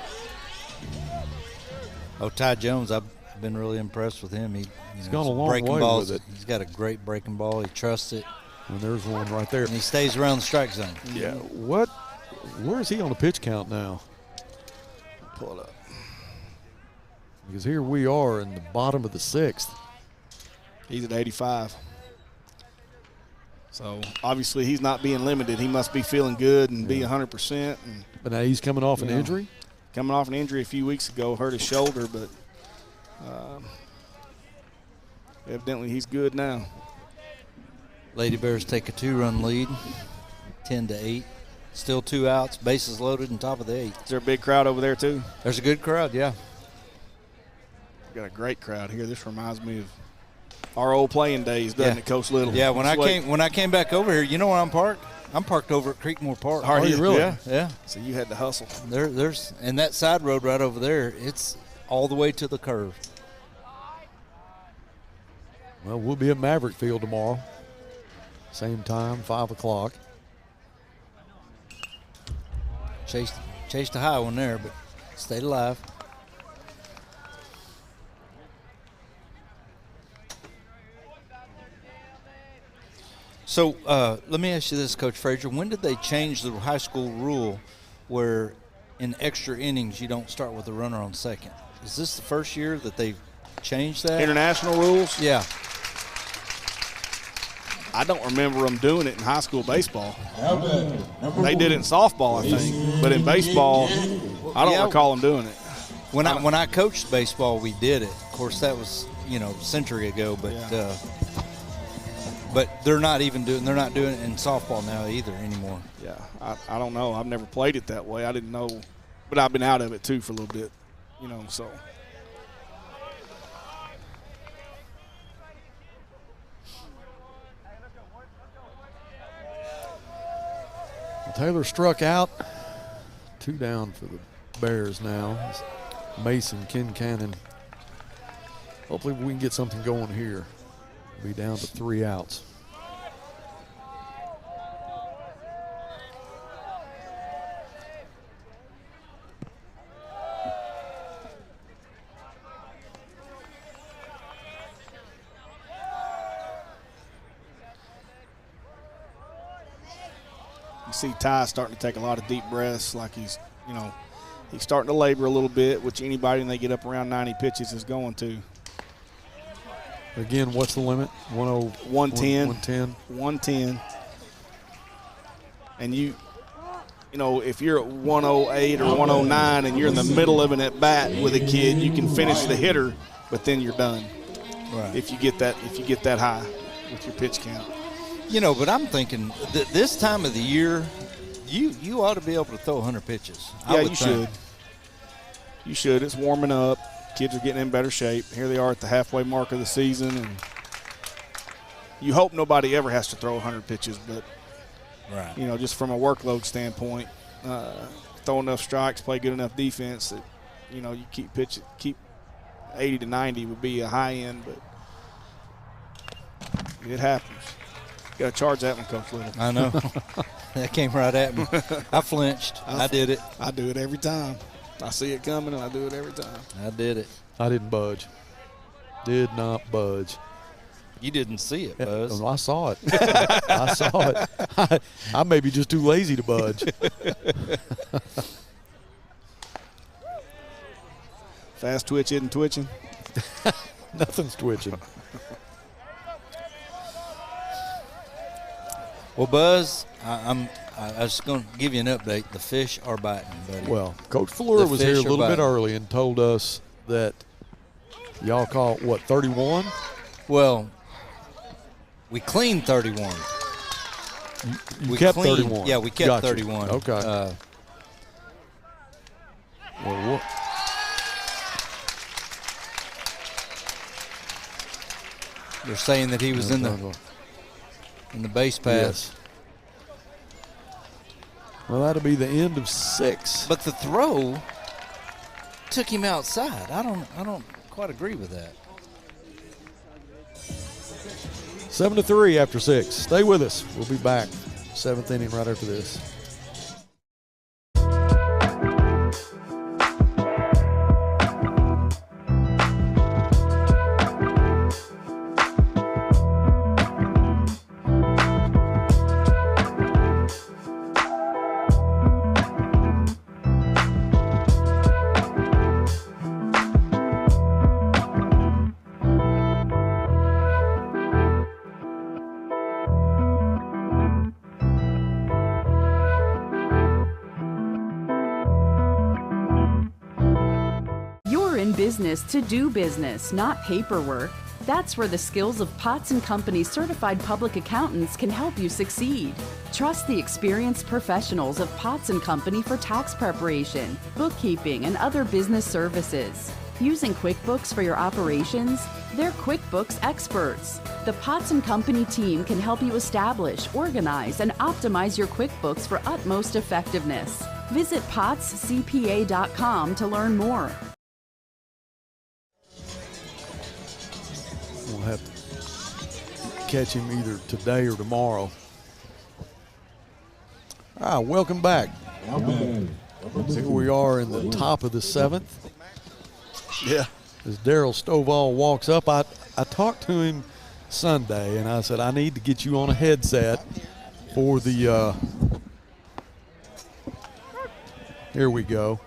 Oh, Ty Jones, I've been really impressed with him. He's gone a long way with it. He's got a great breaking ball. He trusts it. And there's one right there. And he stays around the strike zone. Yeah. Where is he on the pitch count now? Pull it up. Because here we are in the bottom of the 6th. He's at 85. So, obviously, he's not being limited. He must be feeling good and be 100%. But now he's coming off an injury? Coming off an injury a few weeks ago, hurt his shoulder, but evidently he's good now. Lady Bears take a 2-run lead, 10-8. Still 2 outs, bases loaded, and top of the 8th. Is there a big crowd over there, too? There's a good crowd, yeah. We've got a great crowd here. This reminds me of our old playing days, doesn't it, Coach Little? Yeah, when I came back over here, you know where I'm parked? I'm parked over at Creekmore Park. Are you really? Yeah. So you had to hustle. There's and that side road right over there, it's all the way to the curve. Well, we'll be at Maverick Field tomorrow. Same time, 5 o'clock. Chased a high one there, but stayed alive. So let me ask you this, Coach Frazier. When did they change the high school rule where in extra innings you don't start with a runner on second? Is this the first year that they've changed that? International rules? Yeah. I don't remember them doing it in high school baseball. They did it in softball, I think. But in baseball, I don't recall them doing it. When I coached baseball, we did it. Of course, that was, a century ago, but they're not doing it in softball now either anymore. Yeah, I don't know. I've never played it that way. I didn't know, but I've been out of it too for a little bit, so. Taylor struck out. 2 down for the Bears now. Mason Kincannon. Hopefully we can get something going here. We'll be down to 3 outs. see Ty starting to take a lot of deep breaths, like he's starting to labor a little bit, which anybody when they get up around 90 pitches is going to. Again, what's the limit? 110. 110. 110. And if you're at 108 or 109 and you're in the middle of an at bat with a kid, you can finish the hitter, but then you're done. Right. If you get that high with your pitch count. But I'm thinking this time of the year, you ought to be able to throw 100 pitches. Yeah, you should. You should. It's warming up. Kids are getting in better shape. Here they are at the halfway mark of the season, and you hope nobody ever has to throw 100 pitches, but right. Just from a workload standpoint, throw enough strikes, play good enough defense that you keep 80 to 90 would be a high end, but it happens. You got to charge that one, Coach Little. I know. That came right at me. I flinched. I did it. I do it every time. I see it coming, and I do it every time. I did it. I didn't budge. Did not budge. You didn't see it, Buzz. I saw it. I saw it. I may be just too lazy to budge. Fast twitch isn't twitching. Nothing's twitching. Well, Buzz, I was going to give you an update. The fish are biting, buddy. Well, Coach Fleur was here a little bit early and told us that y'all caught, 31? Well, we cleaned 31. We kept 31? Yeah, we kept 31. Okay. Well, what? They're saying that he was in the base pass. Yes. Well, that'll be the end of 6. But the throw took him outside. I don't quite agree with that. 7-3 after 6. Stay with us. We'll be back. 7th inning right after this. Business to do business, not paperwork. That's where the skills of Potts & Company certified public accountants can help you succeed. Trust the experienced professionals of Potts & Company for tax preparation, bookkeeping, and other business services. Using QuickBooks for your operations? They're QuickBooks experts. The Potts & Company team can help you establish, organize, and optimize your QuickBooks for utmost effectiveness. Visit pottscpa.com to learn more. We'll have to catch him either today or tomorrow. All right, welcome back. Here we are in the top of the 7th. Yeah. As Daryl Stovall walks up, I talked to him Sunday, and I said, I need to get you on a headset for the here we go.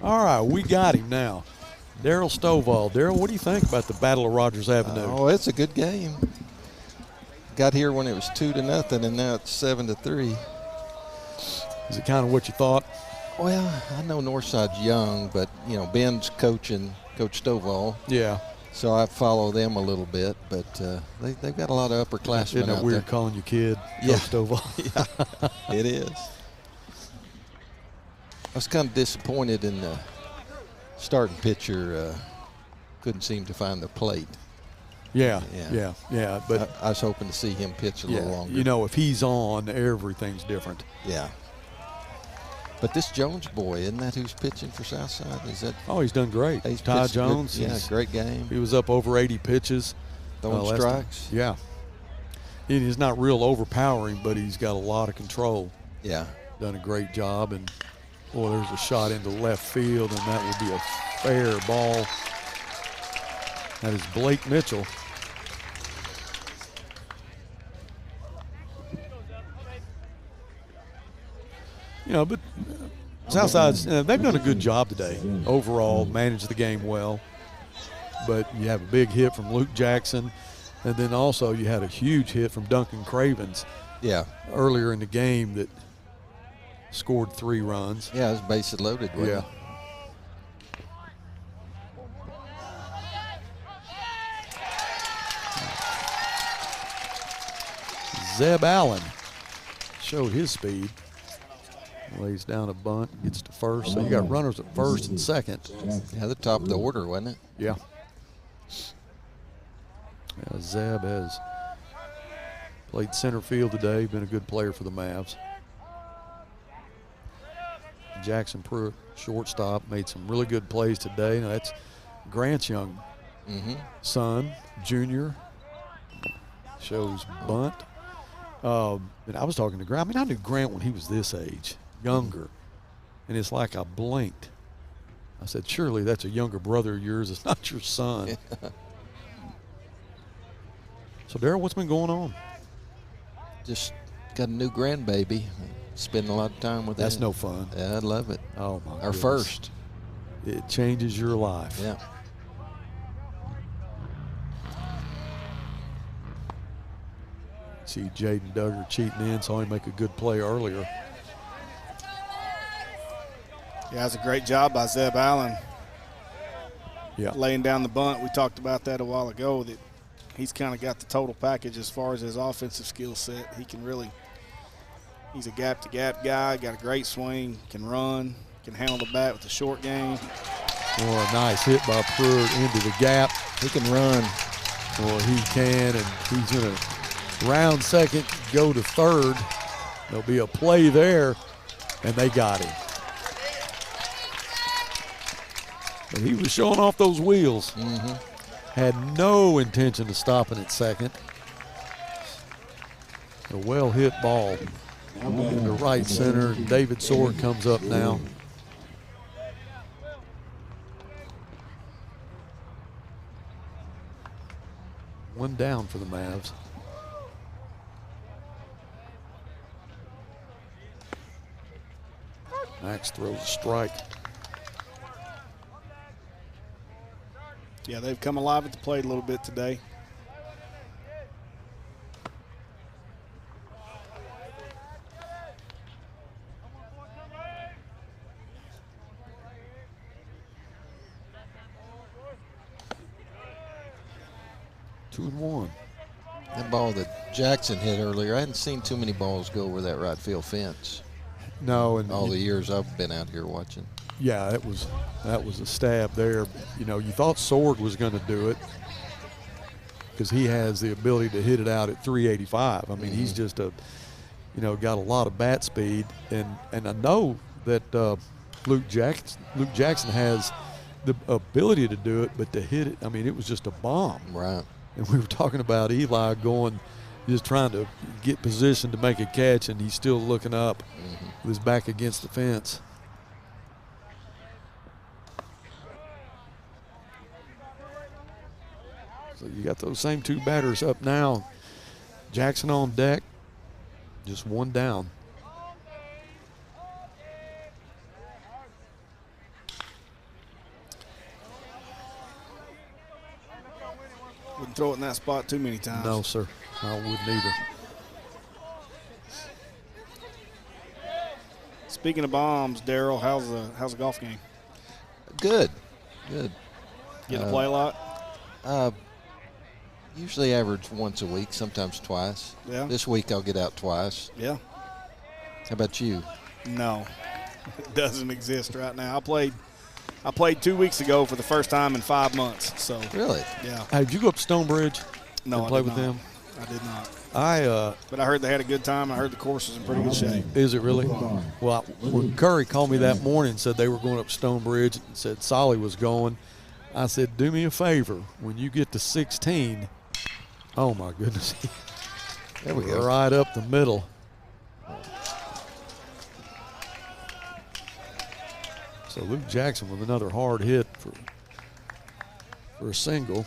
All right, we got him now. Daryl Stovall. Daryl, what do you think about the Battle of Rogers Avenue? Oh, it's a good game. Got here when it was 2-0, and now it's 7-3. Is it kind of what you thought? Well, I know Northside's young, but, Ben's coaching Coach Stovall. Yeah. So I follow them a little bit, but they've got a lot of upperclassmen Isn't that out weird there. calling you kid, Yeah. Coach Stovall? Yeah, it is. I was kind of disappointed in the starting pitcher couldn't seem to find the plate. Yeah. But I was hoping to see him pitch a little longer. If he's on, everything's different. Yeah. But this Jones boy, isn't that who's pitching for Southside? Is that? Oh, he's done great. He's Ty Jones. Good, great game. He was up over 80 pitches. Throwing strikes. Yeah. He's not real overpowering, but he's got a lot of control. Yeah. Done a great job. And, boy, there's a shot into left field, and that will be a fair ball. That is Blake You know, but Southside's, they've done a good job today. Overall, managed the game well. But you have a big hit from Luke Jackson, and then also you had a huge hit from Duncan Cravens. Yeah. Earlier in the game that scored 3 runs. Yeah, it was bases loaded. Yeah. Zeb Allen showed his speed. Lays down a bunt, gets to first. So you got runners at first and second. Yeah, the top of the order, wasn't it? Yeah. Zeb has played center field today, been a good player for the Mavs. Jackson Pruitt, shortstop, made some really good plays today. Now that's Grant's young son, junior. Shows bunt. And I was talking to Grant. I mean, I knew Grant when he was this age, younger. And it's like I blinked. I said, surely that's a younger brother of yours. It's not your son. So, Darryl, what's been going on? Just got a new grandbaby. Spending a lot of time with That's no fun. Yeah, I love it. Oh, my Our goodness. first. It changes your life. Yeah. See Jaden Duggar cheating in, saw him make a good play earlier. Yeah, that's a great job by Zeb Allen. Yeah. Laying down the bunt. We talked about that a while ago, that he's kind of got the total package as far as his offensive skill set. He can really, he's a gap-to-gap guy, got a great swing, can run, can handle the bat with the short game. Oh, a nice hit by Pruitt into the gap. He can run. Well, he can, and he's going to round second, go to third. There'll be a play there, and they got him. But he was showing off those wheels. Had no intention of stopping at second. A well-hit ball in the right center. David Sword comes up now. One down for the Mavs. Max throws a strike. Yeah, they've come alive at the plate a little bit today. Two and one. That ball that Jackson hit earlier, I hadn't seen too many balls go over that right field fence. No, and all the years I've been out here watching. Yeah, that was a stab there. You know, you thought Sword was going to do it because he has the ability to hit it out at 385. I mean, he's just got a lot of bat speed, and I know that Luke Jackson has the ability to do it, but to hit it, I mean, it was just a bomb. Right. And we were talking about Eli going, just trying to get position to make a catch, and he's still looking up with his back against the fence. So you got those same two batters up now. Jackson on deck, just one down. Wouldn't throw it in that spot too many times. No, sir. I wouldn't either. Speaking of bombs, Darryl, how's the golf game? Good. Get to play a lot? Usually average once a week, sometimes twice. Yeah. This week I'll get out twice. Yeah. How about you? No, it doesn't exist right now. I played 2 weeks ago for the first time in 5 months. So really? Yeah. Hey, did you go up to Stonebridge? No, and play I did with not. them? I did not. But I heard they had a good time. I heard the course was in pretty good shape. Is it really? Well, when Curry called me that morning and said they were going up Stonebridge and said Solly was going, I said, do me a favor. When you get to 16, oh, my goodness. There we go. Right up the middle. So Luke Jackson with another hard hit for a single.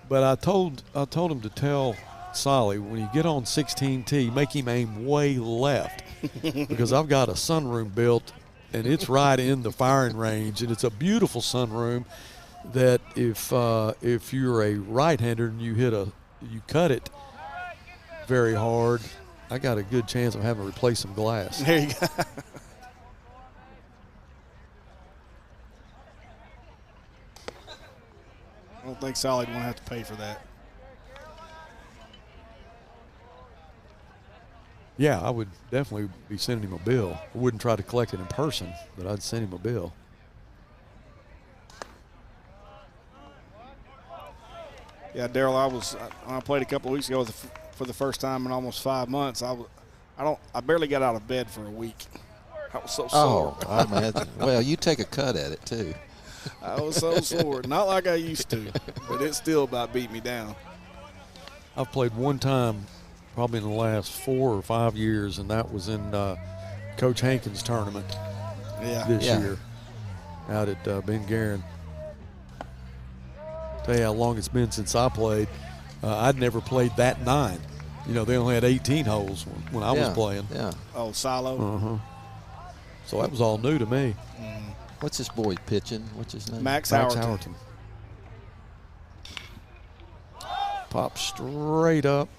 But I told him to tell Solly, when you get on 16T, make him aim way left. because I've got a sunroom built, and it's right in the firing range, and it's a beautiful sunroom that if you're a right-hander and you cut it very hard, I got a good chance of having to replace some glass. There you go. I don't think Solid won't have to pay for that. Yeah, I would definitely be sending him a bill. I wouldn't try to collect it in person, but I'd send him a bill. Yeah, Daryl, when I played a couple of weeks ago for the first time in almost 5 months, I barely got out of bed for a week. I was so sore. Oh, I imagine. Well, you take a cut at it too. I was so sore. Not like I used to, but it still about beat me down. I've played one time probably in the last 4 or 5 years, and that was in Coach Hankins' tournament this year out at Ben Guerin. Tell you how long it's been since I played. I'd never played that 9. You know, they only had 18 holes when I was playing. Yeah. Oh, silo? Uh-huh. So that was all new to me. What's this boy pitching? What's his name? Max Howerton. Pop straight up.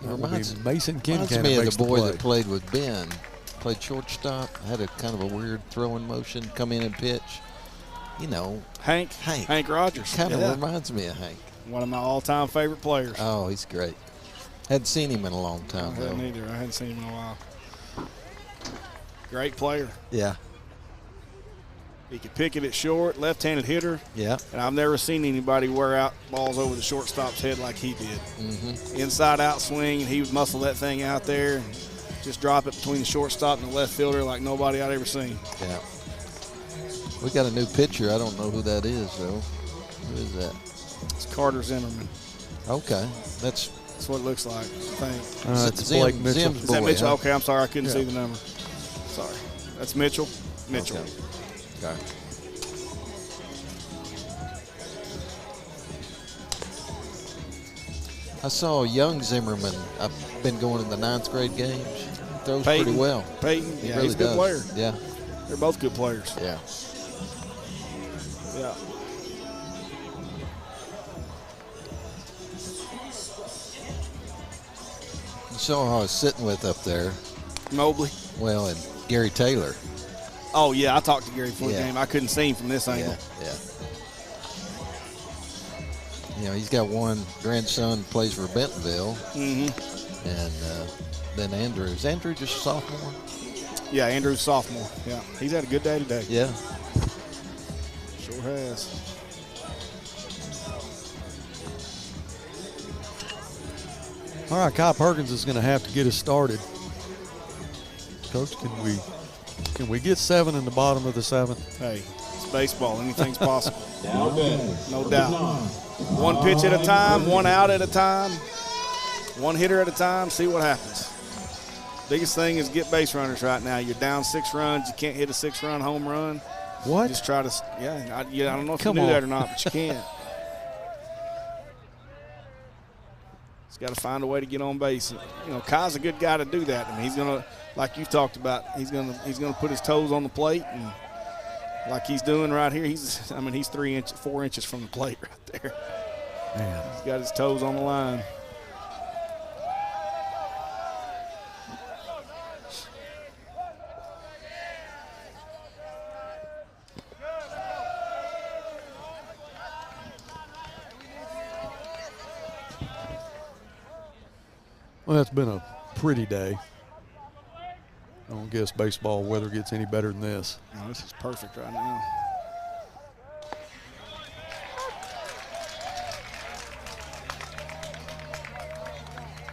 Reminds Mason me of the boy that played with Ben. Played shortstop. Had a kind of a weird throwing motion. Come in and pitch. You know, Hank Rogers. Kind of reminds me of Hank. One of my all-time favorite players. Oh, he's great. Hadn't seen him in a long time, I hadn't either. I hadn't seen him in a while. Great player. Yeah. He could pick it at short, left-handed hitter. Yeah. And I've never seen anybody wear out balls over the shortstop's head like he did. Mm-hmm. Inside-out swing, and he would muscle that thing out there and just drop it between the shortstop and the left fielder like nobody I'd ever seen. Yeah. We got a new pitcher. I don't know who that is, though. Who is that? It's Carter Zimmerman. Okay. That's what it looks like, I think. It's Blake Mitchell. Is that Mitchell? Okay, I'm sorry. I couldn't see the number. Sorry. That's Mitchell. Mitchell. Okay. I saw young Zimmerman. I've been going to the 9th grade games. He throws pretty well. Peyton, he yeah, really he's a good player. Yeah. They're both good players. Yeah. Yeah. You saw who I was sitting with up there. Mobley. Well, and Gary Taylor. Oh, yeah, I talked to Gary before the game. I couldn't see him from this angle. Yeah. You know, he's got one grandson who plays for Bentonville. Mm-hmm. And then Andrew. Is Andrew just a sophomore? Yeah, Andrew's sophomore. Yeah, he's had a good day today. Yeah. Sure has. All right, Kyle Perkins is going to have to get us started. Coach, can we get 7 in the bottom of the 7th? Hey, it's baseball. Anything's possible. No doubt. One pitch at a time, one out at a time, one hitter at a time, see what happens. Biggest thing is get base runners right now. You're down 6 runs. You can't hit a 6-run home run. What? Just try to, I don't know if you knew that or not, but you can't. Just got to find a way to get on base. You know, Kyle's a good guy to do that. I mean, he's going to, like you talked about, he's going to put his toes on the plate, and like he's doing right here, he's 4 inches from the plate right there. Man. He's got his toes on the line. Well, it's been a pretty day. I don't guess baseball weather gets any better than this. No, this is perfect right now.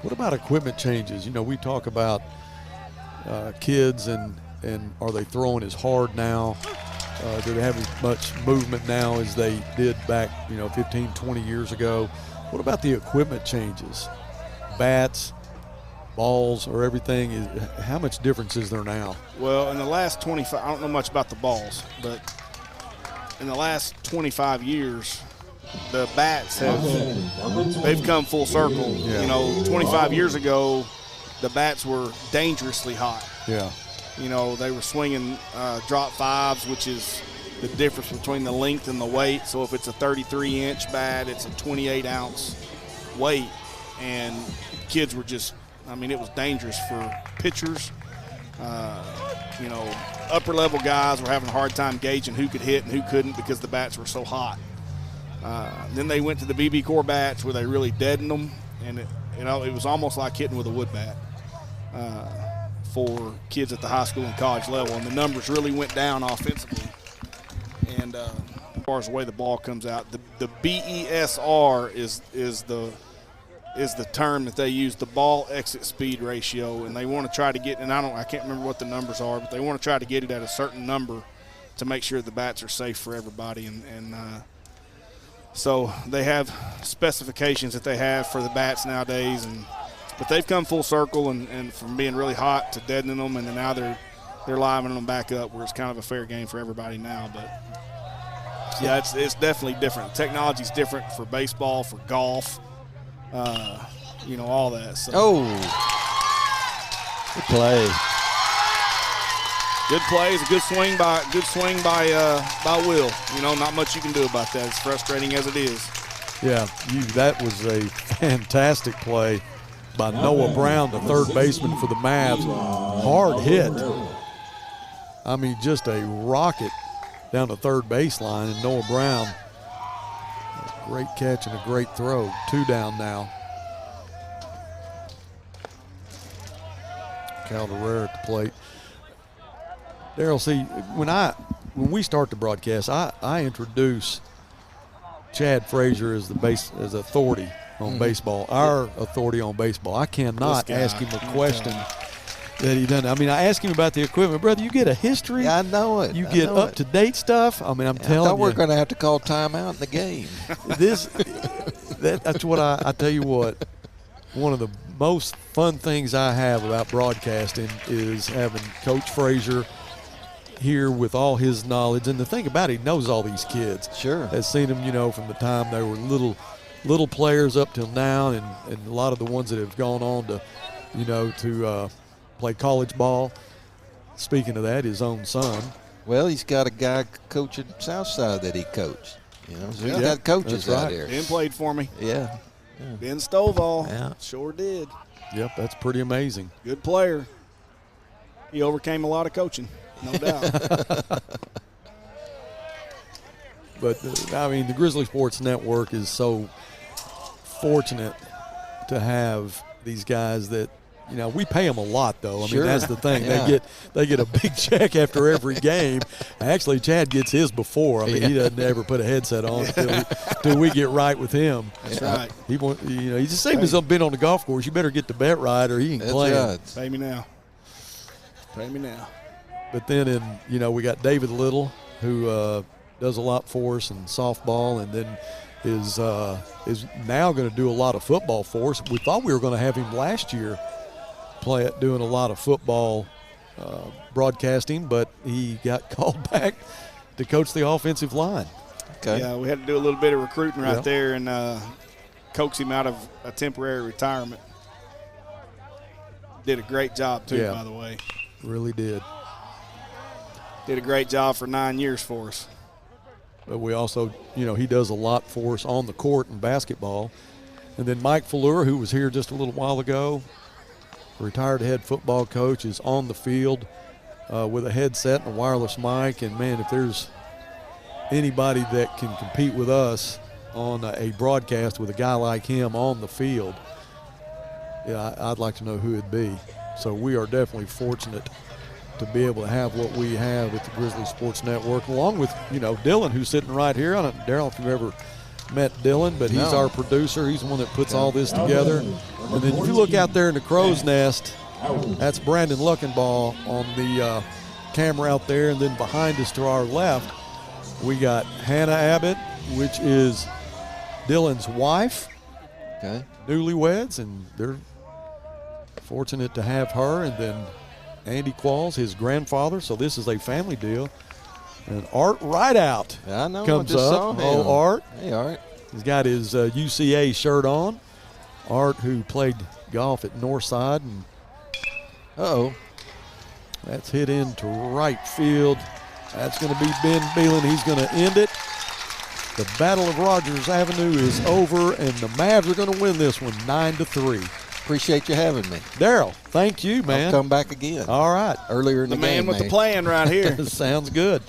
What about equipment changes? You know, we talk about kids and are they throwing as hard now? Do they have as much movement now as they did back, 15, 20 years ago? What about the equipment changes? Bats, balls, or everything? How much difference is there now? Well, in the last 25, I don't know much about the balls, but in the last 25 years, the bats they've come full circle. Yeah. 25 years ago, the bats were dangerously hot. Yeah. You know, they were swinging drop fives, which is the difference between the length and the weight. So if it's a 33-inch bat, it's a 28-ounce weight. And kids were just, I mean, it was dangerous for pitchers. You know, upper-level guys were having a hard time gauging who could hit and who couldn't because the bats were so hot. Then they went to the BB Core bats where they really deadened them, and it was almost like hitting with a wood bat for kids at the high school and college level, and the numbers really went down offensively. And as far as the way the ball comes out, the BESR is the term that they use, the ball exit speed ratio, and they want to try to get, and I can't remember what the numbers are, but they want to try to get it at a certain number to make sure the bats are safe for everybody. And so they have specifications that they have for the bats nowadays, but they've come full circle and from being really hot to deadening them, and then now they're livening them back up where it's kind of a fair game for everybody now. But yeah, it's definitely different. Technology's different for baseball, for golf. You know, all that. So. Oh, good play. Good plays, a good swing by Will. You know, not much you can do about that. As frustrating as it is. Yeah, that was a fantastic play by Noah Brown, the third baseman for the Mavs. Hard hit. I mean, just a rocket down the third baseline, and Noah Brown. Great catch and a great throw. 2 down now. Calderera at the plate. Daryl, see, when we start the broadcast, I introduce Chad Frazier as as authority on baseball, our authority on baseball. I cannot ask him a question that he doesn't. I mean, I ask him about the equipment. Brother, you get a history. Yeah, I know it. You get up-to-date stuff. I mean, I'm telling you. I thought we're going to have to call timeout in the game. That's what I tell you what, one of the most fun things I have about broadcasting is having Coach Frazier here with all his knowledge. And the thing about it, he knows all these kids. Sure. Has seen them, you know, from the time they were little players up till now, and a lot of the ones that have gone on to, you know, to play college ball. Speaking of that, his own son. Well, he's got a guy coaching Southside that he coached. You know, so he's got coaches out there. Ben played for me. Yeah. Ben Stovall. Sure did. Yep, that's pretty amazing. Good player. He overcame a lot of coaching, no doubt. But, I mean, the Grizzly Sports Network is so fortunate to have these guys that, you know, we pay them a lot, though. I mean, that's the thing. Yeah. They get a big check after every game. Actually, Chad gets his before. I mean, he doesn't ever put a headset on until we get right with him. That's right. He's the same as been on the golf course. You better get the bet right or he ain't playing. Right. Pay me now. Pay me now. But then, we got David Little, who does a lot for us in softball, and then is now going to do a lot of football for us. We thought we were going to have him last year doing a lot of football broadcasting, but he got called back to coach the offensive line. Okay. Yeah, we had to do a little bit of recruiting right there and coax him out of a temporary retirement. Did a great job, too, by the way. Really did. Did a great job for 9 years for us. But we also, he does a lot for us on the court in basketball. And then Mike Fallure, who was here just a little while ago, retired head football coach, is on the field with a headset and a wireless mic. And, man, if there's anybody that can compete with us on a broadcast with a guy like him on the field, I'd like to know who it'd be. So we are definitely fortunate to be able to have what we have at the Grizzly Sports Network, along with, Dylan, who's sitting right here. I don't know, Daryl, if you've ever met Dylan, but he's our producer. He's the one that puts all this together. And then if you look out there in the crow's nest, that's Brandon Luckenbaugh on the camera out there. And then behind us to our left, we got Hannah Abbott, which is Dylan's wife. Okay. Newlyweds, and they're fortunate to have her. And then Andy Qualls, his grandfather. So this is a family deal. And Art Rideout comes up. Oh, Art. Hey, Art. He's got his UCA shirt on. Art, who played golf at Northside and Uh-oh. That's hit into right field. That's going to be Ben Beelan. He's going to end it. The Battle of Rogers Avenue is over, and the Mavs are going to win this one 9-3. Appreciate you having me. Daryl, thank you, man. I'll come back again. All right. Earlier in the game, man with the plan right here. Sounds good.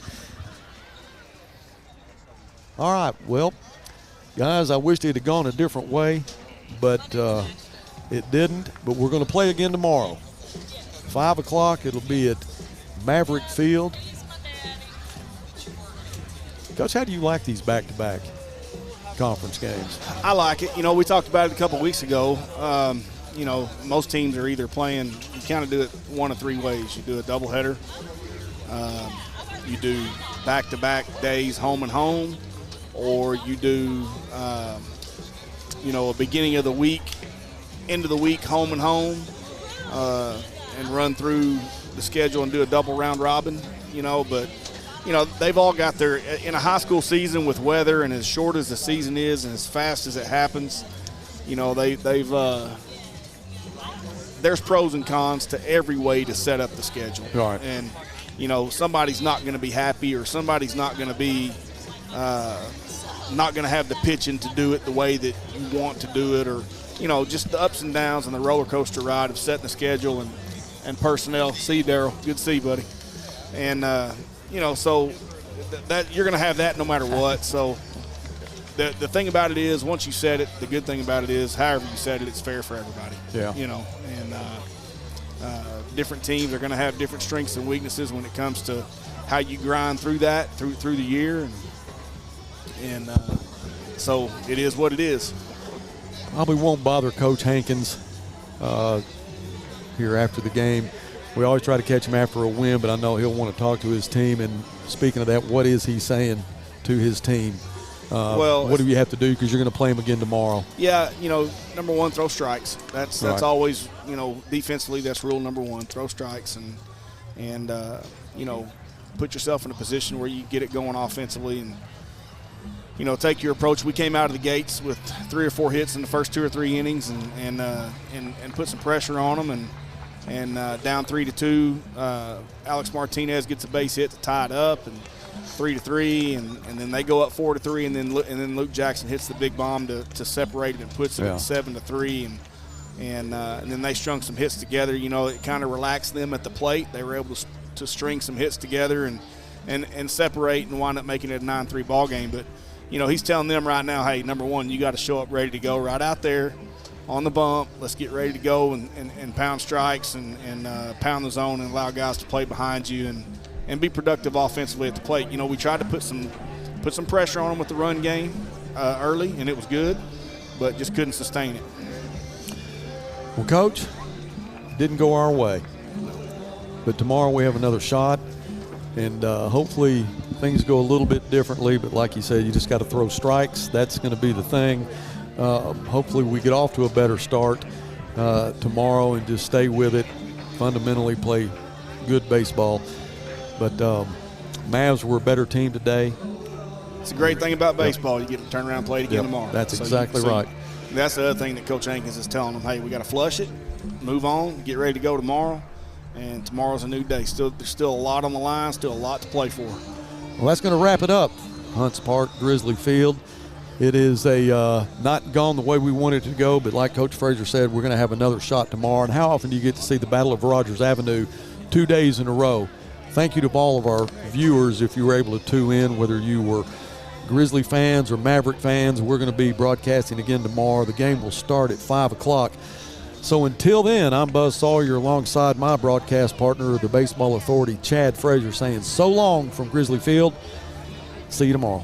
All right, well, guys, I wished it had gone a different way, but it didn't. But we're going to play again tomorrow. 5 o'clock, it'll be at Maverick Field. Coach, how do you like these back-to-back conference games? I like it. You know, we talked about it a couple weeks ago. You know, most teams are either playing, you kind of do it one of three ways. You do a doubleheader. You do back-to-back days home and home, or you do, you know, a beginning of the week, end of the week, home and home, and run through the schedule and do a double round robin, you know. But, you know, they've all got their, in a high school season with weather and as short as the season is and as fast as it happens, you know, there's pros and cons to every way to set up the schedule. Right. And, you know, somebody's not going to be happy, or somebody's not going to be not going to have the pitching to do it the way that you want to do it, or, you know, just the ups and downs and the roller coaster ride of setting the schedule and personnel. See you, Daryl. Good to see you, buddy. And, you know, so that you're going to have that no matter what. So the thing about it is, once you set it, the good thing about it is, however you set it, it's fair for everybody. Yeah. You know, and different teams are going to have different strengths and weaknesses when it comes to how you grind through that through the year, and so it is what it is. Probably won't bother Coach Hankins here after the game. We always try to catch him after a win, but I know he'll want to talk to his team. And speaking of that, what is he saying to his team? Well, what do you have to do, because you're going to play him again tomorrow? Yeah, you know, number one, throw strikes. That's right. Always, you know, defensively, that's rule number one. Throw strikes and you know, put yourself in a position where you get it going offensively, and, you know, take your approach. We came out of the gates with 3 or 4 hits in the first 2 or 3 innings, and put some pressure on them, and down 3-2. Alex Martinez gets a base hit to tie it up, and 3-3, and then they go up 4-3, and then Luke Jackson hits the big bomb to separate it and puts it at 7-3, and then they strung some hits together. You know, it kind of relaxed them at the plate. They were able to string some hits together and separate and wind up making it a 9-3 ball game. But, you know, he's telling them right now, hey, number one, you got to show up ready to go right out there on the bump. Let's get ready to go and pound strikes and pound the zone and allow guys to play behind you and be productive offensively at the plate. You know, we tried to put some pressure on them with the run game early, and it was good, but just couldn't sustain it. Well, Coach, didn't go our way. But tomorrow we have another shot, and hopefully things go a little bit differently. But like you said, you just got to throw strikes. That's going to be the thing. Hopefully we get off to a better start tomorrow and just stay with it, fundamentally play good baseball. But Mavs were a better team today. It's a great thing about baseball. You get to turn around and play it again tomorrow. That's exactly right. That's the other thing that Coach Hankins is telling them, hey, we got to flush it, move on, get ready to go tomorrow, and tomorrow's a new day. There's still a lot on the line, still a lot to play for. Well, that's going to wrap it up. Hunts Park, Grizzly Field. It is not gone the way we wanted it to go, but like Coach Frazier said, we're going to have another shot tomorrow. And how often do you get to see the Battle of Rogers Avenue 2 days in a row? Thank you to all of our viewers if you were able to tune in, whether you were Grizzly fans or Maverick fans. We're going to be broadcasting again tomorrow. The game will start at 5 o'clock. So until then, I'm Buzz Sawyer alongside my broadcast partner, the Baseball Authority, Chad Frazier, saying so long from Grizzly Field. See you tomorrow.